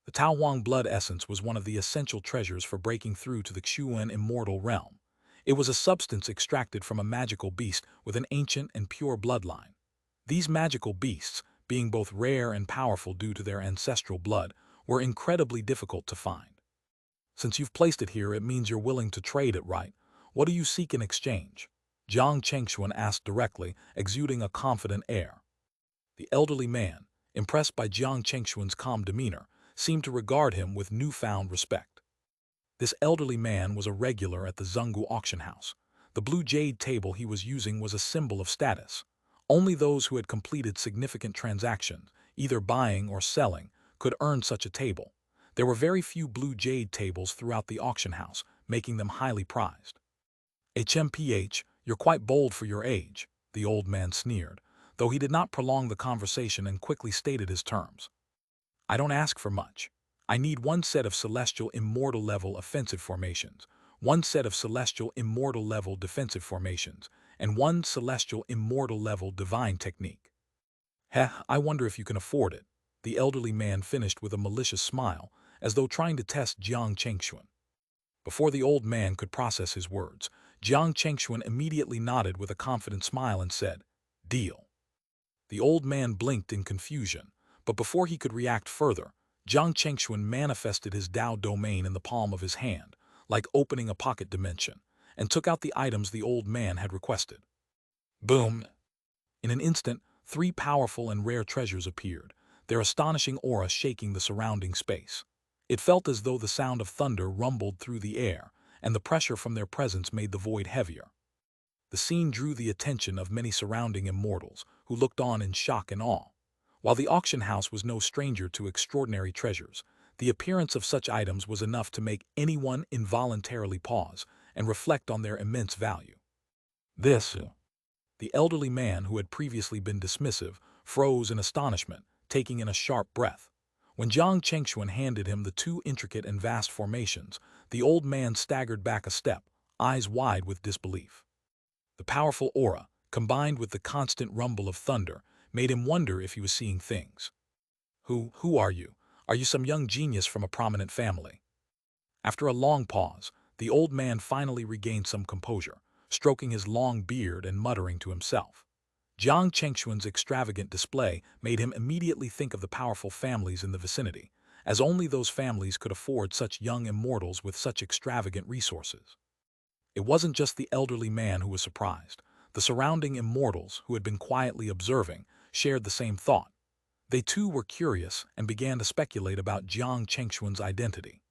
Speaker 1: The Taowang blood essence was one of the essential treasures for breaking through to the Xuan immortal realm. It was a substance extracted from a magical beast with an ancient and pure bloodline. These magical beasts, being both rare and powerful due to their ancestral blood, were incredibly difficult to find. "Since you've placed it here, it means you're willing to trade it, right? What do you seek in exchange?" Jiang Chengxuan asked directly, exuding a confident air. The elderly man, impressed by Jiang Chengxuan's calm demeanor, seemed to regard him with newfound respect. This elderly man was a regular at the Zhenggu auction house. The blue jade table he was using was a symbol of status. Only those who had completed significant transactions, either buying or selling, could earn such a table. There were very few blue jade tables throughout the auction house, making them highly prized. "HMPH, you're quite bold for your age," the old man sneered, though he did not prolong the conversation and quickly stated his terms. "I don't ask for much. I need one set of celestial immortal-level offensive formations, one set of celestial immortal-level defensive formations, and one celestial immortal-level divine technique." I wonder if you can afford it," the elderly man finished with a malicious smile, as though trying to test Jiang Chengxuan. Before the old man could process his words, Jiang Chengxuan immediately nodded with a confident smile and said, "Deal." The old man blinked in confusion, but before he could react further, Jiang Chengxuan manifested his Dao domain in the palm of his hand, like opening a pocket dimension, and took out the items the old man had requested. Boom! In an instant, 3 powerful and rare treasures appeared, their astonishing aura shaking the surrounding space. It felt as though the sound of thunder rumbled through the air, and the pressure from their presence made the void heavier. The scene drew the attention of many surrounding immortals, who looked on in shock and awe. While the auction house was no stranger to extraordinary treasures, the appearance of such items was enough to make anyone involuntarily pause and reflect on their immense value. The elderly man, who had previously been dismissive, froze in astonishment, taking in a sharp breath. When Jiang Chengxuan handed him the 2 intricate and vast formations, the old man staggered back a step, eyes wide with disbelief. The powerful aura, combined with the constant rumble of thunder, made him wonder if he was seeing things. Who are you? Are you some young genius from a prominent family?" After a long pause, the old man finally regained some composure, stroking his long beard and muttering to himself. Jiang Chengxuan's extravagant display made him immediately think of the powerful families in the vicinity, as only those families could afford such young immortals with such extravagant resources. It wasn't just the elderly man who was surprised. The surrounding immortals, who had been quietly observing, shared the same thought. They too were curious and began to speculate about Jiang Chengxuan's identity.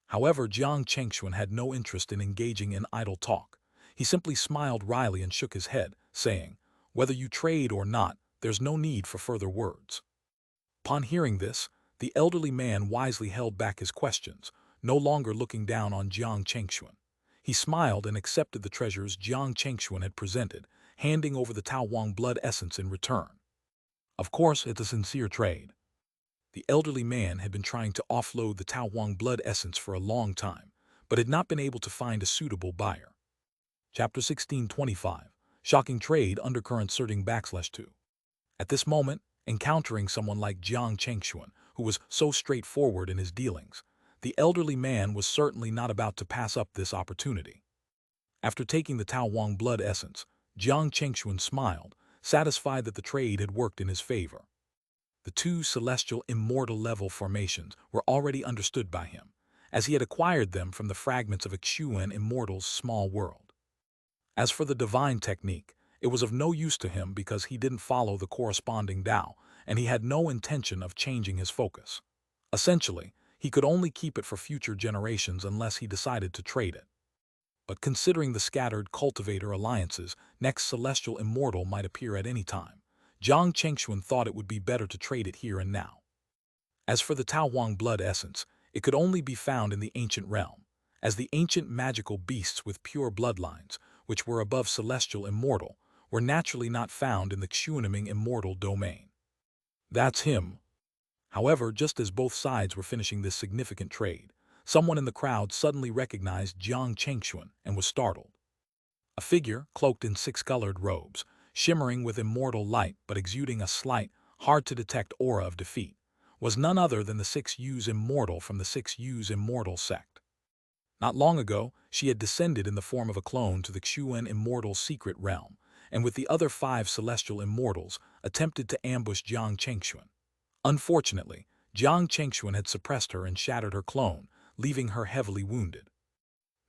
Speaker 1: However, Jiang Chengxuan had no interest in engaging in idle talk. He simply smiled wryly and shook his head, saying, "Whether you trade or not, there's no need for further words." Upon hearing this, the elderly man wisely held back his questions, no longer looking down on Jiang Chengxuan. He smiled and accepted the treasures Jiang Chengxuan had presented, handing over the Tao Wang blood essence in return. Of course, it's a sincere trade. The elderly man had been trying to offload the Tao Wang blood essence for a long time, but had not been able to find a suitable buyer. Chapter 1625. Shocking Trade Undercurrent Surging /2. At this moment, encountering someone like Jiang Chengxuan, who was so straightforward in his dealings, the elderly man was certainly not about to pass up this opportunity. After taking the Tao Wang blood essence, Jiang Chengxuan smiled, satisfied that the trade had worked in his favor. The two celestial immortal level formations were already understood by him, as he had acquired them from the fragments of a Xuan immortal's small world. As for the divine technique, it was of no use to him because he didn't follow the corresponding Tao, and he had no intention of changing his focus. Essentially, he could only keep it for future generations unless he decided to trade it. But considering the scattered cultivator alliances, next celestial immortal might appear at any time, Jiang Chengxuan thought it would be better to trade it here and now. As for the Tao Wang blood essence, it could only be found in the ancient realm, as the ancient magical beasts with pure bloodlines, which were above celestial immortal, were naturally not found in the Xuanming immortal domain. That's him. However, just as both sides were finishing this significant trade, someone in the crowd suddenly recognized Jiang Chengxuan and was startled. A figure, cloaked in six-colored robes, shimmering with immortal light but exuding a slight, hard-to-detect aura of defeat, was none other than the 6U's immortal from the 6U's immortal sect. Not long ago, she had descended in the form of a clone to the Xuan immortal secret realm, and with the other 5 celestial immortals, attempted to ambush Jiang Chengxuan. Unfortunately, Jiang Chengxuan had suppressed her and shattered her clone, leaving her heavily wounded.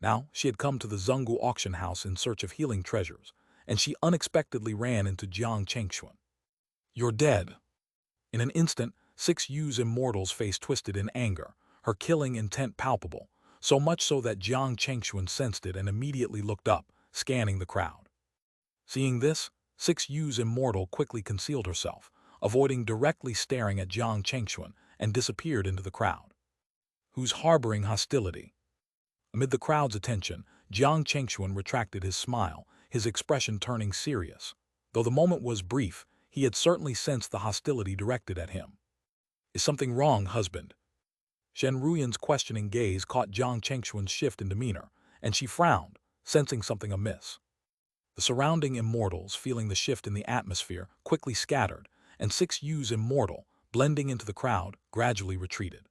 Speaker 1: Now, she had come to the Zhonggu auction house in search of healing treasures, and she unexpectedly ran into Jiang Chengxuan. "You're dead." In an instant, 6U's immortal's face twisted in anger, her killing intent palpable, so much so that Jiang Chengxuan sensed it and immediately looked up, scanning the crowd. Seeing this, 6U's immortal quickly concealed herself, avoiding directly staring at Jiang Chengxuan, and disappeared into the crowd. "Who's harboring hostility?" Amid the crowd's attention, Jiang Chengxuan retracted his smile, his expression turning serious. Though the moment was brief, he had certainly sensed the hostility directed at him. "Is something wrong, husband?" Shen Ruyan's questioning gaze caught Jiang Chengxuan's shift in demeanor, and she frowned, sensing something amiss. The surrounding immortals, feeling the shift in the atmosphere, quickly scattered, and 6U's immortal, blending into the crowd, gradually retreated.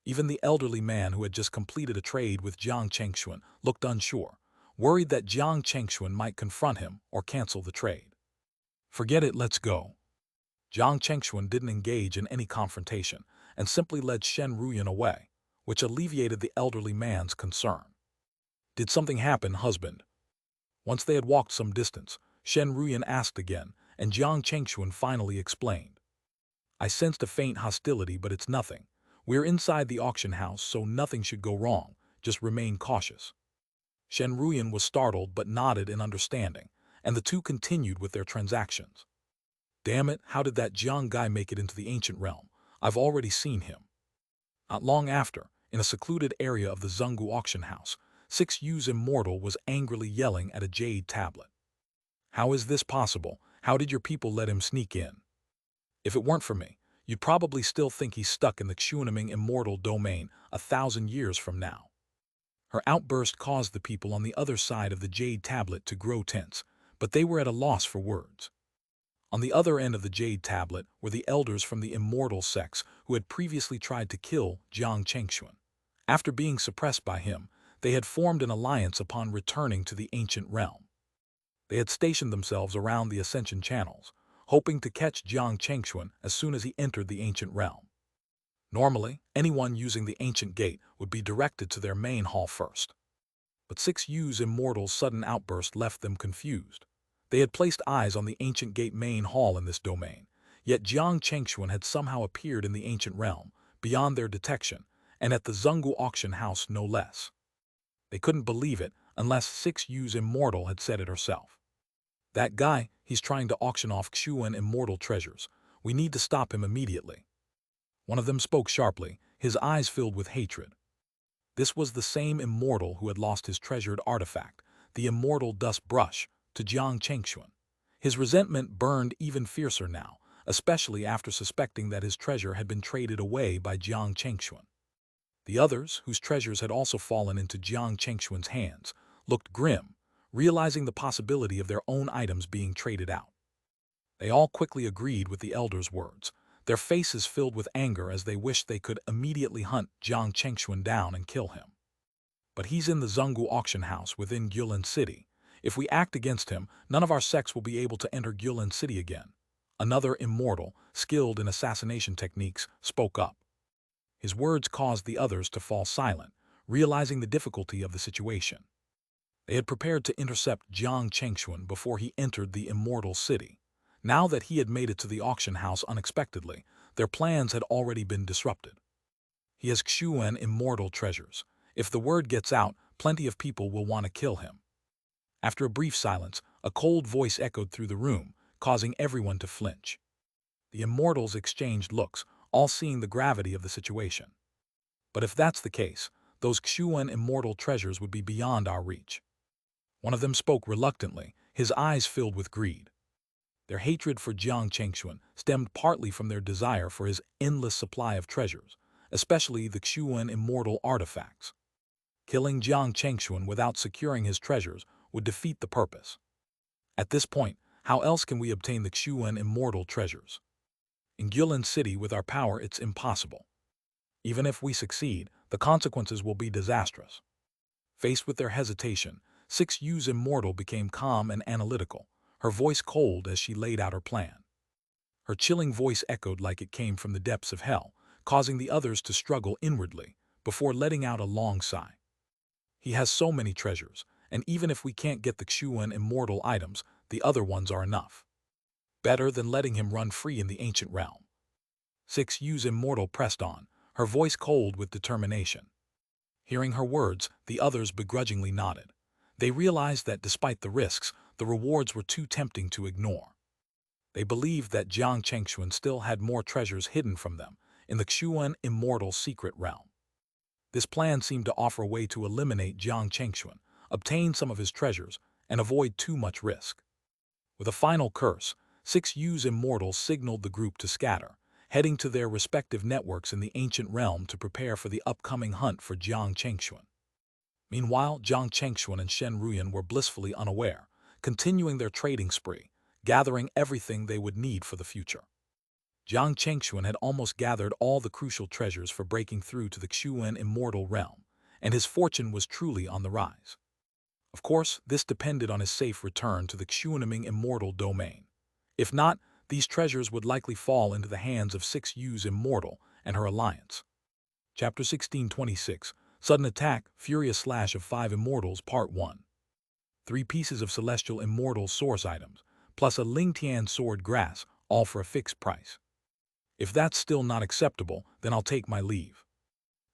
Speaker 1: Even the elderly man who had just completed a trade with Jiang Chengxuan looked unsure, worried that Jiang Chengxuan might confront him or cancel the trade. "Forget it, let's go." Jiang Chengxuan didn't engage in any confrontation and simply led Shen Ruyan away, which alleviated the elderly man's concern. "Did something happen, husband?" Once they had walked some distance, Shen Ruyan asked again, and Jiang Chengxuan finally explained. "I sensed a faint hostility, but it's nothing. We're inside the auction house, so nothing should go wrong. Just remain cautious." Shen Ruyan was startled but nodded in understanding, and the two continued with their transactions. "Damn it, how did that Jiang guy make it into the ancient realm? I've already seen him." Not long after, in a secluded area of the Zhonggu auction house, 6U's immortal was angrily yelling at a jade tablet. "How is this possible? How did your people let him sneak in? If it weren't for me, you'd probably still think he's stuck in the Xuanming immortal domain 1,000 years from now." Her outburst caused the people on the other side of the jade tablet to grow tense, but they were at a loss for words. On the other end of the jade tablet were the elders from the immortal sects who had previously tried to kill Jiang Chengxuan. After being suppressed by him, they had formed an alliance upon returning to the ancient realm. They had stationed themselves around the ascension channels, hoping to catch Jiang Chengxuan as soon as he entered the ancient realm. Normally, anyone using the ancient gate would be directed to their main hall first. But 6U's immortal's sudden outburst left them confused. They had placed eyes on the ancient gate main hall in this domain, yet Jiang Chengxuan had somehow appeared in the ancient realm, beyond their detection, and at the Zhonggu auction house no less. They couldn't believe it unless 6U's immortal had said it herself. "That guy, he's trying to auction off Xuan immortal treasures. We need to stop him immediately." One of them spoke sharply, his eyes filled with hatred. This was the same immortal who had lost his treasured artifact, the immortal dust brush, to Jiang Chengxuan. His resentment burned even fiercer now, especially after suspecting that his treasure had been traded away by Jiang Chengxuan. The others, whose treasures had also fallen into Jiang Chengxuan's hands, looked grim, realizing the possibility of their own items being traded out. They all quickly agreed with the elder's words, their faces filled with anger as they wished they could immediately hunt Jiang Chengxuan down and kill him. But he's in the Zhenggu auction house within Guilin City. If we act against him, none of our sects will be able to enter Guilin City again. Another immortal, skilled in assassination techniques, spoke up. His words caused the others to fall silent, realizing the difficulty of the situation. They had prepared to intercept Jiang Chengxuan before he entered the immortal city. Now that he had made it to the auction house unexpectedly, their plans had already been disrupted. He has Xuan immortal treasures. If the word gets out, plenty of people will want to kill him. After a brief silence, a cold voice echoed through the room, causing everyone to flinch. The immortals exchanged looks, all seeing the gravity of the situation. But if that's the case, those Xuan immortal treasures would be beyond our reach. One of them spoke reluctantly, his eyes filled with greed. Their hatred for Jiang Chengxuan stemmed partly from their desire for his endless supply of treasures, especially the Xuan immortal artifacts. Killing Jiang Chengxuan without securing his treasures would defeat the purpose. At this point, how else can we obtain the Xuan immortal treasures? In Guilin City with our power it's impossible. Even if we succeed, the consequences will be disastrous. Faced with their hesitation, 6U's immortal became calm and analytical, her voice cold as she laid out her plan. Her chilling voice echoed like it came from the depths of hell, causing the others to struggle inwardly, before letting out a long sigh. He has so many treasures, and even if we can't get the Xuan immortal items, the other ones are enough. Better than letting him run free in the ancient realm. 6U's immortal pressed on, her voice cold with determination. Hearing her words, the others begrudgingly nodded. They realized that despite the risks, the rewards were too tempting to ignore. They believed that Jiang Chengxuan still had more treasures hidden from them in the Xuan immortal secret realm. This plan seemed to offer a way to eliminate Jiang Chengxuan, obtain some of his treasures, and avoid too much risk. With a final curse, 6U's immortals signaled the group to scatter, heading to their respective networks in the ancient realm to prepare for the upcoming hunt for Jiang Chengxuan. Meanwhile, Jiang Chengxuan and Shen Ruyan were blissfully unaware, continuing their trading spree, gathering everything they would need for the future. Jiang Chengxuan had almost gathered all the crucial treasures for breaking through to the Xuan immortal realm, and his fortune was truly on the rise. Of course, this depended on his safe return to the Xuanming immortal domain. If not, these treasures would likely fall into the hands of 6U's immortal and her alliance. Chapter 1626, Sudden Attack, Furious Slash of 5 Immortals, Part 1. 3 pieces of celestial immortal source items, plus a Lingtian sword grass, all for a fixed price. If that's still not acceptable, then I'll take my leave.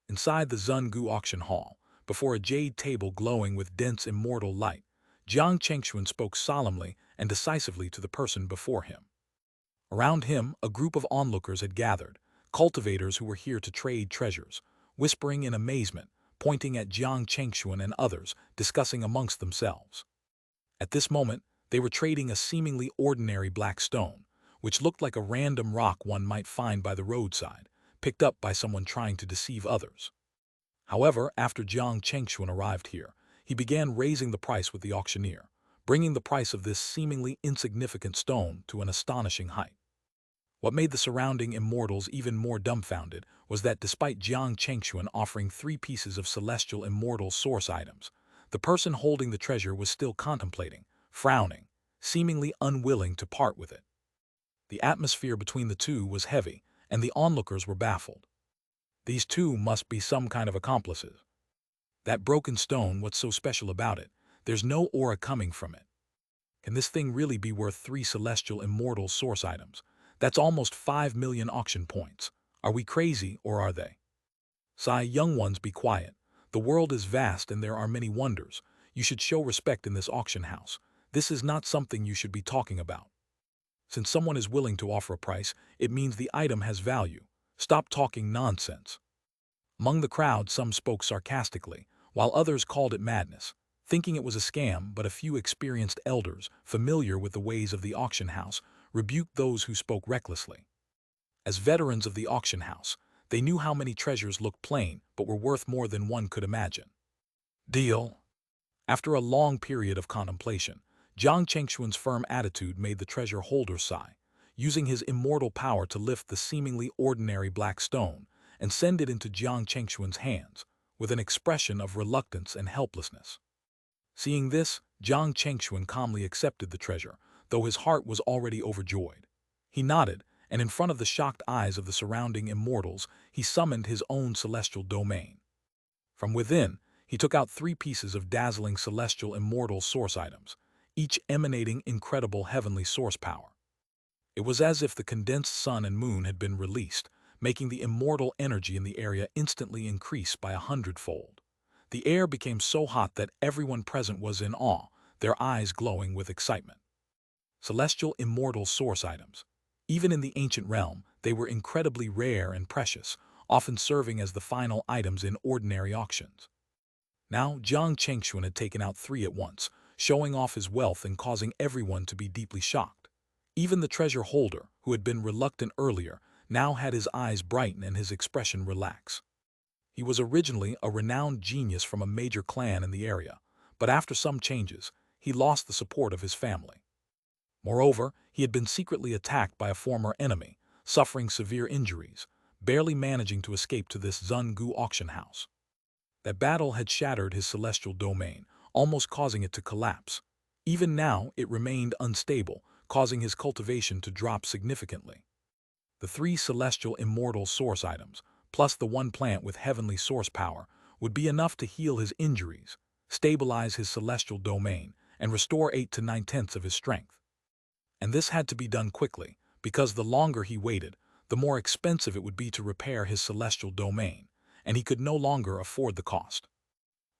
Speaker 1: Inside the Zhenggu auction hall, before a jade table glowing with dense immortal light, Jiang Chengxuan spoke solemnly and decisively to the person before him. Around him, a group of onlookers had gathered, cultivators who were here to trade treasures, whispering in amazement, pointing at Jiang Chengxuan and others, discussing amongst themselves. At this moment, they were trading a seemingly ordinary black stone, which looked like a random rock one might find by the roadside, picked up by someone trying to deceive others. However, after Jiang Chengxuan arrived here, he began raising the price with the auctioneer, bringing the price of this seemingly insignificant stone to an astonishing height. What made the surrounding immortals even more dumbfounded was that despite Jiang Chengxuan offering 3 pieces of celestial immortal source items, the person holding the treasure was still contemplating, frowning, seemingly unwilling to part with it. The atmosphere between the two was heavy, and the onlookers were baffled. These two must be some kind of accomplices. That broken stone, what's so special about it? There's no aura coming from it. Can this thing really be worth 3 celestial immortal source items? That's almost 5 million auction points. Are we crazy, or are they? Sigh, young ones, be quiet. The world is vast and there are many wonders. You should show respect in this auction house. This is not something you should be talking about. Since someone is willing to offer a price, it means the item has value. Stop talking nonsense. Among the crowd, some spoke sarcastically, while others called it madness. thinking it was a scam, but a few experienced elders, familiar with the ways of the auction house, rebuked those who spoke recklessly. As veterans of the auction house, they knew how many treasures looked plain but were worth more than one could imagine. Deal. After a long period of contemplation, Jiang Chengxuan's firm attitude made the treasure holder sigh, using his immortal power to lift the seemingly ordinary black stone and send it into Jiang Chengxuan's hands, with an expression of reluctance and helplessness. Seeing this, Jiang Chengxuan calmly accepted the treasure, though his heart was already overjoyed. He nodded, and in front of the shocked eyes of the surrounding immortals, he summoned his own celestial domain. From within, he took out 3 pieces of dazzling celestial immortal source items, each emanating incredible heavenly source power. It was as if the condensed sun and moon had been released, making the immortal energy in the area instantly increase by 100-fold. The air became so hot that everyone present was in awe, their eyes glowing with excitement. Celestial immortal source items. Even in the ancient realm, they were incredibly rare and precious, often serving as the final items in ordinary auctions. Now, Jiang Chengxuan had taken out 3 at once, showing off his wealth and causing everyone to be deeply shocked. Even the treasure holder, who had been reluctant earlier, now had his eyes brighten and his expression relax. He was originally a renowned genius from a major clan in the area, but after some changes, he lost the support of his family. Moreover, he had been secretly attacked by a former enemy, suffering severe injuries, barely managing to escape to this Zungu auction house. That battle had shattered his celestial domain, almost causing it to collapse. Even now, it remained unstable, causing his cultivation to drop significantly. The 3 celestial immortal source items, plus the 1 plant with heavenly source power, would be enough to heal his injuries, stabilize his celestial domain, and restore 8 to 9/10 of his strength. And this had to be done quickly, because the longer he waited, the more expensive it would be to repair his celestial domain, and he could no longer afford the cost.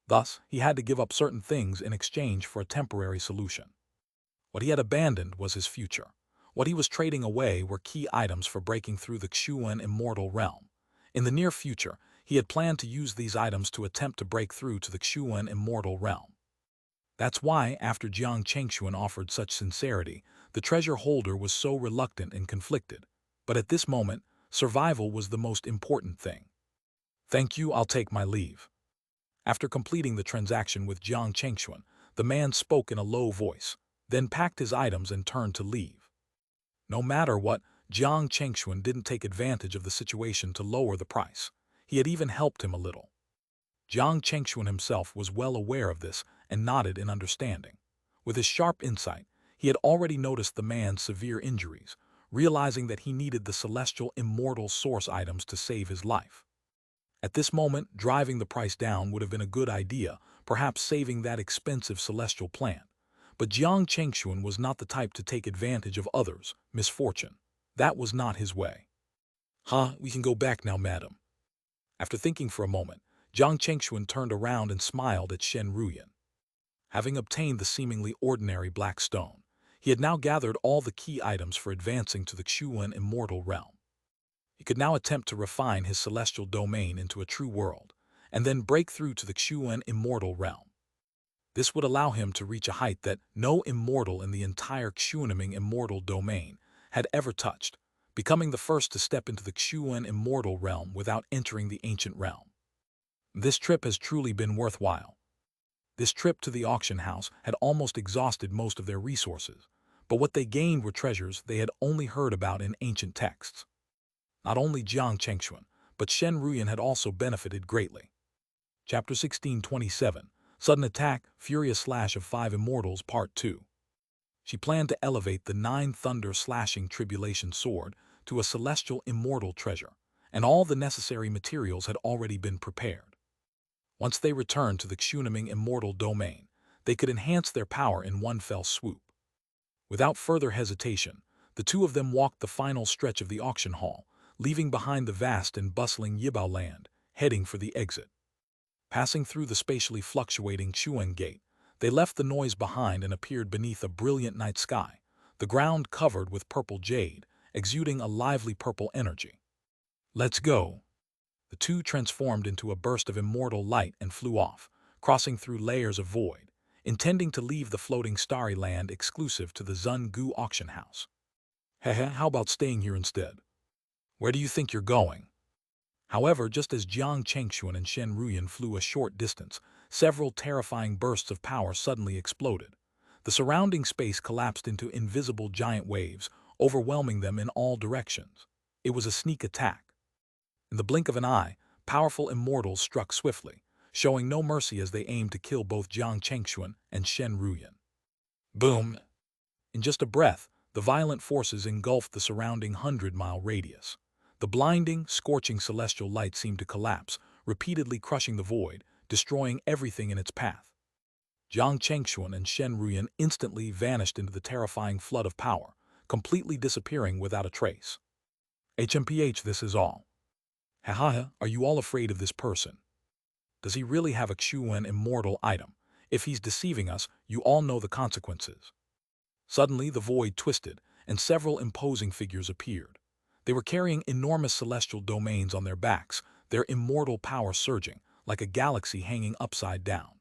Speaker 1: Thus, he had to give up certain things in exchange for a temporary solution. What he had abandoned was his future. What he was trading away were key items for breaking through the Xuan immortal realm. In the near future, he had planned to use these items to attempt to break through to the Xuan immortal realm. That's why, after Jiang Chengxuan offered such sincerity, the treasure holder was so reluctant and conflicted. But at this moment, survival was the most important thing. Thank you, I'll take my leave. After completing the transaction with Jiang Chengxuan, the man spoke in a low voice, then packed his items and turned to leave. No matter what, Jiang Chengxuan didn't take advantage of the situation to lower the price. He had even helped him a little. Jiang Chengxuan himself was well aware of this and nodded in understanding. With his sharp insight, he had already noticed the man's severe injuries, realizing that he needed the celestial immortal source items to save his life. At this moment, driving the price down would have been a good idea, perhaps saving that expensive celestial plant. But Jiang Chengxuan was not the type to take advantage of others' misfortune. That was not his way. We can go back now, madam. After thinking for a moment, Jiang Chengxuan turned around and smiled at Shen Ruyan. Having obtained the seemingly ordinary black stone, he had now gathered all the key items for advancing to the Xuan immortal realm. He could now attempt to refine his celestial domain into a true world, and then break through to the Xuan immortal realm. This would allow him to reach a height that no immortal in the entire Xuanming immortal domain had ever touched, becoming the first to step into the Xuan immortal realm without entering the ancient realm. This trip has truly been worthwhile. This trip to the auction house had almost exhausted most of their resources, but what they gained were treasures they had only heard about in ancient texts. Not only Jiang Chengxuan, but Shen Ruyan had also benefited greatly. Chapter 1627, Sudden Attack, Furious Slash of 5 Immortals, Part 2. She planned to elevate the 9 thunder-slashing tribulation sword to a celestial immortal treasure, and all the necessary materials had already been prepared. Once they returned to the Xuanming immortal domain, they could enhance their power in one fell swoop. Without further hesitation, the 2 of them walked the final stretch of the auction hall, leaving behind the vast and bustling Yibao land, heading for the exit. Passing through the spatially fluctuating Xuan Gate, they left the noise behind and appeared beneath a brilliant night sky, the ground covered with purple jade, exuding a lively purple energy. Let's go. The 2 transformed into a burst of immortal light and flew off, crossing through layers of void, intending to leave the floating starry land exclusive to the Zun Gu auction house. Heh, how about staying here instead? Where do you think you're going? However, just as Jiang Chengxuan and Shen Ruyan flew a short distance, several terrifying bursts of power suddenly exploded. The surrounding space collapsed into invisible giant waves, overwhelming them in all directions. It was a sneak attack. In the blink of an eye, powerful immortals struck swiftly, showing no mercy as they aimed to kill both Jiang Chengxuan and Shen Ruyan. Boom! In just a breath, the violent forces engulfed the surrounding 100-mile radius. The blinding, scorching celestial light seemed to collapse, repeatedly crushing the void, destroying everything in its path. Jiang Chengxuan and Shen Ruyan instantly vanished into the terrifying flood of power, completely disappearing without a trace. HMPH, this is all. Haha, are you all afraid of this person? Does he really have a Xuan immortal item? If he's deceiving us, you all know the consequences. Suddenly, the void twisted, and several imposing figures appeared. They were carrying enormous celestial domains on their backs, their immortal power surging, like a galaxy hanging upside down.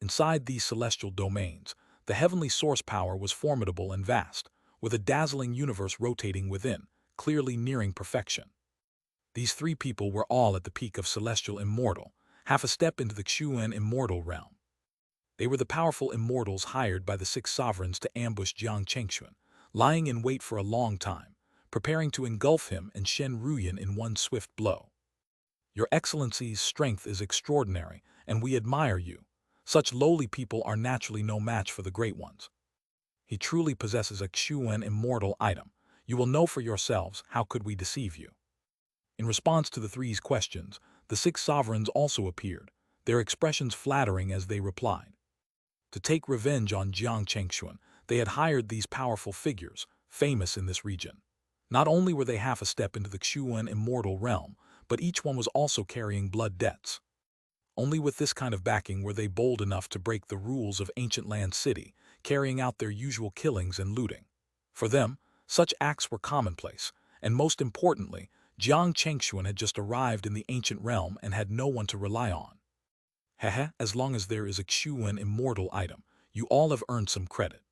Speaker 1: Inside these celestial domains, the heavenly source power was formidable and vast, with a dazzling universe rotating within, clearly nearing perfection. These three people were all at the peak of celestial immortal, half a step into the Xuan immortal realm. They were the powerful immortals hired by the six sovereigns to ambush Jiang Chengxuan, lying in wait for a long time, preparing to engulf him and Shen Ruyan in one swift blow. Your Excellency's strength is extraordinary, and we admire you. Such lowly people are naturally no match for the great ones. He truly possesses a Xuan immortal item. You will know for yourselves, how could we deceive you? In response to the three's questions, the six sovereigns also appeared, their expressions flattering as they replied. To take revenge on Jiang Chengxuan, they had hired these powerful figures, famous in this region. Not only were they half a step into the Xuan immortal realm, but each one was also carrying blood debts. Only with this kind of backing were they bold enough to break the rules of Ancient Land City, carrying out their usual killings and looting. For them, such acts were commonplace, and most importantly, Jiang Chengxuan had just arrived in the ancient realm and had no one to rely on. As long as there is a Xuan immortal item, you all have earned some credit.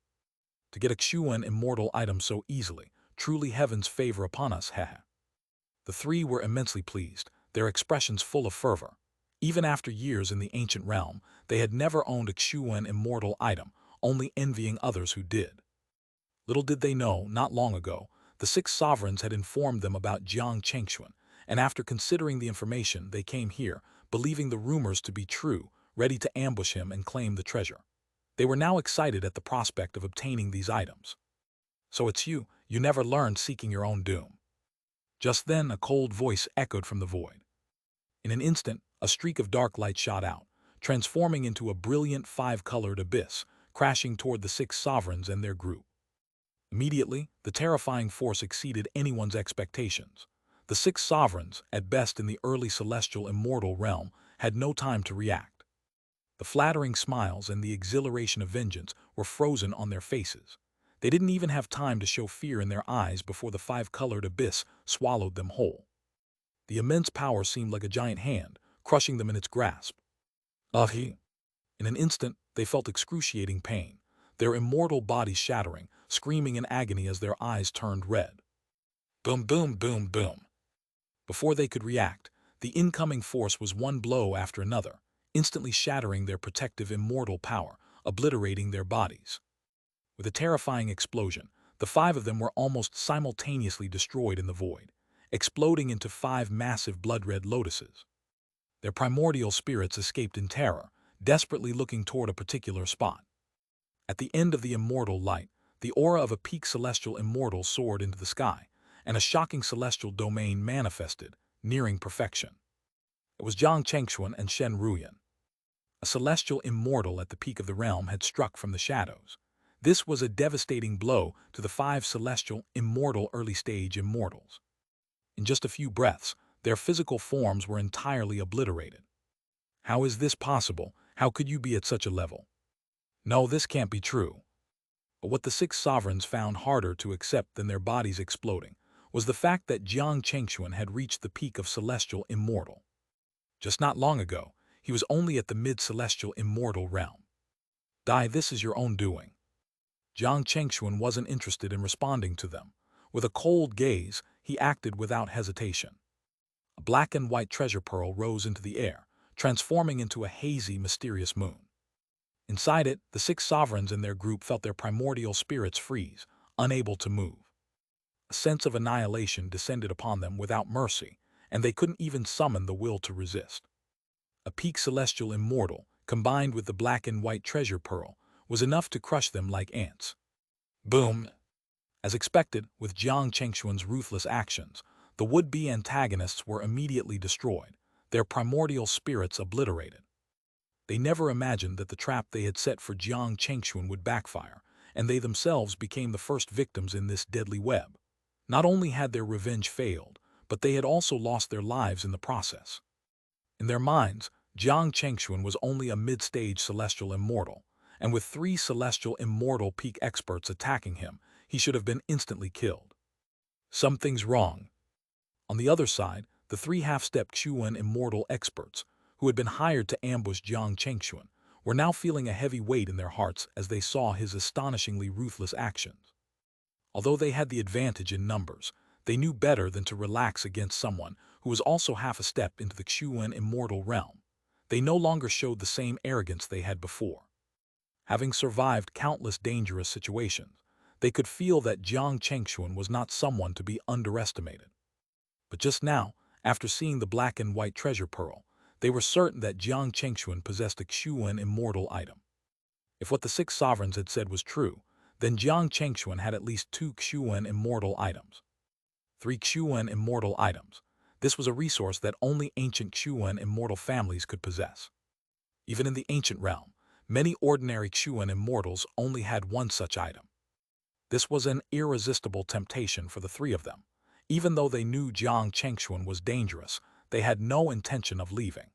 Speaker 1: To get a Xuan immortal item so easily, truly heaven's favor upon us, The three were immensely pleased, their expressions full of fervor. Even after years in the ancient realm, they had never owned a Xuan immortal item, only envying others who did. Little did they know, not long ago, the six sovereigns had informed them about Jiang Chengxuan, and after considering the information, they came here, believing the rumors to be true, ready to ambush him and claim the treasure. They were now excited at the prospect of obtaining these items. So it's you never learned seeking your own doom. Just then, a cold voice echoed from the void. In an instant, a streak of dark light shot out, transforming into a brilliant five-colored abyss, crashing toward the six sovereigns and their group. Immediately, the terrifying force exceeded anyone's expectations. The six sovereigns, at best in the early celestial immortal realm, had no time to react. The flattering smiles and the exhilaration of vengeance were frozen on their faces. They didn't even have time to show fear in their eyes before the five-colored abyss swallowed them whole. The immense power seemed like a giant hand, crushing them in its grasp. In an instant, they felt excruciating pain, their immortal bodies shattering, screaming in agony as their eyes turned red. Boom, boom, boom, boom. Before they could react, the incoming force was one blow after another, instantly shattering their protective immortal power, obliterating their bodies. With a terrifying explosion, the five of them were almost simultaneously destroyed in the void, exploding into five massive blood-red lotuses. Their primordial spirits escaped in terror, desperately looking toward a particular spot. At the end of the immortal light, the aura of a peak celestial immortal soared into the sky, and a shocking celestial domain manifested, nearing perfection. It was Jiang Chengxuan and Shen Ruyan. A celestial immortal at the peak of the realm had struck from the shadows. This was a devastating blow to the five celestial, immortal early-stage immortals. In just a few breaths, their physical forms were entirely obliterated. How is this possible? How could you be at such a level? No, this can't be true. But what the six sovereigns found harder to accept than their bodies exploding was the fact that Jiang Chengxuan had reached the peak of celestial immortal. Just not long ago, he was only at the mid-celestial immortal realm. "Die, this is your own doing." Jiang Chengxuan wasn't interested in responding to them. With a cold gaze, he acted without hesitation. A black and white treasure pearl rose into the air, transforming into a hazy, mysterious moon. Inside it, the 6 sovereigns in their group felt their primordial spirits freeze, unable to move. A sense of annihilation descended upon them without mercy, and they couldn't even summon the will to resist. A peak celestial immortal, combined with the black and white treasure pearl, was enough to crush them like ants. Boom! As expected, with Jiang Chengxuan's ruthless actions, the would-be antagonists were immediately destroyed, their primordial spirits obliterated. They never imagined that the trap they had set for Jiang Chengxuan would backfire, and they themselves became the first victims in this deadly web. Not only had their revenge failed, but they had also lost their lives in the process. In their minds, Jiang Chengxuan was only a mid-stage celestial immortal, and with 3 celestial immortal peak experts attacking him, he should have been instantly killed. Something's wrong. On the other side, the 3 half-step Xuan immortal experts, who had been hired to ambush Jiang Chengxuan, were now feeling a heavy weight in their hearts as they saw his astonishingly ruthless actions. Although they had the advantage in numbers, they knew better than to relax against someone who was also half a step into the Xuan immortal realm. They no longer showed the same arrogance they had before. Having survived countless dangerous situations, they could feel that Jiang Chengxuan was not someone to be underestimated. But just now, after seeing the black and white treasure pearl, they were certain that Jiang Chengxuan possessed a Xuan immortal item. If what the 6 sovereigns had said was true, then Jiang Chengxuan had at least 2 Xuan immortal items. 3 Xuan immortal items. This was a resource that only ancient Xuan immortal families could possess. Even in the ancient realm, many ordinary Xuan immortals only had one such item. This was an irresistible temptation for the 3 of them. Even though they knew Jiang Chengxuan was dangerous, they had no intention of leaving.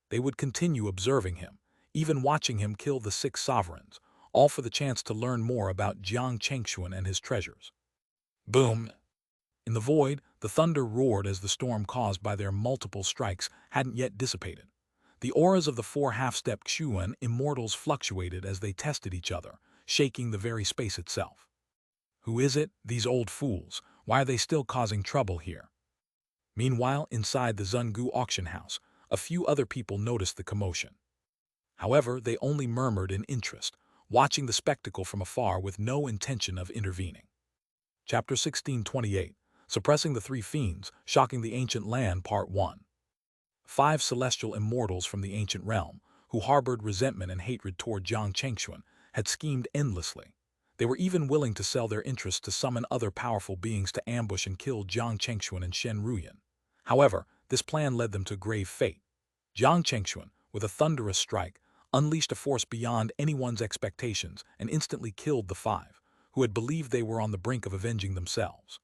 Speaker 1: They would continue observing him, even watching him kill the 6 sovereigns, all for the chance to learn more about Jiang Chengxuan and his treasures. Boom! In the void, the thunder roared as the storm caused by their multiple strikes hadn't yet dissipated. The auras of the 4 half-step Xuan immortals fluctuated as they tested each other, shaking the very space itself. Who is it, these old fools? Why are they still causing trouble here? Meanwhile, inside the Zungu auction house, a few other people noticed the commotion. However, they only murmured in interest, watching the spectacle from afar with no intention of intervening. Chapter 1628, Suppressing the 3 Fiends, Shocking the Ancient Land, Part 1. 5 celestial immortals from the ancient realm, who harbored resentment and hatred toward Jiang Chengxuan, had schemed endlessly. They were even willing to sell their interests to summon other powerful beings to ambush and kill Jiang Chengxuan and Shen Ruyan. However, this plan led them to grave fate. Jiang Chengxuan, with a thunderous strike, unleashed a force beyond anyone's expectations and instantly killed the 5, who had believed they were on the brink of avenging themselves.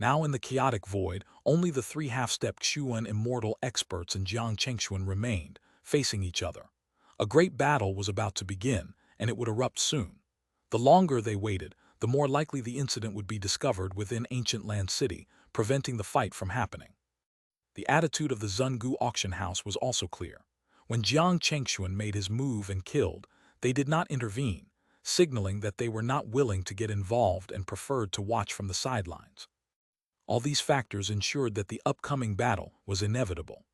Speaker 1: Now in the chaotic void, only the 3 half-step Xuan immortal experts and Jiang Chengxuan remained, facing each other. A great battle was about to begin, and it would erupt soon. The longer they waited, the more likely the incident would be discovered within Ancient Land City, preventing the fight from happening. The attitude of the Zungu auction house was also clear. When Jiang Chengxuan made his move and killed, they did not intervene, signaling that they were not willing to get involved and preferred to watch from the sidelines. All these factors ensured that the upcoming battle was inevitable.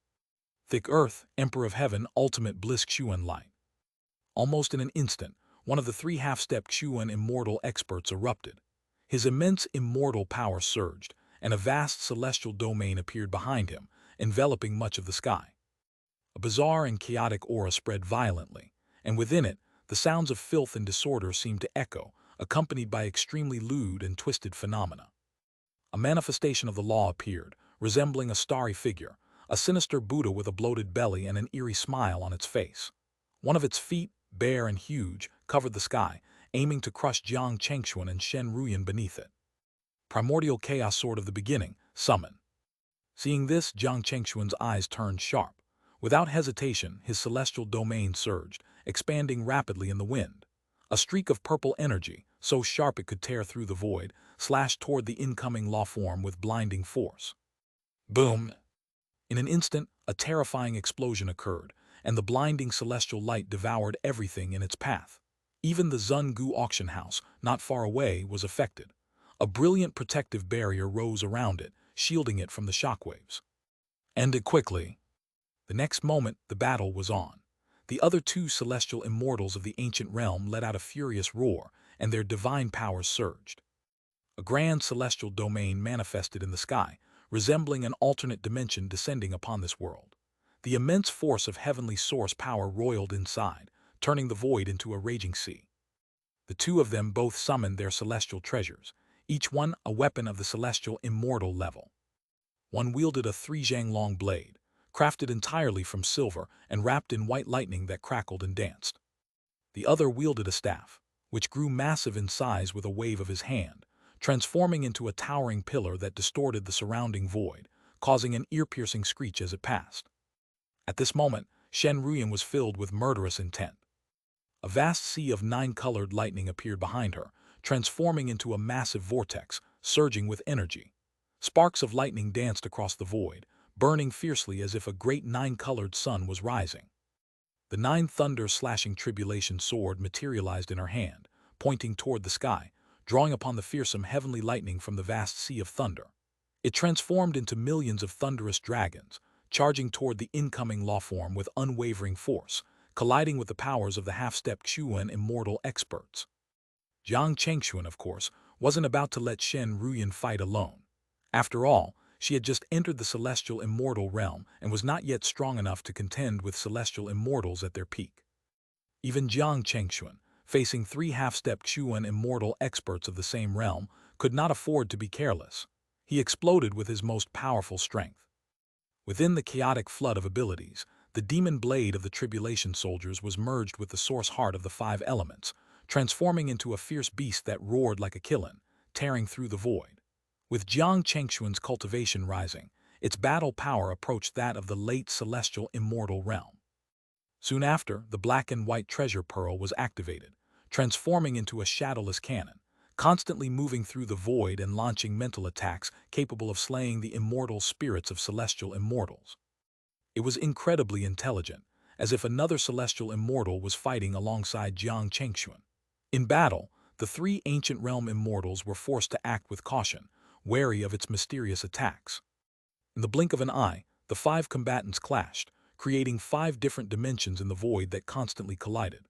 Speaker 1: Thick Earth, Emperor of Heaven, Ultimate Bliss Xuan Light. Almost in an instant, one of the 3 half-step Xuan immortal experts erupted. His immense immortal power surged, and a vast celestial domain appeared behind him, enveloping much of the sky. A bizarre and chaotic aura spread violently, and within it, the sounds of filth and disorder seemed to echo, accompanied by extremely lewd and twisted phenomena. A manifestation of the law appeared, resembling a starry figure, a sinister Buddha with a bloated belly and an eerie smile on its face. One of its feet, bare and huge, covered the sky, aiming to crush Jiang Chengxuan and Shen Ruyan beneath it. Primordial chaos sword of the beginning, summon. Seeing this, Jiang Chengxuan's eyes turned sharp. Without hesitation, his celestial domain surged, expanding rapidly in the wind. A streak of purple energy, so sharp it could tear through the void, slashed toward the incoming law form with blinding force. Boom! In an instant, a terrifying explosion occurred, and the blinding celestial light devoured everything in its path. Even the Zungu auction house, not far away, was affected. A brilliant protective barrier rose around it, shielding it from the shockwaves. Ended quickly. The next moment, the battle was on. The other two celestial immortals of the ancient realm let out a furious roar, and their divine powers surged. A grand celestial domain manifested in the sky, resembling an alternate dimension descending upon this world. The immense force of heavenly source power roiled inside, turning the void into a raging sea. The two of them both summoned their celestial treasures, each one a weapon of the celestial immortal level. One wielded a 3-zhang-long blade, crafted entirely from silver and wrapped in white lightning that crackled and danced. The other wielded a staff, which grew massive in size with a wave of his hand, transforming into a towering pillar that distorted the surrounding void, causing an ear-piercing screech as it passed. At this moment, Shen Ruyan was filled with murderous intent. A vast sea of 9-colored lightning appeared behind her, transforming into a massive vortex, surging with energy. Sparks of lightning danced across the void, burning fiercely as if a great 9-colored sun was rising. The 9 thunder-slashing tribulation sword materialized in her hand, pointing toward the sky, drawing upon the fearsome heavenly lightning from the vast sea of thunder. It transformed into millions of thunderous dragons, charging toward the incoming lawform with unwavering force, colliding with the powers of the half-step Xuan immortal experts. Jiang Chengxuan, of course, wasn't about to let Shen Ruyan fight alone. After all, she had just entered the celestial immortal realm and was not yet strong enough to contend with celestial immortals at their peak. Even Jiang Chengxuan, facing 3 half-step Xuan immortal experts of the same realm, could not afford to be careless. He exploded with his most powerful strength. Within the chaotic flood of abilities, the demon blade of the tribulation soldiers was merged with the source heart of the 5 elements, transforming into a fierce beast that roared like a kilin, tearing through the void. With Jiang Chengxuan's cultivation rising, its battle power approached that of the late celestial immortal realm. Soon after, the black and white treasure pearl was activated, transforming into a shadowless cannon, constantly moving through the void and launching mental attacks capable of slaying the immortal spirits of celestial immortals. It was incredibly intelligent, as if another celestial immortal was fighting alongside Jiang Chengxuan. In battle, the 3 ancient realm immortals were forced to act with caution, wary of its mysterious attacks. In the blink of an eye, the 5 combatants clashed, creating 5 different dimensions in the void that constantly collided.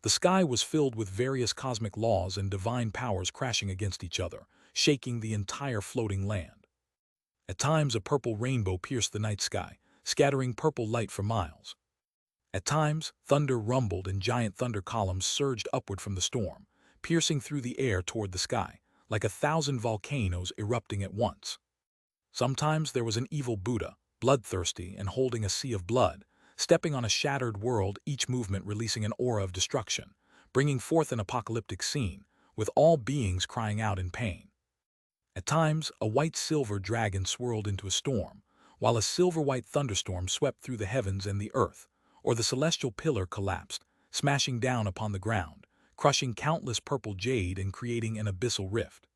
Speaker 1: The sky was filled with various cosmic laws and divine powers crashing against each other, shaking the entire floating land. At times, a purple rainbow pierced the night sky, scattering purple light for miles. At times, thunder rumbled and giant thunder columns surged upward from the storm, piercing through the air toward the sky, like 1,000 volcanoes erupting at once. Sometimes there was an evil Buddha, bloodthirsty and holding a sea of blood, stepping on a shattered world, each movement releasing an aura of destruction, bringing forth an apocalyptic scene, with all beings crying out in pain. At times, a white-silver dragon swirled into a storm, while a silver-white thunderstorm swept through the heavens and the earth, or the celestial pillar collapsed, smashing down upon the ground, crushing countless purple jade and creating an abyssal rift.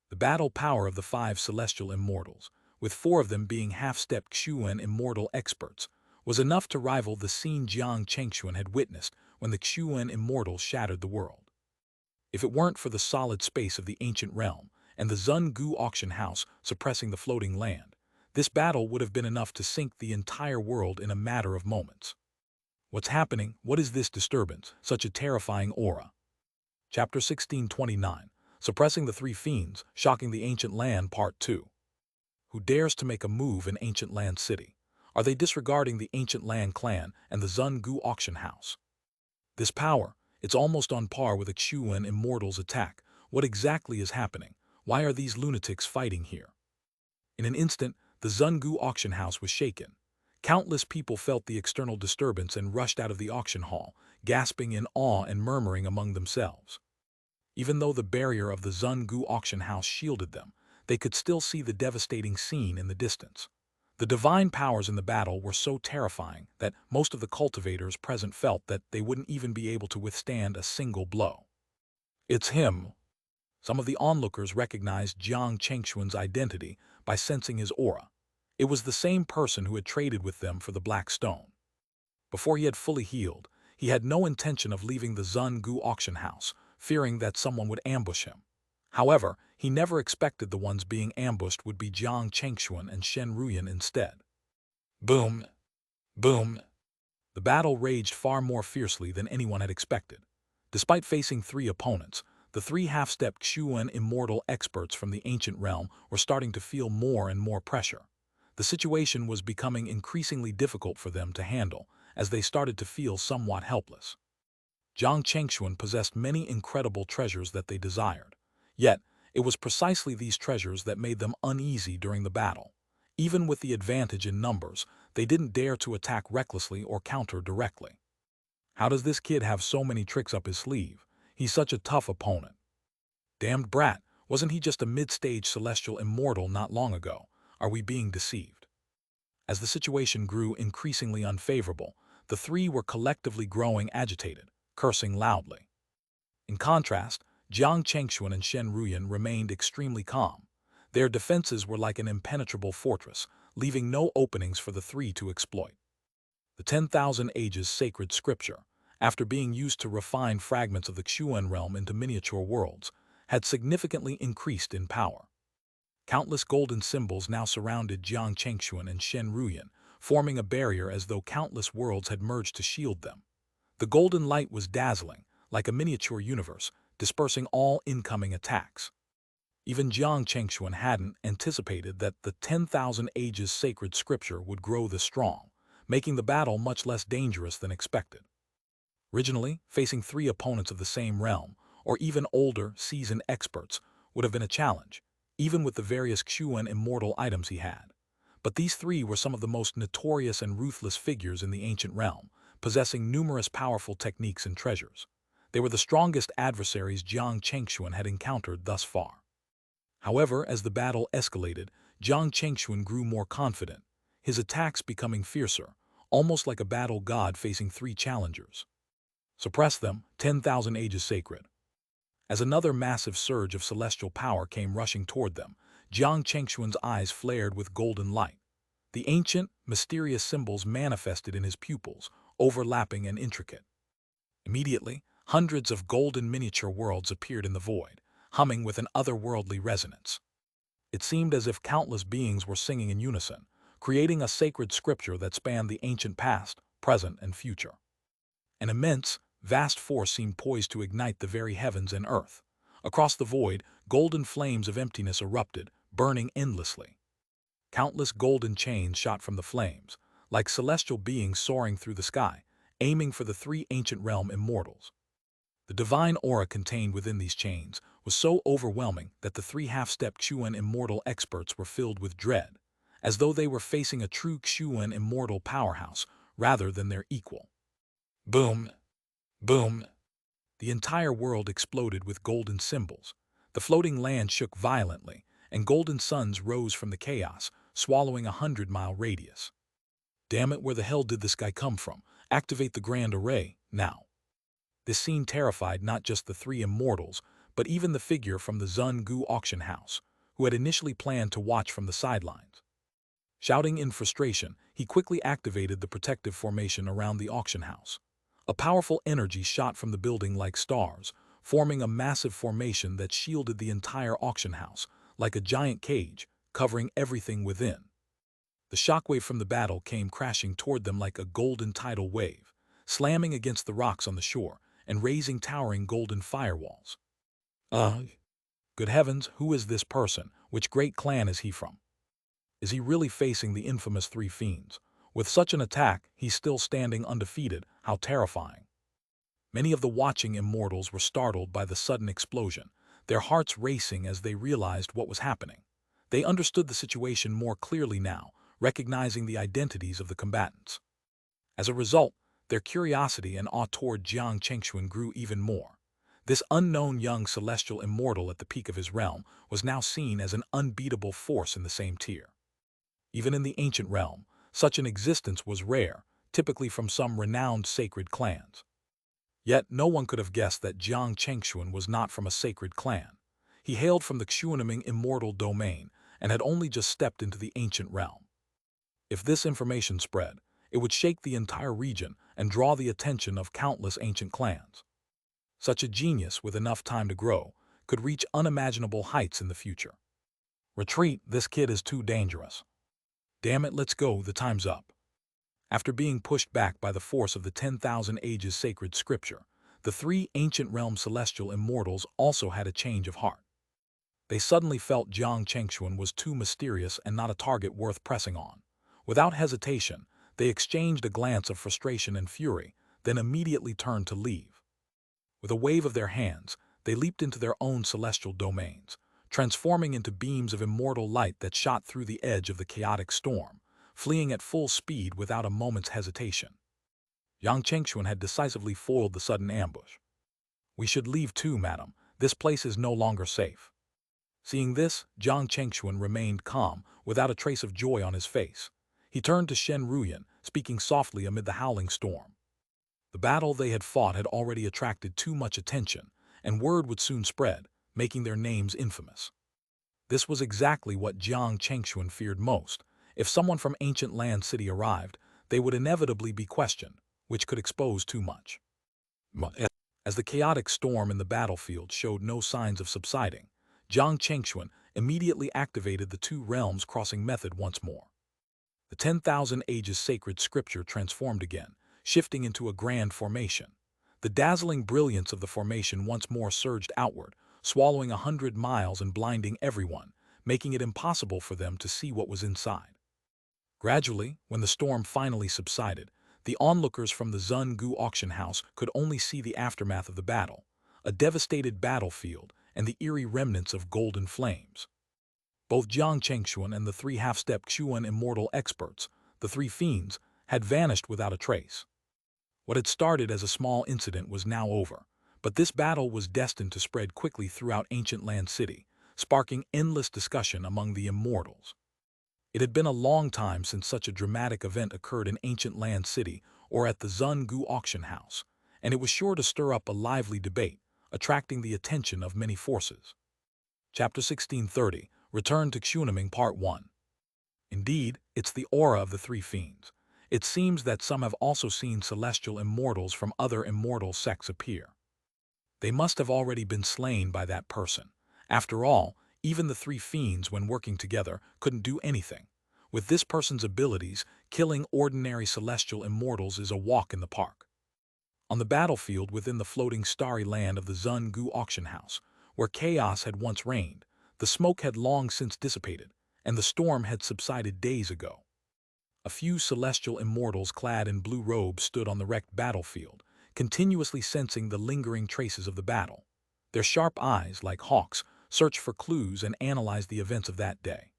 Speaker 1: The battle power of the 5 celestial immortals, with 4 of them being half-step Xuan immortal experts, was enough to rival the scene Jiang Chengxuan had witnessed when the Xuan immortals shattered the world. If it weren't for the solid space of the ancient realm and the Zungu auction house suppressing the floating land, this battle would have been enough to sink the entire world in a matter of moments. What's happening? What is this disturbance? Such a terrifying aura. Chapter 1629. Suppressing the 3 Fiends, Shocking the Ancient Land, Part 2. Who dares to make a move in Ancient Land City? Are they disregarding the Ancient Land clan and the Zungu auction house? This power, it's almost on par with a Xuan immortal's attack. What exactly is happening? Why are these lunatics fighting here? In an instant, the Zungu auction house was shaken. Countless people felt the external disturbance and rushed out of the auction hall, gasping in awe and murmuring among themselves. Even though the barrier of the Zungu auction house shielded them, they could still see the devastating scene in the distance. The divine powers in the battle were so terrifying that most of the cultivators present felt that they wouldn't even be able to withstand a single blow. It's him. Some of the onlookers recognized Jiang Chengxuan's identity by sensing his aura. It was the same person who had traded with them for the black stone. Before he had fully healed, He had no intention of leaving the Zungu auction house, fearing that someone would ambush him. However, he never expected the ones being ambushed would be Jiang Chengxuan and Shen Ruyan instead. Boom! Boom! The battle raged far more fiercely than anyone had expected. Despite facing three opponents, the three half-step Xuan immortal experts from the ancient realm were starting to feel more and more pressure. The situation was becoming increasingly difficult for them to handle, as they started to feel somewhat helpless. Jiang Chengxuan possessed many incredible treasures that they desired. Yet, it was precisely these treasures that made them uneasy during the battle. Even with the advantage in numbers, they didn't dare to attack recklessly or counter directly. How does this kid have so many tricks up his sleeve? He's such a tough opponent. Damned brat, wasn't he just a mid-stage celestial immortal not long ago? Are we being deceived? As the situation grew increasingly unfavorable, the three were collectively growing agitated, cursing loudly. In contrast, Jiang Chengxuan and Shen Ruyan remained extremely calm. Their defenses were like an impenetrable fortress, leaving no openings for the three to exploit. The 10,000 Ages sacred scripture, after being used to refine fragments of the Xuan realm into miniature worlds, had significantly increased in power. Countless golden symbols now surrounded Jiang Chengxuan and Shen Ruyan, forming a barrier as though countless worlds had merged to shield them. The golden light was dazzling, like a miniature universe, dispersing all incoming attacks. Even Jiang Chengxuan hadn't anticipated that the 10,000 Ages sacred scripture would grow this strong, making the battle much less dangerous than expected. Originally, facing three opponents of the same realm, or even older, seasoned experts, would have been a challenge, even with the various Xuan immortal items he had. But these three were some of the most notorious and ruthless figures in the ancient realm, possessing numerous powerful techniques and treasures. They were the strongest adversaries Jiang Chengxuan had encountered thus far. However, as the battle escalated, Jiang Chengxuan grew more confident, his attacks becoming fiercer, almost like a battle god facing three challengers. Suppress them, 10,000 Ages sacred. As another massive surge of celestial power came rushing toward them, Jiang Chengxuan's eyes flared with golden light. The ancient, mysterious symbols manifested in his pupils, overlapping and intricate. Immediately, hundreds of golden miniature worlds appeared in the void, humming with an otherworldly resonance. It seemed as if countless beings were singing in unison, creating a sacred scripture that spanned the ancient past, present, and future. An immense, vast force seemed poised to ignite the very heavens and earth. Across the void, golden flames of emptiness erupted, burning endlessly. Countless golden chains shot from the flames, like celestial beings soaring through the sky, aiming for the three ancient realm immortals. The divine aura contained within these chains was so overwhelming that the three half-step Xuan immortal experts were filled with dread, as though they were facing a true Xuan immortal powerhouse rather than their equal. Boom! Boom! The entire world exploded with golden symbols. The floating land shook violently, and golden suns rose from the chaos, swallowing a 100-mile radius. Damn it, where the hell did this guy come from? Activate the grand array, now. This scene terrified not just the three immortals, but even the figure from the Zungu auction house, who had initially planned to watch from the sidelines. Shouting in frustration, he quickly activated the protective formation around the auction house. A powerful energy shot from the building like stars, forming a massive formation that shielded the entire auction house, like a giant cage, covering everything within. The shockwave from the battle came crashing toward them like a golden tidal wave, slamming against the rocks on the shore and raising towering golden firewalls. Good heavens, who is this person? Which great clan is he from? Is he really facing the infamous Three Fiends? With such an attack, he's still standing undefeated. How terrifying. Many of the watching immortals were startled by the sudden explosion, their hearts racing as they realized what was happening. They understood the situation more clearly now, recognizing the identities of the combatants. As a result, their curiosity and awe toward Jiang Chengxuan grew even more. This unknown young celestial immortal at the peak of his realm was now seen as an unbeatable force in the same tier. Even in the ancient realm, such an existence was rare, typically from some renowned sacred clans. Yet no one could have guessed that Jiang Chengxuan was not from a sacred clan. He hailed from the Xuanming immortal domain and had only just stepped into the ancient realm. If this information spread, it would shake the entire region and draw the attention of countless ancient clans. Such a genius, with enough time to grow, could reach unimaginable heights in the future. Retreat, this kid is too dangerous. Damn it, let's go, the time's up. After being pushed back by the force of the 10,000 ages sacred scripture, the three ancient realm celestial immortals also had a change of heart. They suddenly felt Jiang Chengxuan was too mysterious and not a target worth pressing on. Without hesitation, they exchanged a glance of frustration and fury, then immediately turned to leave. With a wave of their hands, they leaped into their own celestial domains, transforming into beams of immortal light that shot through the edge of the chaotic storm, fleeing at full speed without a moment's hesitation. Jiang Chengxuan had decisively foiled the sudden ambush. "We should leave too, madam. This place is no longer safe." Seeing this, Jiang Chengxuan remained calm, without a trace of joy on his face. He turned to Shen Ruyan, speaking softly amid the howling storm. The battle they had fought had already attracted too much attention, and word would soon spread, making their names infamous. This was exactly what Jiang Chengxuan feared most. If someone from ancient Land City arrived, they would inevitably be questioned, which could expose too much. As the chaotic storm in the battlefield showed no signs of subsiding, Jiang Chengxuan immediately activated the two realms crossing method once more. The 10,000 ages sacred scripture transformed again, shifting into a grand formation. The dazzling brilliance of the formation once more surged outward, swallowing 100 miles and blinding everyone, making it impossible for them to see what was inside. Gradually, when the storm finally subsided, the onlookers from the Zun Gu auction house could only see the aftermath of the battle, a devastated battlefield and the eerie remnants of golden flames. Both Jiang Chengxuan and the three half-step Xuan immortal experts, the three fiends, had vanished without a trace. What had started as a small incident was now over, but this battle was destined to spread quickly throughout ancient Land City, sparking endless discussion among the immortals. It had been a long time since such a dramatic event occurred in ancient Land City or at the Zun Gu auction house, and it was sure to stir up a lively debate, attracting the attention of many forces. Chapter 1630, Return to Xunaming Part 1. Indeed, it's the aura of the three fiends. It seems that some have also seen celestial immortals from other immortal sects appear. They must have already been slain by that person. After all, even the three fiends, when working together, couldn't do anything. With this person's abilities, killing ordinary celestial immortals is a walk in the park. On the battlefield within the floating starry land of the Zun Gu auction house, where chaos had once reigned, the smoke had long since dissipated, and the storm had subsided days ago. A few celestial immortals clad in blue robes stood on the wrecked battlefield, continuously sensing the lingering traces of the battle. Their sharp eyes, like hawks, searched for clues and analyzed the events of that day.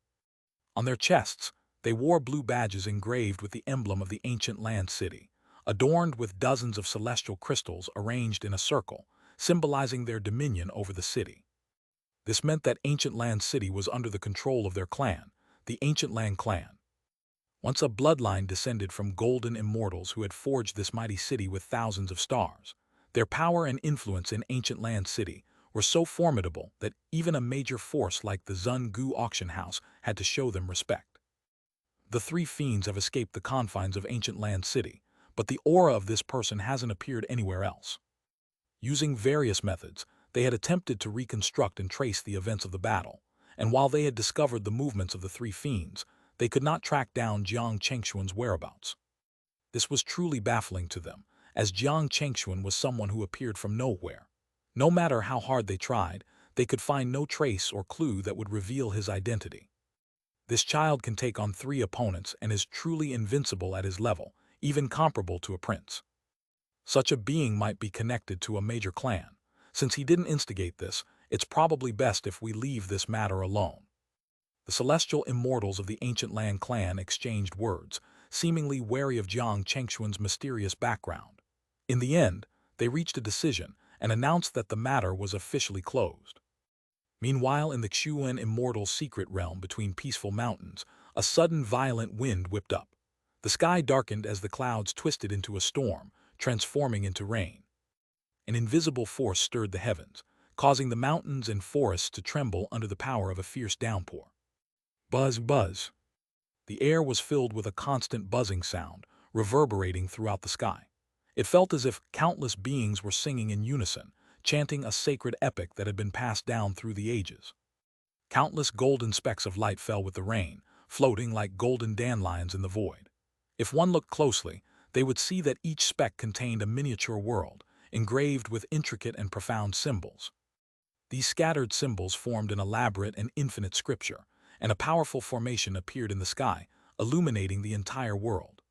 Speaker 1: On their chests, they wore blue badges engraved with the emblem of the ancient Land City, adorned with dozens of celestial crystals arranged in a circle, symbolizing their dominion over the city. This meant that ancient Land City was under the control of their clan, the Ancient Land Clan. Once a bloodline descended from golden immortals who had forged this mighty city with thousands of stars, their power and influence in ancient Land City were so formidable that even a major force like the Zun Gu auction house had to show them respect. The three fiends have escaped the confines of ancient Land City, but the aura of this person hasn't appeared anywhere else. Using various methods, they had attempted to reconstruct and trace the events of the battle, and while they had discovered the movements of the three fiends, they could not track down Jiang Chengxuan's whereabouts. This was truly baffling to them, as Jiang Chengxuan was someone who appeared from nowhere. No matter how hard they tried, they could find no trace or clue that would reveal his identity. This child can take on three opponents and is truly invincible at his level, even comparable to a prince. Such a being might be connected to a major clan. Since he didn't instigate this, it's probably best if we leave this matter alone. The celestial immortals of the Ancient Land Clan exchanged words, seemingly wary of Jiang Chengxuan's mysterious background. In the end, they reached a decision and announced that the matter was officially closed. Meanwhile, in the Xuan immortal secret realm between peaceful mountains, a sudden violent wind whipped up. The sky darkened as the clouds twisted into a storm, transforming into rain. An invisible force stirred the heavens, causing the mountains and forests to tremble under the power of a fierce downpour. Buzz, buzz. The air was filled with a constant buzzing sound, reverberating throughout the sky. It felt as if countless beings were singing in unison, chanting a sacred epic that had been passed down through the ages. Countless golden specks of light fell with the rain, floating like golden dandelions in the void. If one looked closely, they would see that each speck contained a miniature world, engraved with intricate and profound symbols. These scattered symbols formed an elaborate and infinite scripture, and a powerful formation appeared in the sky, illuminating the entire world.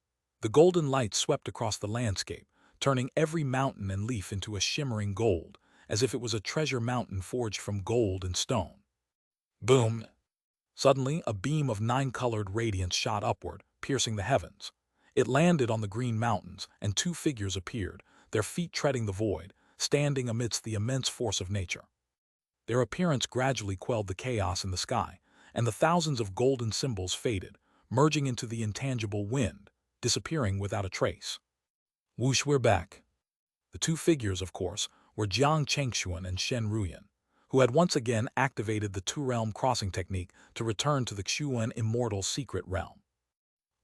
Speaker 1: The golden light swept across the landscape, turning every mountain and leaf into a shimmering gold, as if it was a treasure mountain forged from gold and stone. Boom! Suddenly, a beam of nine-colored radiance shot upward, piercing the heavens. It landed on the green mountains, and two figures appeared, their feet treading the void, standing amidst the immense force of nature. Their appearance gradually quelled the chaos in the sky, and the thousands of golden symbols faded, merging into the intangible wind, disappearing without a trace. Whoosh, we're back. The two figures, of course, were Jiang Chengxuan and Shen Ruyan, who had once again activated the two-realm crossing technique to return to the Xuan immortal secret realm.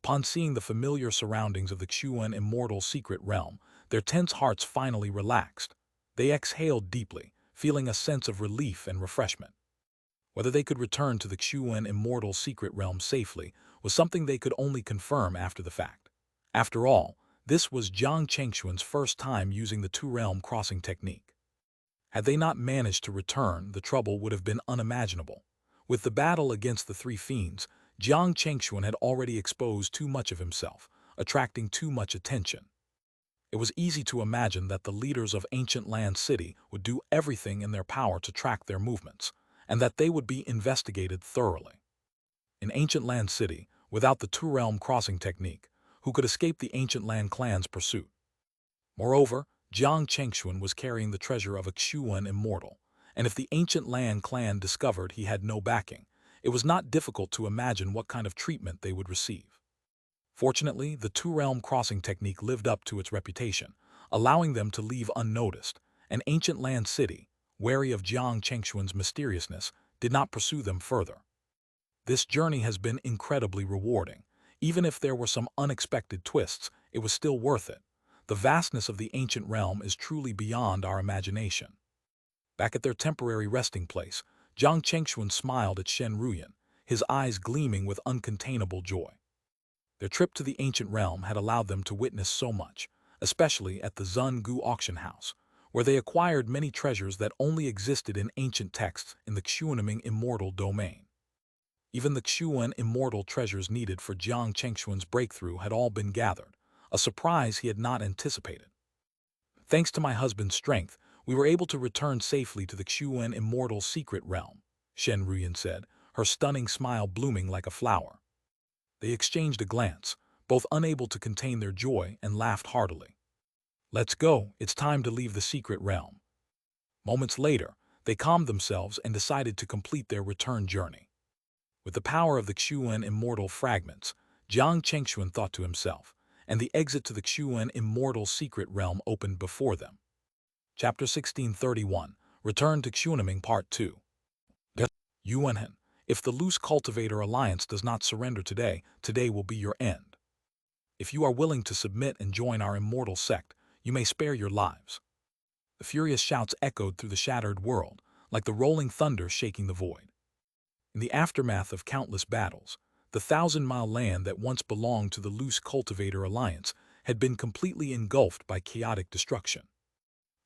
Speaker 1: Upon seeing the familiar surroundings of the Xuan immortal secret realm, their tense hearts finally relaxed. They exhaled deeply, feeling a sense of relief and refreshment. Whether they could return to the Xuan immortal secret realm safely was something they could only confirm after the fact. After all, this was Jiang Chengxuan's first time using the two-realm crossing technique. Had they not managed to return, the trouble would have been unimaginable. With the battle against the three fiends, Jiang Chengxuan had already exposed too much of himself, attracting too much attention. It was easy to imagine that the leaders of Ancient Land City would do everything in their power to track their movements, and that they would be investigated thoroughly. In Ancient Land City, without the two-realm crossing technique, who could escape the Ancient Land clan's pursuit? Moreover, Jiang Chengxuan was carrying the treasure of a Xuan immortal, and if the Ancient Land clan discovered he had no backing, it was not difficult to imagine what kind of treatment they would receive. Fortunately, the two-realm crossing technique lived up to its reputation, allowing them to leave unnoticed, and Ancient Land City, wary of Jiang Chengxuan's mysteriousness, did not pursue them further. This journey has been incredibly rewarding. Even if there were some unexpected twists, it was still worth it. The vastness of the ancient realm is truly beyond our imagination. Back at their temporary resting place, Jiang Chengxuan smiled at Shen Ruyan, his eyes gleaming with uncontainable joy. Their trip to the ancient realm had allowed them to witness so much, especially at the Zun Gu auction house, where they acquired many treasures that only existed in ancient texts in the Xuanming immortal domain. Even the Xuan immortal treasures needed for Jiang Chengxuan's breakthrough had all been gathered, a surprise he had not anticipated. Thanks to my husband's strength, we were able to return safely to the Xuan immortal secret realm, Shen Ruyan said, her stunning smile blooming like a flower. They exchanged a glance, both unable to contain their joy, and laughed heartily. Let's go, it's time to leave the secret realm. Moments later, they calmed themselves and decided to complete their return journey. With the power of the Xuan immortal fragments, Jiang Chengxuan thought to himself, and the exit to the Xuan immortal secret realm opened before them. Chapter 1631, Return to Xuanming Part 2. Yuanhen, if the loose cultivator alliance does not surrender today, today will be your end. If you are willing to submit and join our immortal sect, you may spare your lives. The furious shouts echoed through the shattered world, like the rolling thunder shaking the void. In the aftermath of countless battles, the thousand-mile land that once belonged to the loose cultivator alliance had been completely engulfed by chaotic destruction.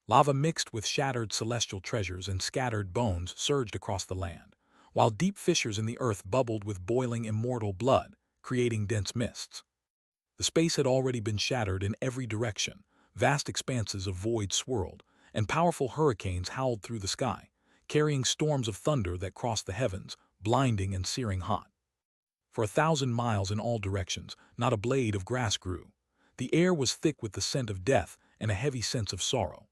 Speaker 1: Lava mixed with shattered celestial treasures and scattered bones surged across the land, while deep fissures in the earth bubbled with boiling immortal blood, creating dense mists. The space had already been shattered in every direction, vast expanses of void swirled, and powerful hurricanes howled through the sky, carrying storms of thunder that crossed the heavens, blinding and searing hot. For 1,000 miles in all directions, not a blade of grass grew. The air was thick with the scent of death and a heavy sense of sorrow.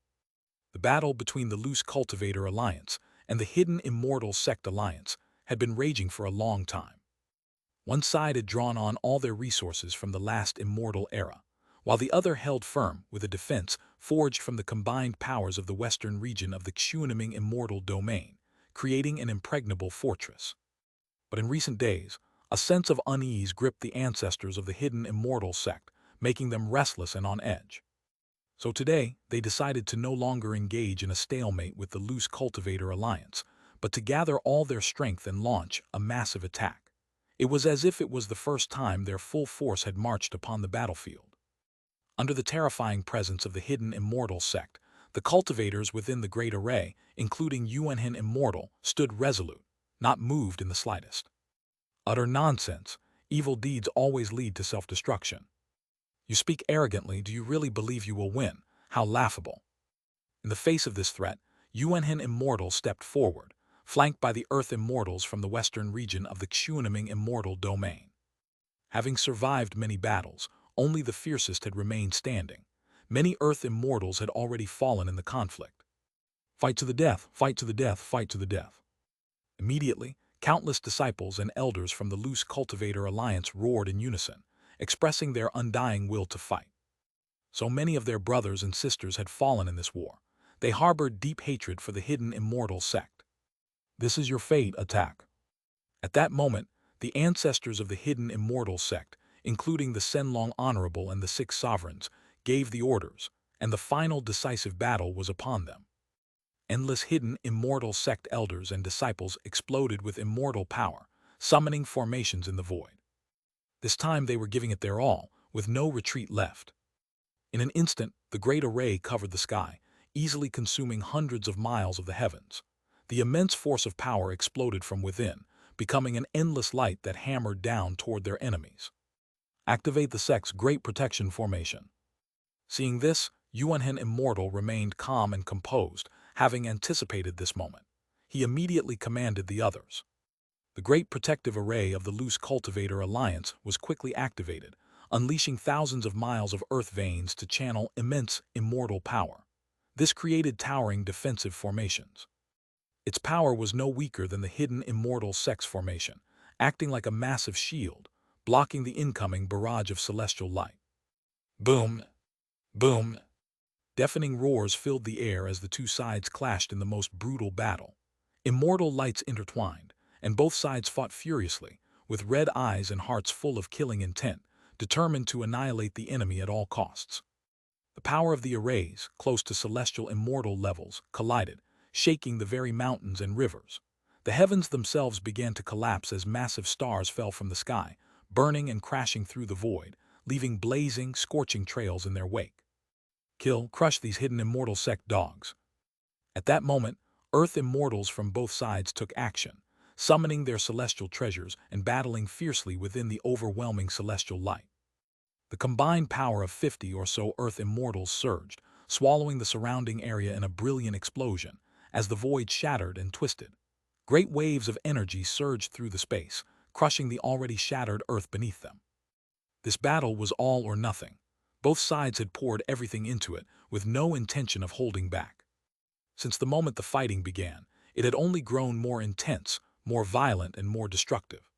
Speaker 1: The battle between the loose cultivator alliance and the hidden immortal sect alliance had been raging for a long time. One side had drawn on all their resources from the last immortal era, while the other held firm with a defense forged from the combined powers of the western region of the Xuanming immortal domain, creating an impregnable fortress. But in recent days, a sense of unease gripped the ancestors of the hidden immortal sect, making them restless and on edge. So today, they decided to no longer engage in a stalemate with the loose cultivator alliance, but to gather all their strength and launch a massive attack. It was as if it was the first time their full force had marched upon the battlefield. Under the terrifying presence of the hidden immortal sect, the cultivators within the Great Array, including Yuanhen Immortal, stood resolute, not moved in the slightest. Utter nonsense. Evil deeds always lead to self-destruction. You speak arrogantly. Do you really believe you will win? How laughable. In the face of this threat, Yuanhen Immortal stepped forward, flanked by the Earth Immortals from the western region of the Xianxia Immortal domain. Having survived many battles, only the fiercest had remained standing. Many Earth Immortals had already fallen in the conflict. Fight to the death, fight to the death, fight to the death. Immediately, countless disciples and elders from the loose cultivator alliance roared in unison, expressing their undying will to fight. So many of their brothers and sisters had fallen in this war. They harbored deep hatred for the hidden immortal sect. This is your fate, attack. At that moment, the ancestors of the hidden immortal sect, including the Senlong Honorable and the Six Sovereigns, gave the orders, and the final decisive battle was upon them. Endless hidden immortal sect elders and disciples exploded with immortal power, summoning formations in the void. This time they were giving it their all, with no retreat left. In an instant, the great array covered the sky, easily consuming hundreds of miles of the heavens. The immense force of power exploded from within, becoming an endless light that hammered down toward their enemies. Activate the sect's Great Protection Formation. Seeing this, Yuanhen Immortal remained calm and composed, having anticipated this moment. He immediately commanded the others. The Great Protective Array of the Loose Cultivator Alliance was quickly activated, unleashing thousands of miles of earth veins to channel immense immortal power. This created towering defensive formations. Its power was no weaker than the hidden immortal sex formation, acting like a massive shield, blocking the incoming barrage of celestial light. Boom! Boom! Deafening roars filled the air as the two sides clashed in the most brutal battle. Immortal lights intertwined, and both sides fought furiously, with red eyes and hearts full of killing intent, determined to annihilate the enemy at all costs. The power of the arrays, close to celestial immortal levels, collided, shaking the very mountains and rivers. The heavens themselves began to collapse as massive stars fell from the sky, burning and crashing through the void, leaving blazing, scorching trails in their wake. Kill, crush these hidden immortal sect dogs. At that moment, Earth immortals from both sides took action, summoning their celestial treasures and battling fiercely within the overwhelming celestial light. The combined power of 50 or so Earth immortals surged, swallowing the surrounding area in a brilliant explosion, as the void shattered and twisted. Great waves of energy surged through the space, crushing the already shattered Earth beneath them. This battle was all or nothing. Both sides had poured everything into it, with no intention of holding back. Since the moment the fighting began, it had only grown more intense, more violent, and more destructive.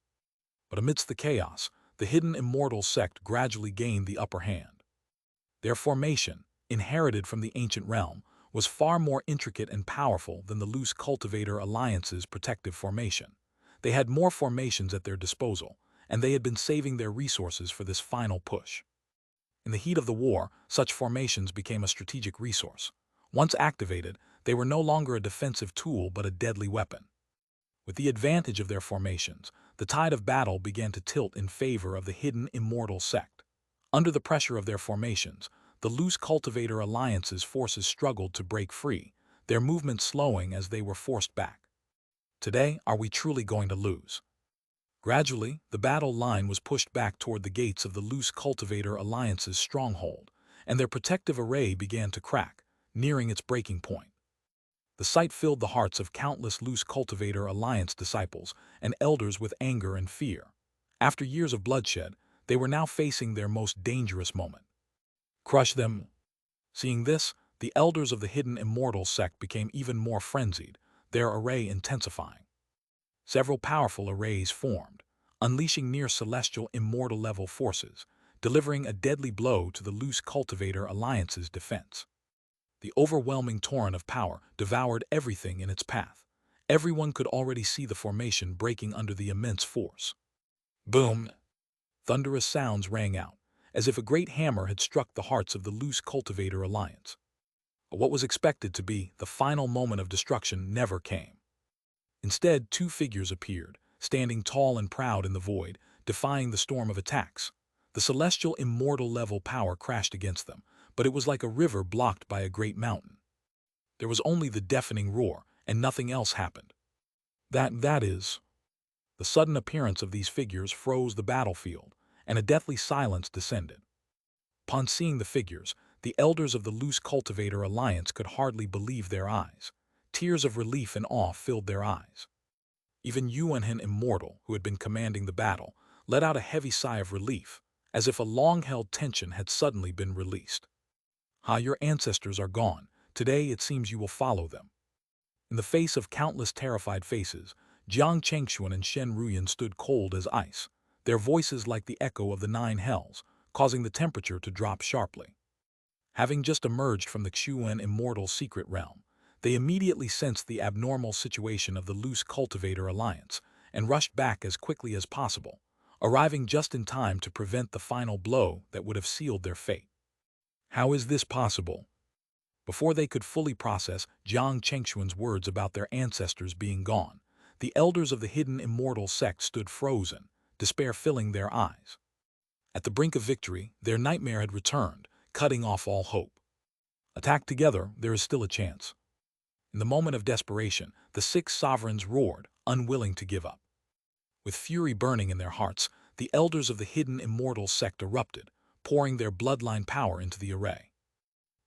Speaker 1: But amidst the chaos, the hidden immortal sect gradually gained the upper hand. Their formation, inherited from the ancient realm, was far more intricate and powerful than the loose cultivator alliance's protective formation. They had more formations at their disposal, and they had been saving their resources for this final push. In the heat of the war, such formations became a strategic resource. Once activated, they were no longer a defensive tool but a deadly weapon. With the advantage of their formations, the tide of battle began to tilt in favor of the hidden immortal sect. Under the pressure of their formations, the loose cultivator alliance's forces struggled to break free, their movements slowing as they were forced back. Today, are we truly going to lose? Gradually, the battle line was pushed back toward the gates of the loose cultivator alliance's stronghold, and their protective array began to crack, nearing its breaking point. The sight filled the hearts of countless loose cultivator alliance disciples and elders with anger and fear. After years of bloodshed, they were now facing their most dangerous moment. Crush them. Seeing this, the elders of the hidden immortal sect became even more frenzied, their array intensifying. Several powerful arrays formed, unleashing near-celestial immortal-level forces, delivering a deadly blow to the loose cultivator alliance's defense. The overwhelming torrent of power devoured everything in its path. Everyone could already see the formation breaking under the immense force. Boom! Thunderous sounds rang out, as if a great hammer had struck the hearts of the loose cultivator alliance. What was expected to be the final moment of destruction never came. Instead, two figures appeared, standing tall and proud in the void, defying the storm of attacks. The celestial immortal level power crashed against them, but it was like a river blocked by a great mountain. There was only the deafening roar, and nothing else happened. That is, the sudden appearance of these figures froze the battlefield, and a deathly silence descended. Upon seeing the figures, the elders of the loose cultivator alliance could hardly believe their eyes. Tears of relief and awe filled their eyes. Even Yuan Immortal, who had been commanding the battle, let out a heavy sigh of relief, as if a long-held tension had suddenly been released. Your ancestors are gone. Today it seems you will follow them. In the face of countless terrified faces, Jiang Chengxuan and Shen Ruyan stood cold as ice, their voices like the echo of the nine hells, causing the temperature to drop sharply. Having just emerged from the Xuan Immortal secret realm, they immediately sensed the abnormal situation of the loose cultivator alliance and rushed back as quickly as possible, arriving just in time to prevent the final blow that would have sealed their fate. How is this possible? Before they could fully process Jiang Chengxuan's words about their ancestors being gone, the elders of the hidden immortal sect stood frozen, despair filling their eyes. At the brink of victory, their nightmare had returned, cutting off all hope. Attack together, there is still a chance. In the moment of desperation, the six sovereigns roared, unwilling to give up. With fury burning in their hearts, the elders of the hidden immortal sect erupted, pouring their bloodline power into the array.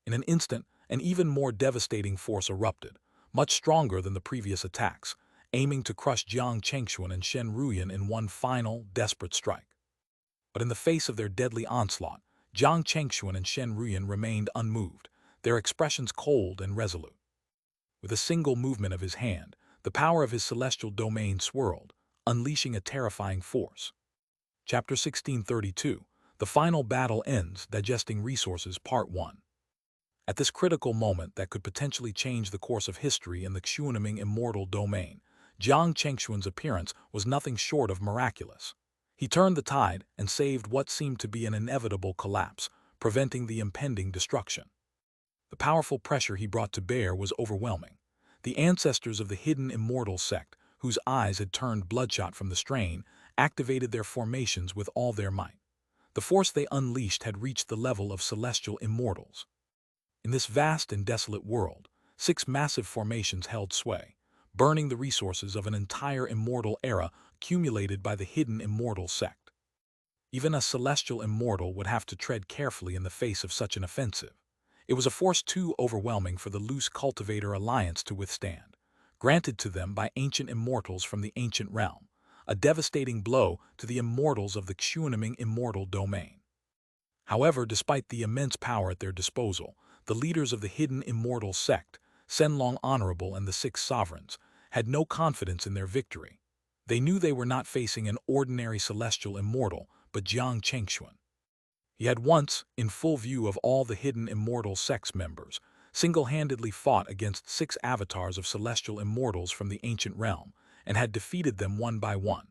Speaker 1: In an instant, an even more devastating force erupted, much stronger than the previous attacks, aiming to crush Jiang Chengxuan and Shen Ruyan in one final, desperate strike. But in the face of their deadly onslaught, Jiang Chengxuan and Shen Ruyan remained unmoved, their expressions cold and resolute. With a single movement of his hand, the power of his celestial domain swirled, unleashing a terrifying force. Chapter 1632, The Final Battle Ends, Digesting Resources, Part 1. At this critical moment that could potentially change the course of history in the Xuanming immortal domain, Jiang Chengxuan's appearance was nothing short of miraculous. He turned the tide and saved what seemed to be an inevitable collapse, preventing the impending destruction. The powerful pressure he brought to bear was overwhelming. The ancestors of the hidden immortal sect, whose eyes had turned bloodshot from the strain, activated their formations with all their might. The force they unleashed had reached the level of celestial immortals. In this vast and desolate world, six massive formations held sway, burning the resources of an entire immortal era accumulated by the hidden immortal sect. Even a celestial immortal would have to tread carefully in the face of such an offensive. It was a force too overwhelming for the loose cultivator alliance to withstand, granted to them by ancient immortals from the ancient realm, a devastating blow to the immortals of the Xuanming immortal domain. However, despite the immense power at their disposal, the leaders of the hidden immortal sect, Senlong Honorable and the Six Sovereigns, had no confidence in their victory. They knew they were not facing an ordinary celestial immortal, but Jiang Chengxuan. He had once, in full view of all the hidden immortal sect's members, single-handedly fought against six avatars of celestial immortals from the ancient realm, and had defeated them one by one.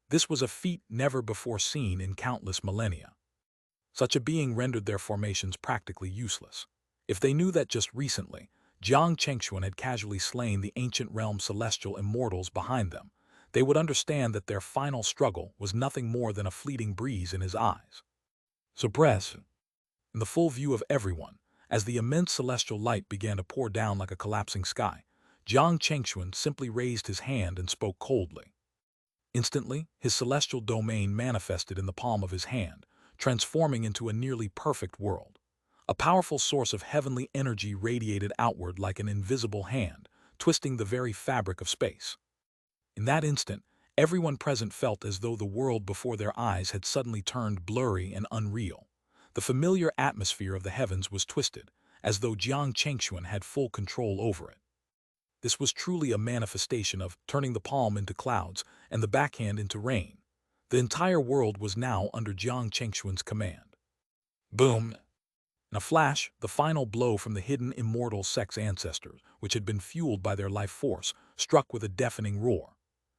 Speaker 1: This was a feat never before seen in countless millennia. Such a being rendered their formations practically useless. If they knew that just recently, Jiang Chengxuan had casually slain the ancient realm celestial immortals behind them, they would understand that their final struggle was nothing more than a fleeting breeze in his eyes. Suppress, in the full view of everyone, as the immense celestial light began to pour down like a collapsing sky, Jiang Chengxuan simply raised his hand and spoke coldly. Instantly, his celestial domain manifested in the palm of his hand, transforming into a nearly perfect world. A powerful source of heavenly energy radiated outward like an invisible hand, twisting the very fabric of space. In that instant, everyone present felt as though the world before their eyes had suddenly turned blurry and unreal. The familiar atmosphere of the heavens was twisted, as though Jiang Chengxuan had full control over it. This was truly a manifestation of turning the palm into clouds and the backhand into rain. The entire world was now under Jiang Chengxuan's command. Boom! In a flash, the final blow from the hidden immortal sect's ancestors, which had been fueled by their life force, struck with a deafening roar.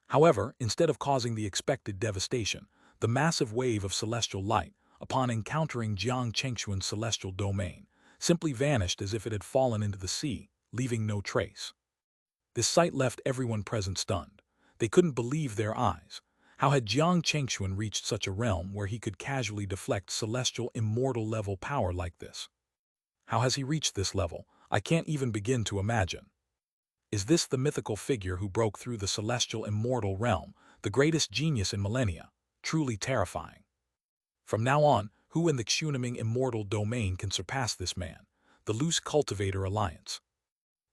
Speaker 1: However, instead of causing the expected devastation, the massive wave of celestial light, upon encountering Jiang Chengxuan's celestial domain, simply vanished as if it had fallen into the sea, leaving no trace. This sight left everyone present stunned. They couldn't believe their eyes. How had Jiang Chengxuan reached such a realm where he could casually deflect celestial immortal-level power like this? How has he reached this level? I can't even begin to imagine. Is this the mythical figure who broke through the celestial immortal realm, the greatest genius in millennia? Truly terrifying. From now on, who in the Xianxia immortal domain can surpass this man? The loose cultivator alliance.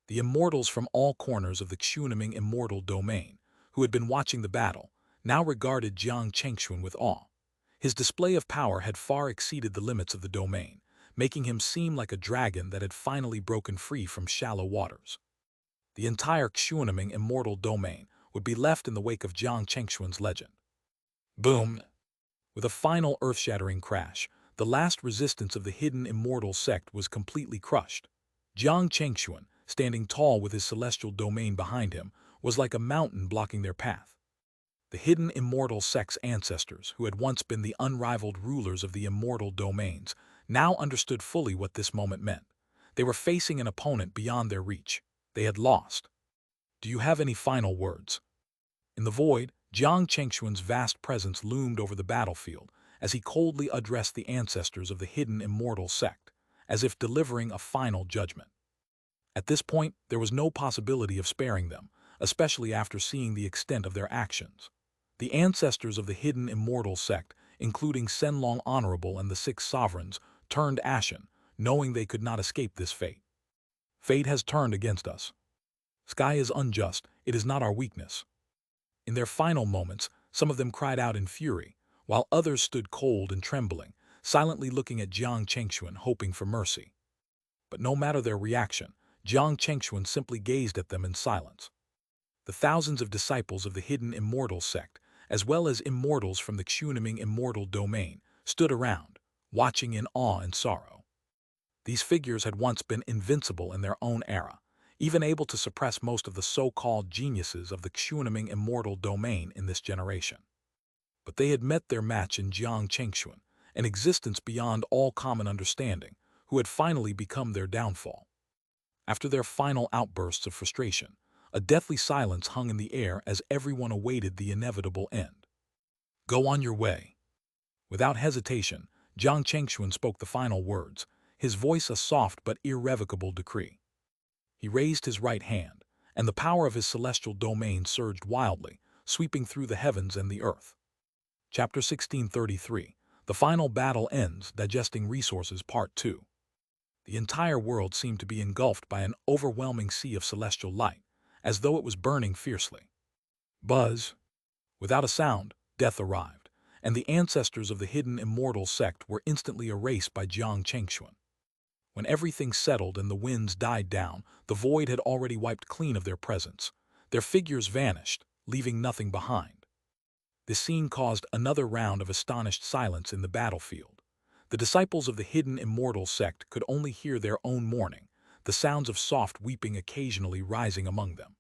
Speaker 1: The immortals from all corners of the Xianxia immortal domain, who had been watching the battle, now regarded Jiang Chengxuan with awe. His display of power had far exceeded the limits of the domain, making him seem like a dragon that had finally broken free from shallow waters. The entire Xianxia immortal domain would be left in the wake of Jiang Chengxuan's legend. Boom! With a final earth-shattering crash, the last resistance of the hidden immortal sect was completely crushed. Jiang Chengxuan, standing tall with his celestial domain behind him, was like a mountain blocking their path. The hidden immortal sect's ancestors, who had once been the unrivaled rulers of the immortal domains, now understood fully what this moment meant. They were facing an opponent beyond their reach. They had lost. Do you have any final words? In the void, Jiang Chengxuan's vast presence loomed over the battlefield as he coldly addressed the ancestors of the hidden immortal sect, as if delivering a final judgment. At this point, there was no possibility of sparing them, especially after seeing the extent of their actions. The ancestors of the hidden immortal sect, including Shenlong Honorable and the Six Sovereigns, turned ashen, knowing they could not escape this fate. Fate has turned against us. Sky is unjust, it is not our weakness. In their final moments, some of them cried out in fury, while others stood cold and trembling, silently looking at Jiang Chengxuan, hoping for mercy. But no matter their reaction, Jiang Chengxuan simply gazed at them in silence. The thousands of disciples of the hidden immortal sect, as well as immortals from the Xianxia immortal domain, stood around, watching in awe and sorrow. These figures had once been invincible in their own era, even able to suppress most of the so-called geniuses of the Xianxia immortal domain in this generation. But they had met their match in Jiang Chengxuan, an existence beyond all common understanding, who had finally become their downfall. After their final outbursts of frustration, a deathly silence hung in the air as everyone awaited the inevitable end. Go on your way. Without hesitation, Jiang Chengxuan spoke the final words, his voice a soft but irrevocable decree. He raised his right hand, and the power of his celestial domain surged wildly, sweeping through the heavens and the earth. Chapter 1633. The Final Battle Ends, Digesting Resources, Part 2. The entire world seemed to be engulfed by an overwhelming sea of celestial light, as though it was burning fiercely. Buzz! Without a sound, death arrived, and the ancestors of the hidden immortal sect were instantly erased by Jiang Chengxuan. When everything settled and the winds died down, the void had already wiped clean of their presence. Their figures vanished, leaving nothing behind. This scene caused another round of astonished silence in the battlefield. The disciples of the hidden immortal sect could only hear their own mourning, the sounds of soft weeping occasionally rising among them.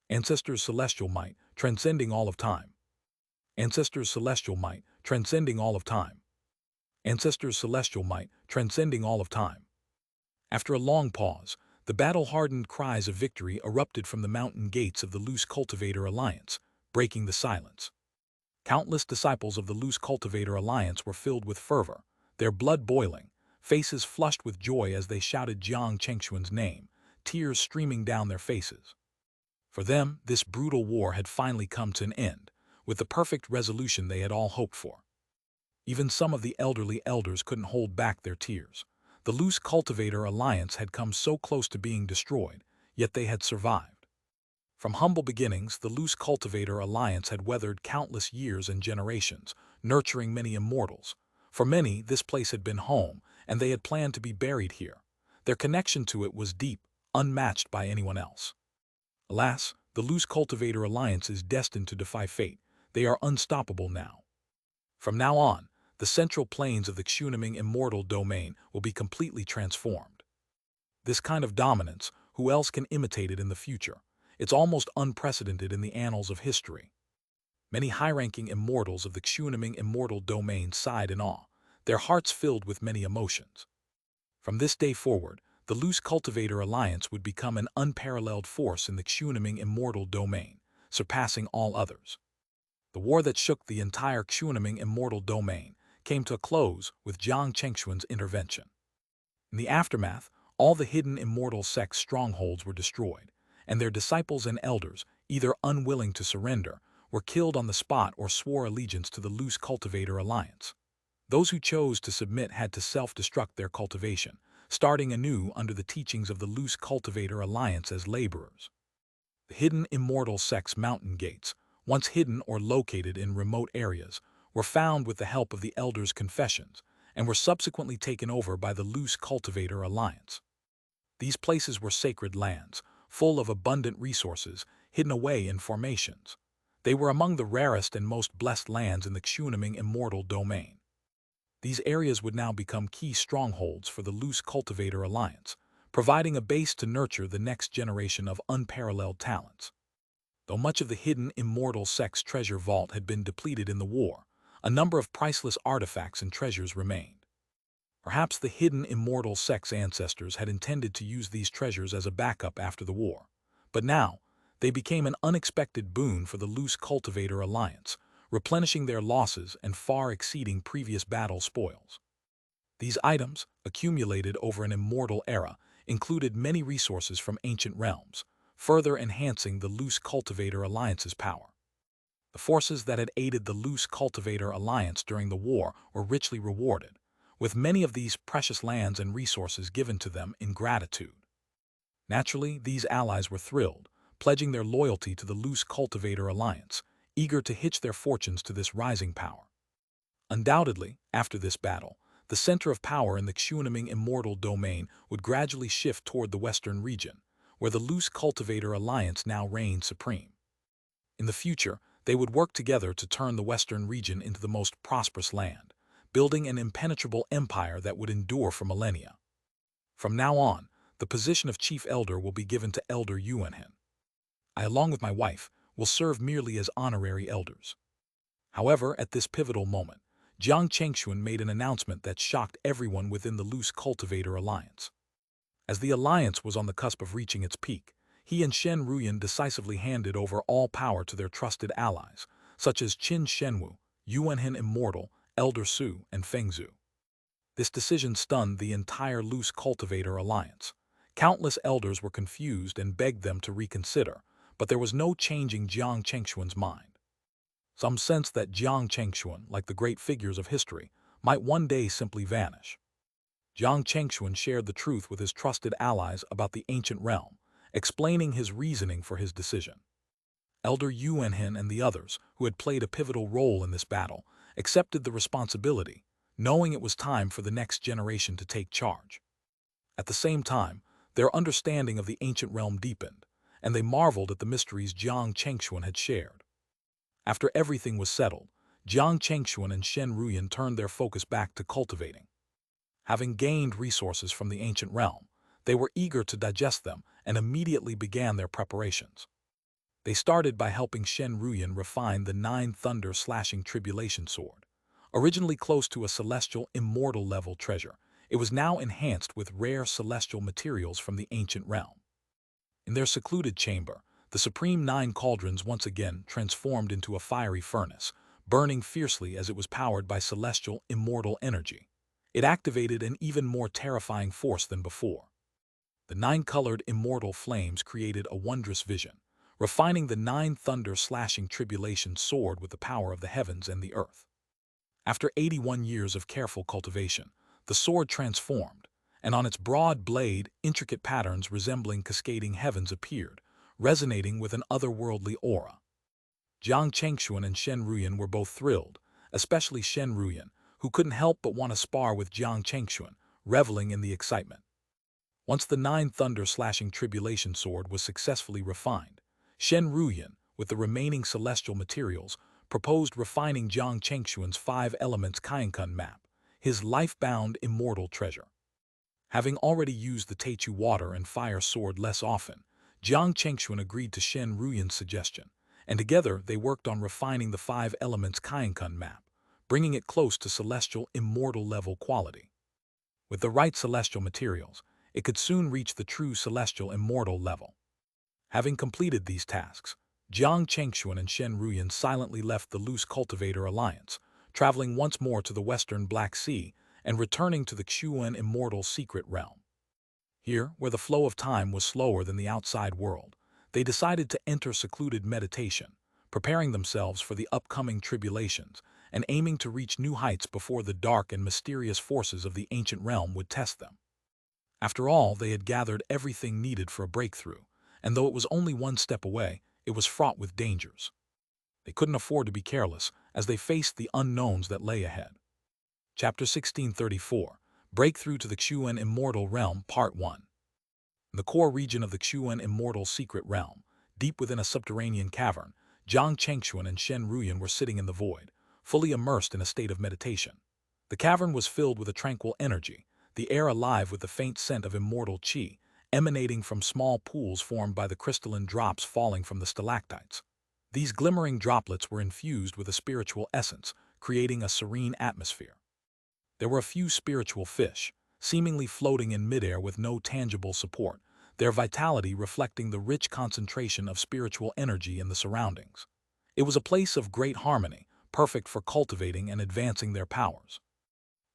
Speaker 1: Ancestors' celestial might, transcending all of time. Ancestors' celestial might, transcending all of time. Ancestors' celestial might, transcending all of time. After a long pause, the battle-hardened cries of victory erupted from the mountain gates of the Loose Cultivator Alliance, breaking the silence. Countless disciples of the Loose Cultivator Alliance were filled with fervor, their blood boiling, faces flushed with joy as they shouted Jiang Chengxuan's name, tears streaming down their faces. For them, this brutal war had finally come to an end, with the perfect resolution they had all hoped for. Even some of the elderly elders couldn't hold back their tears. The Loose Cultivator Alliance had come so close to being destroyed, yet they had survived. From humble beginnings, the Loose Cultivator Alliance had weathered countless years and generations, nurturing many immortals. For many, this place had been home, and they had planned to be buried here. Their connection to it was deep, unmatched by anyone else. Alas, the Loose Cultivator Alliance is destined to defy fate. They are unstoppable now. From now on, the central plains of the Xianxia immortal domain will be completely transformed. This kind of dominance, who else can imitate it in the future? It's almost unprecedented in the annals of history. Many high-ranking immortals of the Xianxia immortal domain sighed in awe. their hearts filled with many emotions. From this day forward, the Loose Cultivator Alliance would become an unparalleled force in the Xianxia immortal domain, surpassing all others. The war that shook the entire Xianxia immortal domain came to a close with Jiang Chengxuan's intervention. In the aftermath, all the hidden immortal sects' strongholds were destroyed, and their disciples and elders, either unwilling to surrender, were killed on the spot or swore allegiance to the Loose Cultivator Alliance. Those who chose to submit had to self-destruct their cultivation, starting anew under the teachings of the Loose Cultivator Alliance as laborers. The hidden immortal sects' mountain gates, once hidden or located in remote areas, were found with the help of the elders' confessions and were subsequently taken over by the Loose Cultivator Alliance. These places were sacred lands, full of abundant resources, hidden away in formations. They were among the rarest and most blessed lands in the Xianxia immortal domain. These areas would now become key strongholds for the Loose Cultivator Alliance, providing a base to nurture the next generation of unparalleled talents. Though much of the hidden immortal sect's treasure vault had been depleted in the war, a number of priceless artifacts and treasures remained. Perhaps the hidden immortal sect's ancestors had intended to use these treasures as a backup after the war, but now they became an unexpected boon for the Loose Cultivator Alliance, replenishing their losses and far exceeding previous battle spoils. These items, accumulated over an immortal era, included many resources from ancient realms, further enhancing the Loose Cultivator Alliance's power. The forces that had aided the Loose Cultivator Alliance during the war were richly rewarded, with many of these precious lands and resources given to them in gratitude. Naturally, these allies were thrilled, pledging their loyalty to the Loose Cultivator Alliance, eager to hitch their fortunes to this rising power. Undoubtedly, after this battle, the center of power in the Xianxia immortal domain would gradually shift toward the western region, where the Loose Cultivator Alliance now reigned supreme. In the future, they would work together to turn the western region into the most prosperous land, building an impenetrable empire that would endure for millennia. From now on, the position of chief elder will be given to Elder Yuanhen. I, along with my wife, will serve merely as honorary elders. However, at this pivotal moment, Jiang Chengxuan made an announcement that shocked everyone within the Loose Cultivator Alliance. As the alliance was on the cusp of reaching its peak, he and Shen Ruyan decisively handed over all power to their trusted allies, such as Qin Shenwu, Yuanhen Immortal, Elder Su, and Feng Zhu. This decision stunned the entire Loose Cultivator Alliance. Countless elders were confused and begged them to reconsider, but there was no changing Jiang Chengxuan's mind. Some sensed that Jiang Chengxuan, like the great figures of history, might one day simply vanish. Jiang Chengxuan shared the truth with his trusted allies about the ancient realm, explaining his reasoning for his decision. Elder Yuanhen and the others, who had played a pivotal role in this battle, accepted the responsibility, knowing it was time for the next generation to take charge. At the same time, their understanding of the ancient realm deepened, and they marveled at the mysteries Jiang Chengxuan had shared. After everything was settled, Jiang Chengxuan and Shen Ruyan turned their focus back to cultivating. Having gained resources from the ancient realm, they were eager to digest them and immediately began their preparations. They started by helping Shen Ruyan refine the 9 thunder-slashing tribulation sword. Originally close to a celestial immortal level treasure, it was now enhanced with rare celestial materials from the ancient realm. In their secluded chamber, the supreme 9 cauldrons once again transformed into a fiery furnace, burning fiercely as it was powered by celestial immortal energy. It activated an even more terrifying force than before. The 9-colored immortal flames created a wondrous vision, refining the 9 thunder-slashing tribulation sword with the power of the heavens and the earth. After 81 years of careful cultivation, the sword transformed, and on its broad blade, intricate patterns resembling cascading heavens appeared, resonating with an otherworldly aura. Jiang Chengxuan and Shen Ruyan were both thrilled, especially Shen Ruyan, who couldn't help but want to spar with Jiang Chengxuan, reveling in the excitement. Once the 9 thunder-slashing tribulation sword was successfully refined, Shen Ruyan, with the remaining celestial materials, proposed refining Jiang Chengxuan's 5 elements Qiankun map, his life-bound immortal treasure. Having already used the Teichu water and fire sword less often, Jiang Chengxuan agreed to Shen Ruyan's suggestion, and together they worked on refining the 5 elements Qiankun map, bringing it close to celestial immortal level quality. With the right celestial materials, it could soon reach the true celestial immortal level. Having completed these tasks, Jiang Chengxuan and Shen Ruyan silently left the loose cultivator alliance, traveling once more to the western Black Sea and returning to the Xuan immortal secret realm. Here, where the flow of time was slower than the outside world, they decided to enter secluded meditation, preparing themselves for the upcoming tribulations and aiming to reach new heights before the dark and mysterious forces of the ancient realm would test them. After all, they had gathered everything needed for a breakthrough, and though it was only one step away, it was fraught with dangers. They couldn't afford to be careless as they faced the unknowns that lay ahead. Chapter 1634, Breakthrough to the Xuan Immortal Realm, Part 1. In the core region of the Xuan Immortal Secret Realm, deep within a subterranean cavern, Jiang Chengxuan and Shen Ruyan were sitting in the void, fully immersed in a state of meditation. The cavern was filled with a tranquil energy, the air alive with the faint scent of immortal qi, emanating from small pools formed by the crystalline drops falling from the stalactites. These glimmering droplets were infused with a spiritual essence, creating a serene atmosphere. There were a few spiritual fish, seemingly floating in midair with no tangible support, their vitality reflecting the rich concentration of spiritual energy in the surroundings. It was a place of great harmony, perfect for cultivating and advancing their powers.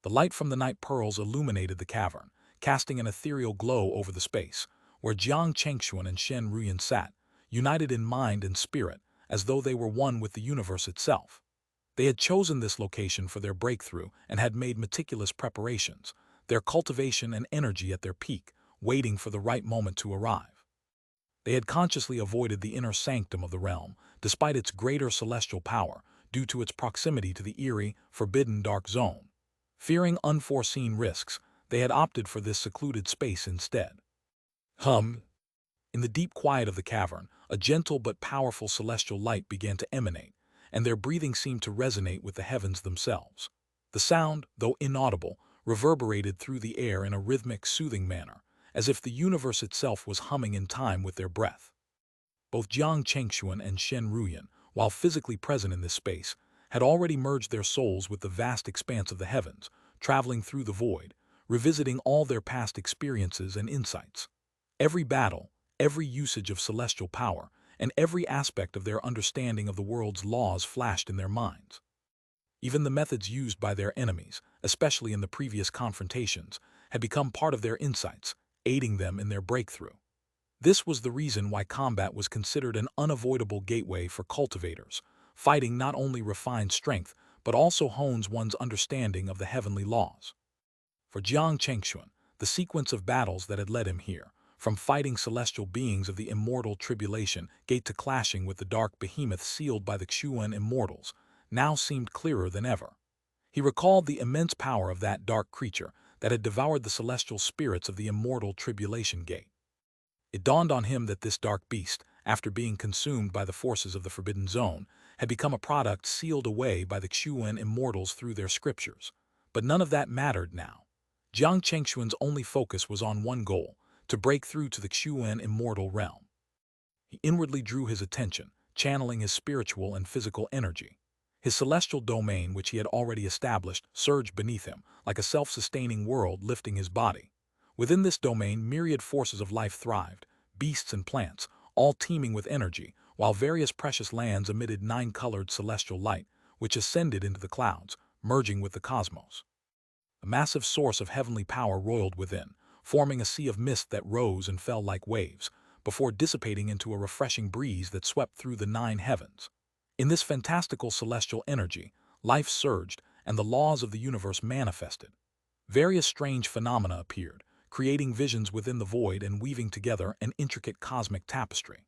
Speaker 1: The light from the night pearls illuminated the cavern, casting an ethereal glow over the space, where Jiang Chengxuan and Shen Ruyan sat, united in mind and spirit, as though they were one with the universe itself. They had chosen this location for their breakthrough and had made meticulous preparations, their cultivation and energy at their peak, waiting for the right moment to arrive. They had consciously avoided the inner sanctum of the realm, despite its greater celestial power, due to its proximity to the eerie, forbidden dark zone. Fearing unforeseen risks, they had opted for this secluded space instead. In the deep quiet of the cavern, a gentle but powerful celestial light began to emanate, and their breathing seemed to resonate with the heavens themselves. The sound, though inaudible, reverberated through the air in a rhythmic, soothing manner, as if the universe itself was humming in time with their breath. Both Jiang Chengxuan and Shen Ruyan, while physically present in this space, had already merged their souls with the vast expanse of the heavens, traveling through the void, revisiting all their past experiences and insights. Every battle, every usage of celestial power, and every aspect of their understanding of the world's laws flashed in their minds. Even the methods used by their enemies, especially in the previous confrontations, had become part of their insights, aiding them in their breakthrough. This was the reason why combat was considered an unavoidable gateway for cultivators. Fighting not only refines strength, but also hones one's understanding of the heavenly laws. For Jiang Chengxuan, the sequence of battles that had led him here, from fighting celestial beings of the immortal tribulation gate to clashing with the dark behemoth sealed by the Xuan immortals, now seemed clearer than ever. He recalled the immense power of that dark creature that had devoured the celestial spirits of the immortal tribulation gate. It dawned on him that this dark beast, after being consumed by the forces of the Forbidden Zone, had become a product sealed away by the Xuan immortals through their scriptures. But none of that mattered now. Jiang Chengxuan's only focus was on one goal, to break through to the Xuan immortal realm. He inwardly drew his attention, channeling his spiritual and physical energy. His celestial domain, which he had already established, surged beneath him, like a self-sustaining world lifting his body. Within this domain, myriad forces of life thrived, beasts and plants, all teeming with energy, while various precious lands emitted nine-colored celestial light, which ascended into the clouds, merging with the cosmos. A massive source of heavenly power roiled within, forming a sea of mist that rose and fell like waves, before dissipating into a refreshing breeze that swept through the nine heavens. In this fantastical celestial energy, life surged and the laws of the universe manifested. Various strange phenomena appeared, creating visions within the void and weaving together an intricate cosmic tapestry.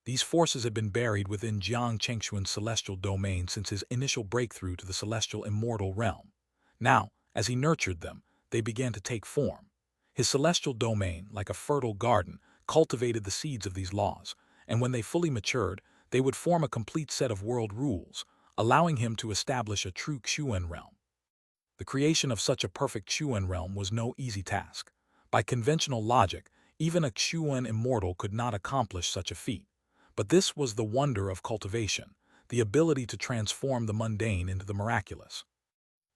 Speaker 1: These forces had been buried within Jiang Chengxuan's celestial domain since his initial breakthrough to the celestial immortal realm. Now, as he nurtured them, they began to take form. His celestial domain, like a fertile garden, cultivated the seeds of these laws, and when they fully matured, they would form a complete set of world rules, allowing him to establish a true Xuan realm. The creation of such a perfect Xuan realm was no easy task. By conventional logic, even a Xuan immortal could not accomplish such a feat. But this was the wonder of cultivation. the ability to transform the mundane into the miraculous.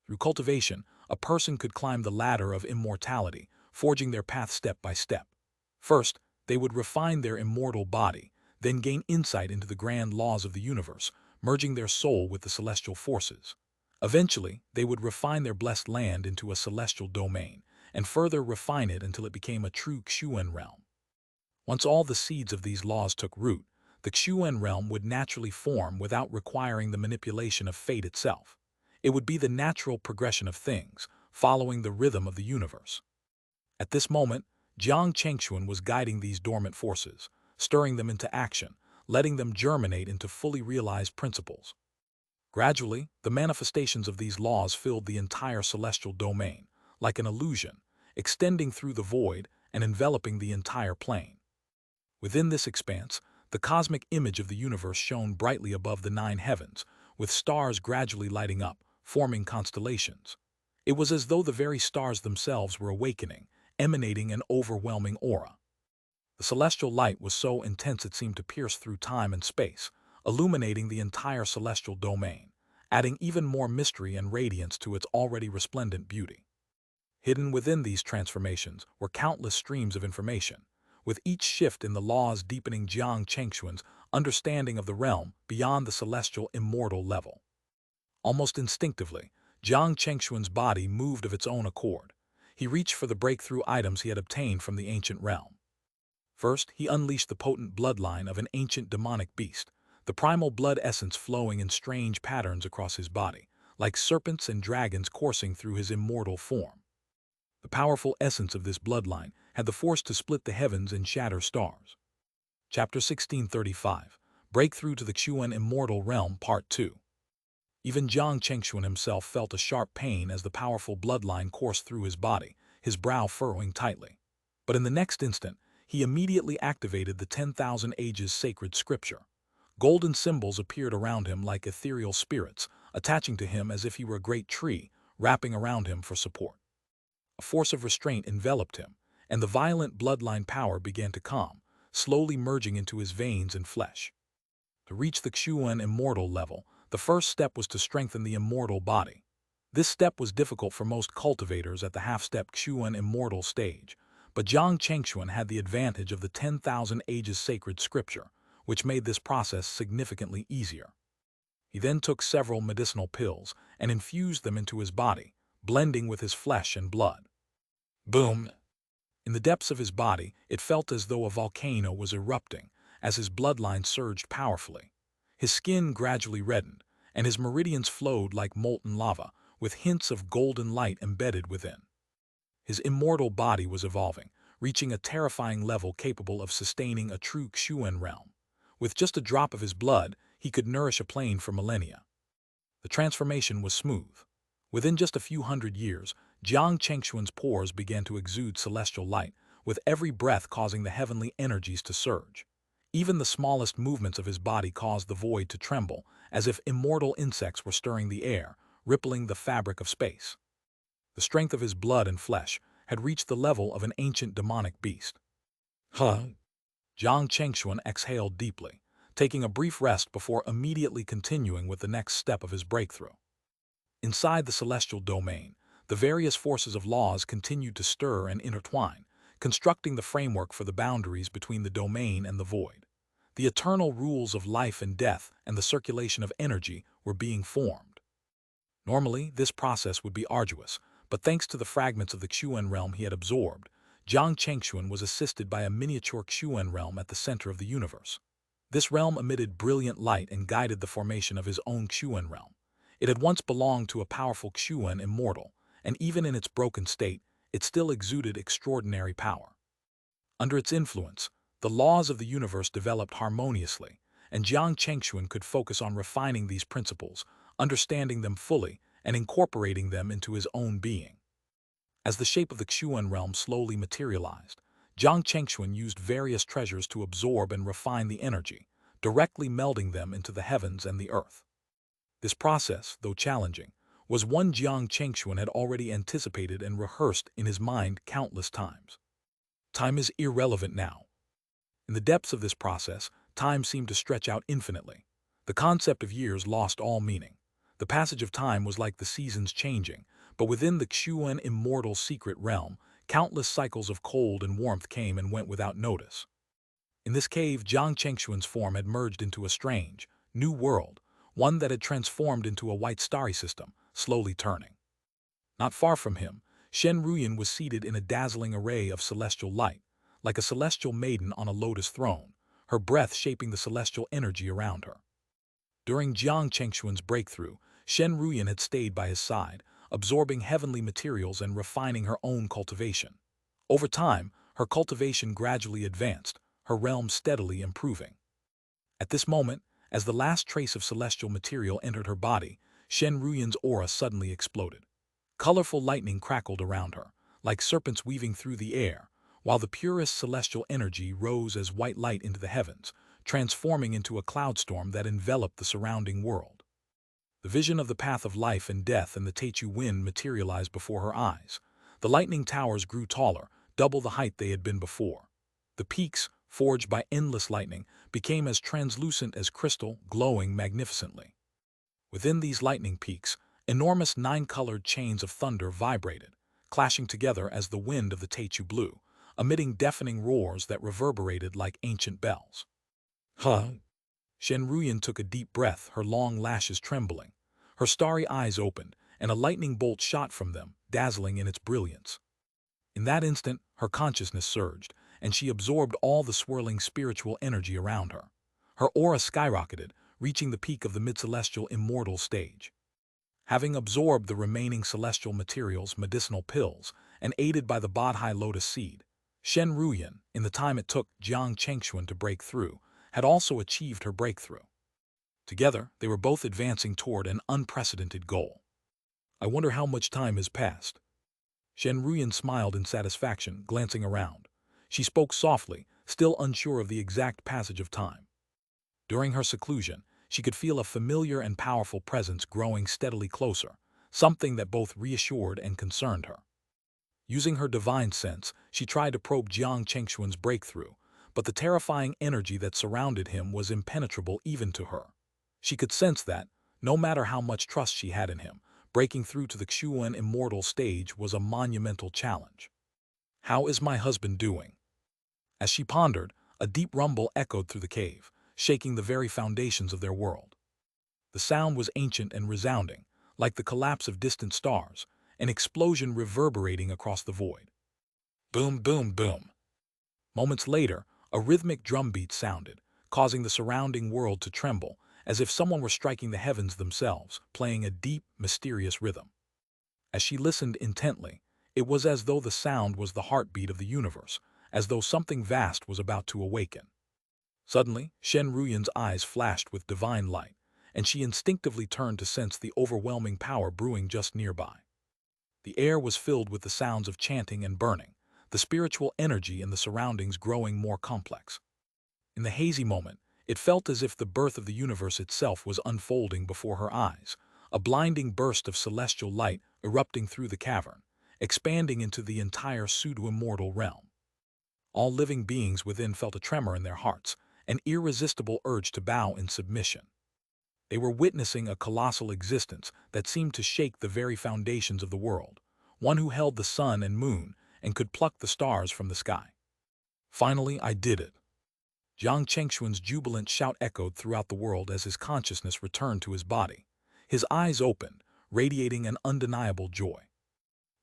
Speaker 1: Through cultivation, a person could climb the ladder of immortality, forging their path step by step. First, they would refine their immortal body, then gain insight into the grand laws of the universe, merging their soul with the celestial forces. Eventually, they would refine their blessed land into a celestial domain, and further refine it until it became a true Xuan realm. Once all the seeds of these laws took root, the Xuan realm would naturally form without requiring the manipulation of fate itself. It would be the natural progression of things, following the rhythm of the universe. At this moment, Jiang Chengxuan was guiding these dormant forces, stirring them into action, letting them germinate into fully realized principles. Gradually, the manifestations of these laws filled the entire celestial domain, like an illusion, extending through the void and enveloping the entire plane. Within this expanse, the cosmic image of the universe shone brightly above the 9 heavens, with stars gradually lighting up, forming constellations. It was as though the very stars themselves were awakening, emanating an overwhelming aura. The celestial light was so intense it seemed to pierce through time and space, illuminating the entire celestial domain, adding even more mystery and radiance to its already resplendent beauty. Hidden within these transformations were countless streams of information, with each shift in the laws deepening Jiang Chengxuan's understanding of the realm beyond the celestial immortal level. Almost instinctively, Jiang Chengxuan's body moved of its own accord. He reached for the breakthrough items he had obtained from the ancient realm. First, he unleashed the potent bloodline of an ancient demonic beast, the primal blood essence flowing in strange patterns across his body, like serpents and dragons coursing through his immortal form. The powerful essence of this bloodline had the force to split the heavens and shatter stars. Chapter 1635, Breakthrough to the Xuan Immortal Realm, Part 2. Even Jiang Chengxuan himself felt a sharp pain as the powerful bloodline coursed through his body, his brow furrowing tightly. But in the next instant, he immediately activated the 10,000 Ages sacred scripture. Golden symbols appeared around him like ethereal spirits, attaching to him as if he were a great tree, wrapping around him for support. A force of restraint enveloped him, and the violent bloodline power began to calm, slowly merging into his veins and flesh. To reach the Xuan immortal level, the first step was to strengthen the immortal body. This step was difficult for most cultivators at the half-step Xuan immortal stage, but Jiang Chengxuan had the advantage of the 10,000 Ages sacred scripture, which made this process significantly easier. He then took several medicinal pills and infused them into his body, blending with his flesh and blood. Boom! In the depths of his body, it felt as though a volcano was erupting, as his bloodline surged powerfully. His skin gradually reddened, and his meridians flowed like molten lava, with hints of golden light embedded within. His immortal body was evolving, reaching a terrifying level capable of sustaining a true Xuan realm. With just a drop of his blood, he could nourish a plane for millennia. The transformation was smooth. Within just a few hundred years, Jiang Chengxuan's pores began to exude celestial light, with every breath causing the heavenly energies to surge. Even the smallest movements of his body caused the void to tremble, as if immortal insects were stirring the air, rippling the fabric of space. The strength of his blood and flesh had reached the level of an ancient demonic beast. Huh? Jiang Chengxuan exhaled deeply, taking a brief rest before immediately continuing with the next step of his breakthrough. Inside the celestial domain, the various forces of laws continued to stir and intertwine, constructing the framework for the boundaries between the domain and the void. The eternal rules of life and death and the circulation of energy were being formed. Normally, this process would be arduous, but thanks to the fragments of the Xuan realm he had absorbed, Jiang Chengxuan was assisted by a miniature Xuan realm at the center of the universe. This realm emitted brilliant light and guided the formation of his own Xuan realm. It had once belonged to a powerful Xuan immortal, and even in its broken state, it still exuded extraordinary power. Under its influence, the laws of the universe developed harmoniously, and Jiang Chengxuan could focus on refining these principles, understanding them fully, and incorporating them into his own being. As the shape of the Xuan realm slowly materialized, Jiang Chengxuan used various treasures to absorb and refine the energy, directly melding them into the heavens and the earth. This process, though challenging, was one Jiang Chengxuan had already anticipated and rehearsed in his mind countless times. Time is irrelevant now. In the depths of this process, time seemed to stretch out infinitely. The concept of years lost all meaning. The passage of time was like the seasons changing, but within the Xuan immortal secret realm, countless cycles of cold and warmth came and went without notice. In this cave, Jiang Chengshuan's form had merged into a strange, new world, one that had transformed into a white starry system, slowly turning. Not far from him, Shen Ruyan was seated in a dazzling array of celestial light, like a celestial maiden on a lotus throne, her breath shaping the celestial energy around her. During Jiang Chengshuan's breakthrough, Shen Ruyan had stayed by his side, absorbing heavenly materials and refining her own cultivation. Over time, her cultivation gradually advanced, her realm steadily improving. At this moment, as the last trace of celestial material entered her body, Shen Ruyan's aura suddenly exploded. Colorful lightning crackled around her, like serpents weaving through the air, while the purest celestial energy rose as white light into the heavens, transforming into a cloud storm that enveloped the surrounding world. The vision of the path of life and death and the Teichu wind materialized before her eyes. The lightning towers grew taller, double the height they had been before. The peaks, forged by endless lightning, became as translucent as crystal, glowing magnificently. Within these lightning peaks, enormous nine-colored chains of thunder vibrated, clashing together as the wind of the Teichu blew, emitting deafening roars that reverberated like ancient bells. Huh? Shen Ruyan took a deep breath, her long lashes trembling. Her starry eyes opened, and a lightning bolt shot from them, dazzling in its brilliance. In that instant, her consciousness surged, and she absorbed all the swirling spiritual energy around her. Her aura skyrocketed, reaching the peak of the mid-celestial immortal stage. Having absorbed the remaining celestial materials, medicinal pills, and aided by the Bodhi lotus seed, Shen Ruyan, in the time it took Jiang Chengshuan to break through, had also achieved her breakthrough. Together, they were both advancing toward an unprecedented goal. I wonder how much time has passed. Shen Ruyan smiled in satisfaction, glancing around. She spoke softly, still unsure of the exact passage of time. During her seclusion, she could feel a familiar and powerful presence growing steadily closer, something that both reassured and concerned her. Using her divine sense, she tried to probe Jiang Chengshuan's breakthrough, but the terrifying energy that surrounded him was impenetrable even to her. She could sense that, no matter how much trust she had in him, breaking through to the Xuan immortal stage was a monumental challenge. How is my husband doing? As she pondered, a deep rumble echoed through the cave, shaking the very foundations of their world. The sound was ancient and resounding, like the collapse of distant stars, an explosion reverberating across the void. Boom, boom, boom. Moments later, a rhythmic drumbeat sounded, causing the surrounding world to tremble, as if someone were striking the heavens themselves, playing a deep, mysterious rhythm. As she listened intently, it was as though the sound was the heartbeat of the universe, as though something vast was about to awaken. Suddenly, Shen Ruyan's eyes flashed with divine light, and she instinctively turned to sense the overwhelming power brewing just nearby. The air was filled with the sounds of chanting and burning, the spiritual energy in the surroundings growing more complex. In the hazy moment, it felt as if the birth of the universe itself was unfolding before her eyes, a blinding burst of celestial light erupting through the cavern, expanding into the entire pseudo-immortal realm. All living beings within felt a tremor in their hearts, an irresistible urge to bow in submission. They were witnessing a colossal existence that seemed to shake the very foundations of the world, one who held the sun and moon and could pluck the stars from the sky. Finally, I did it. Jiang Chengshuan's jubilant shout echoed throughout the world as his consciousness returned to his body. His eyes opened, radiating an undeniable joy.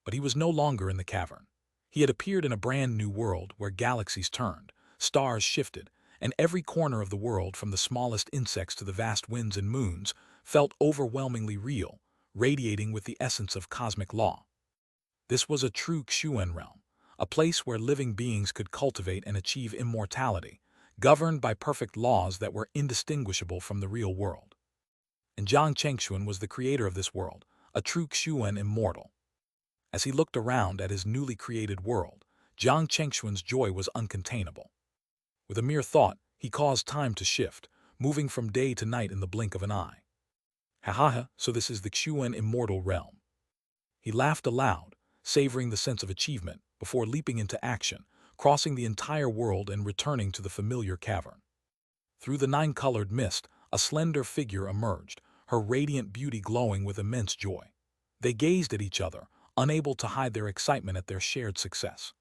Speaker 1: But he was no longer in the cavern. He had appeared in a brand new world where galaxies turned, stars shifted, and every corner of the world, from the smallest insects to the vast winds and moons, felt overwhelmingly real, radiating with the essence of cosmic law. This was a true Xuan realm, a place where living beings could cultivate and achieve immortality, governed by perfect laws that were indistinguishable from the real world. And Jiang Chengshuan was the creator of this world, a true Xuan immortal. As he looked around at his newly created world, Jiang Chengshuan's joy was uncontainable. With a mere thought, he caused time to shift, moving from day to night in the blink of an eye. Ha ha ha, so this is the Xuan immortal realm. He laughed aloud, savoring the sense of achievement, before leaping into action, crossing the entire world and returning to the familiar cavern. Through the nine-colored mist, A slender figure emerged, her radiant beauty glowing with immense joy. They gazed at each other, unable to hide their excitement at their shared success.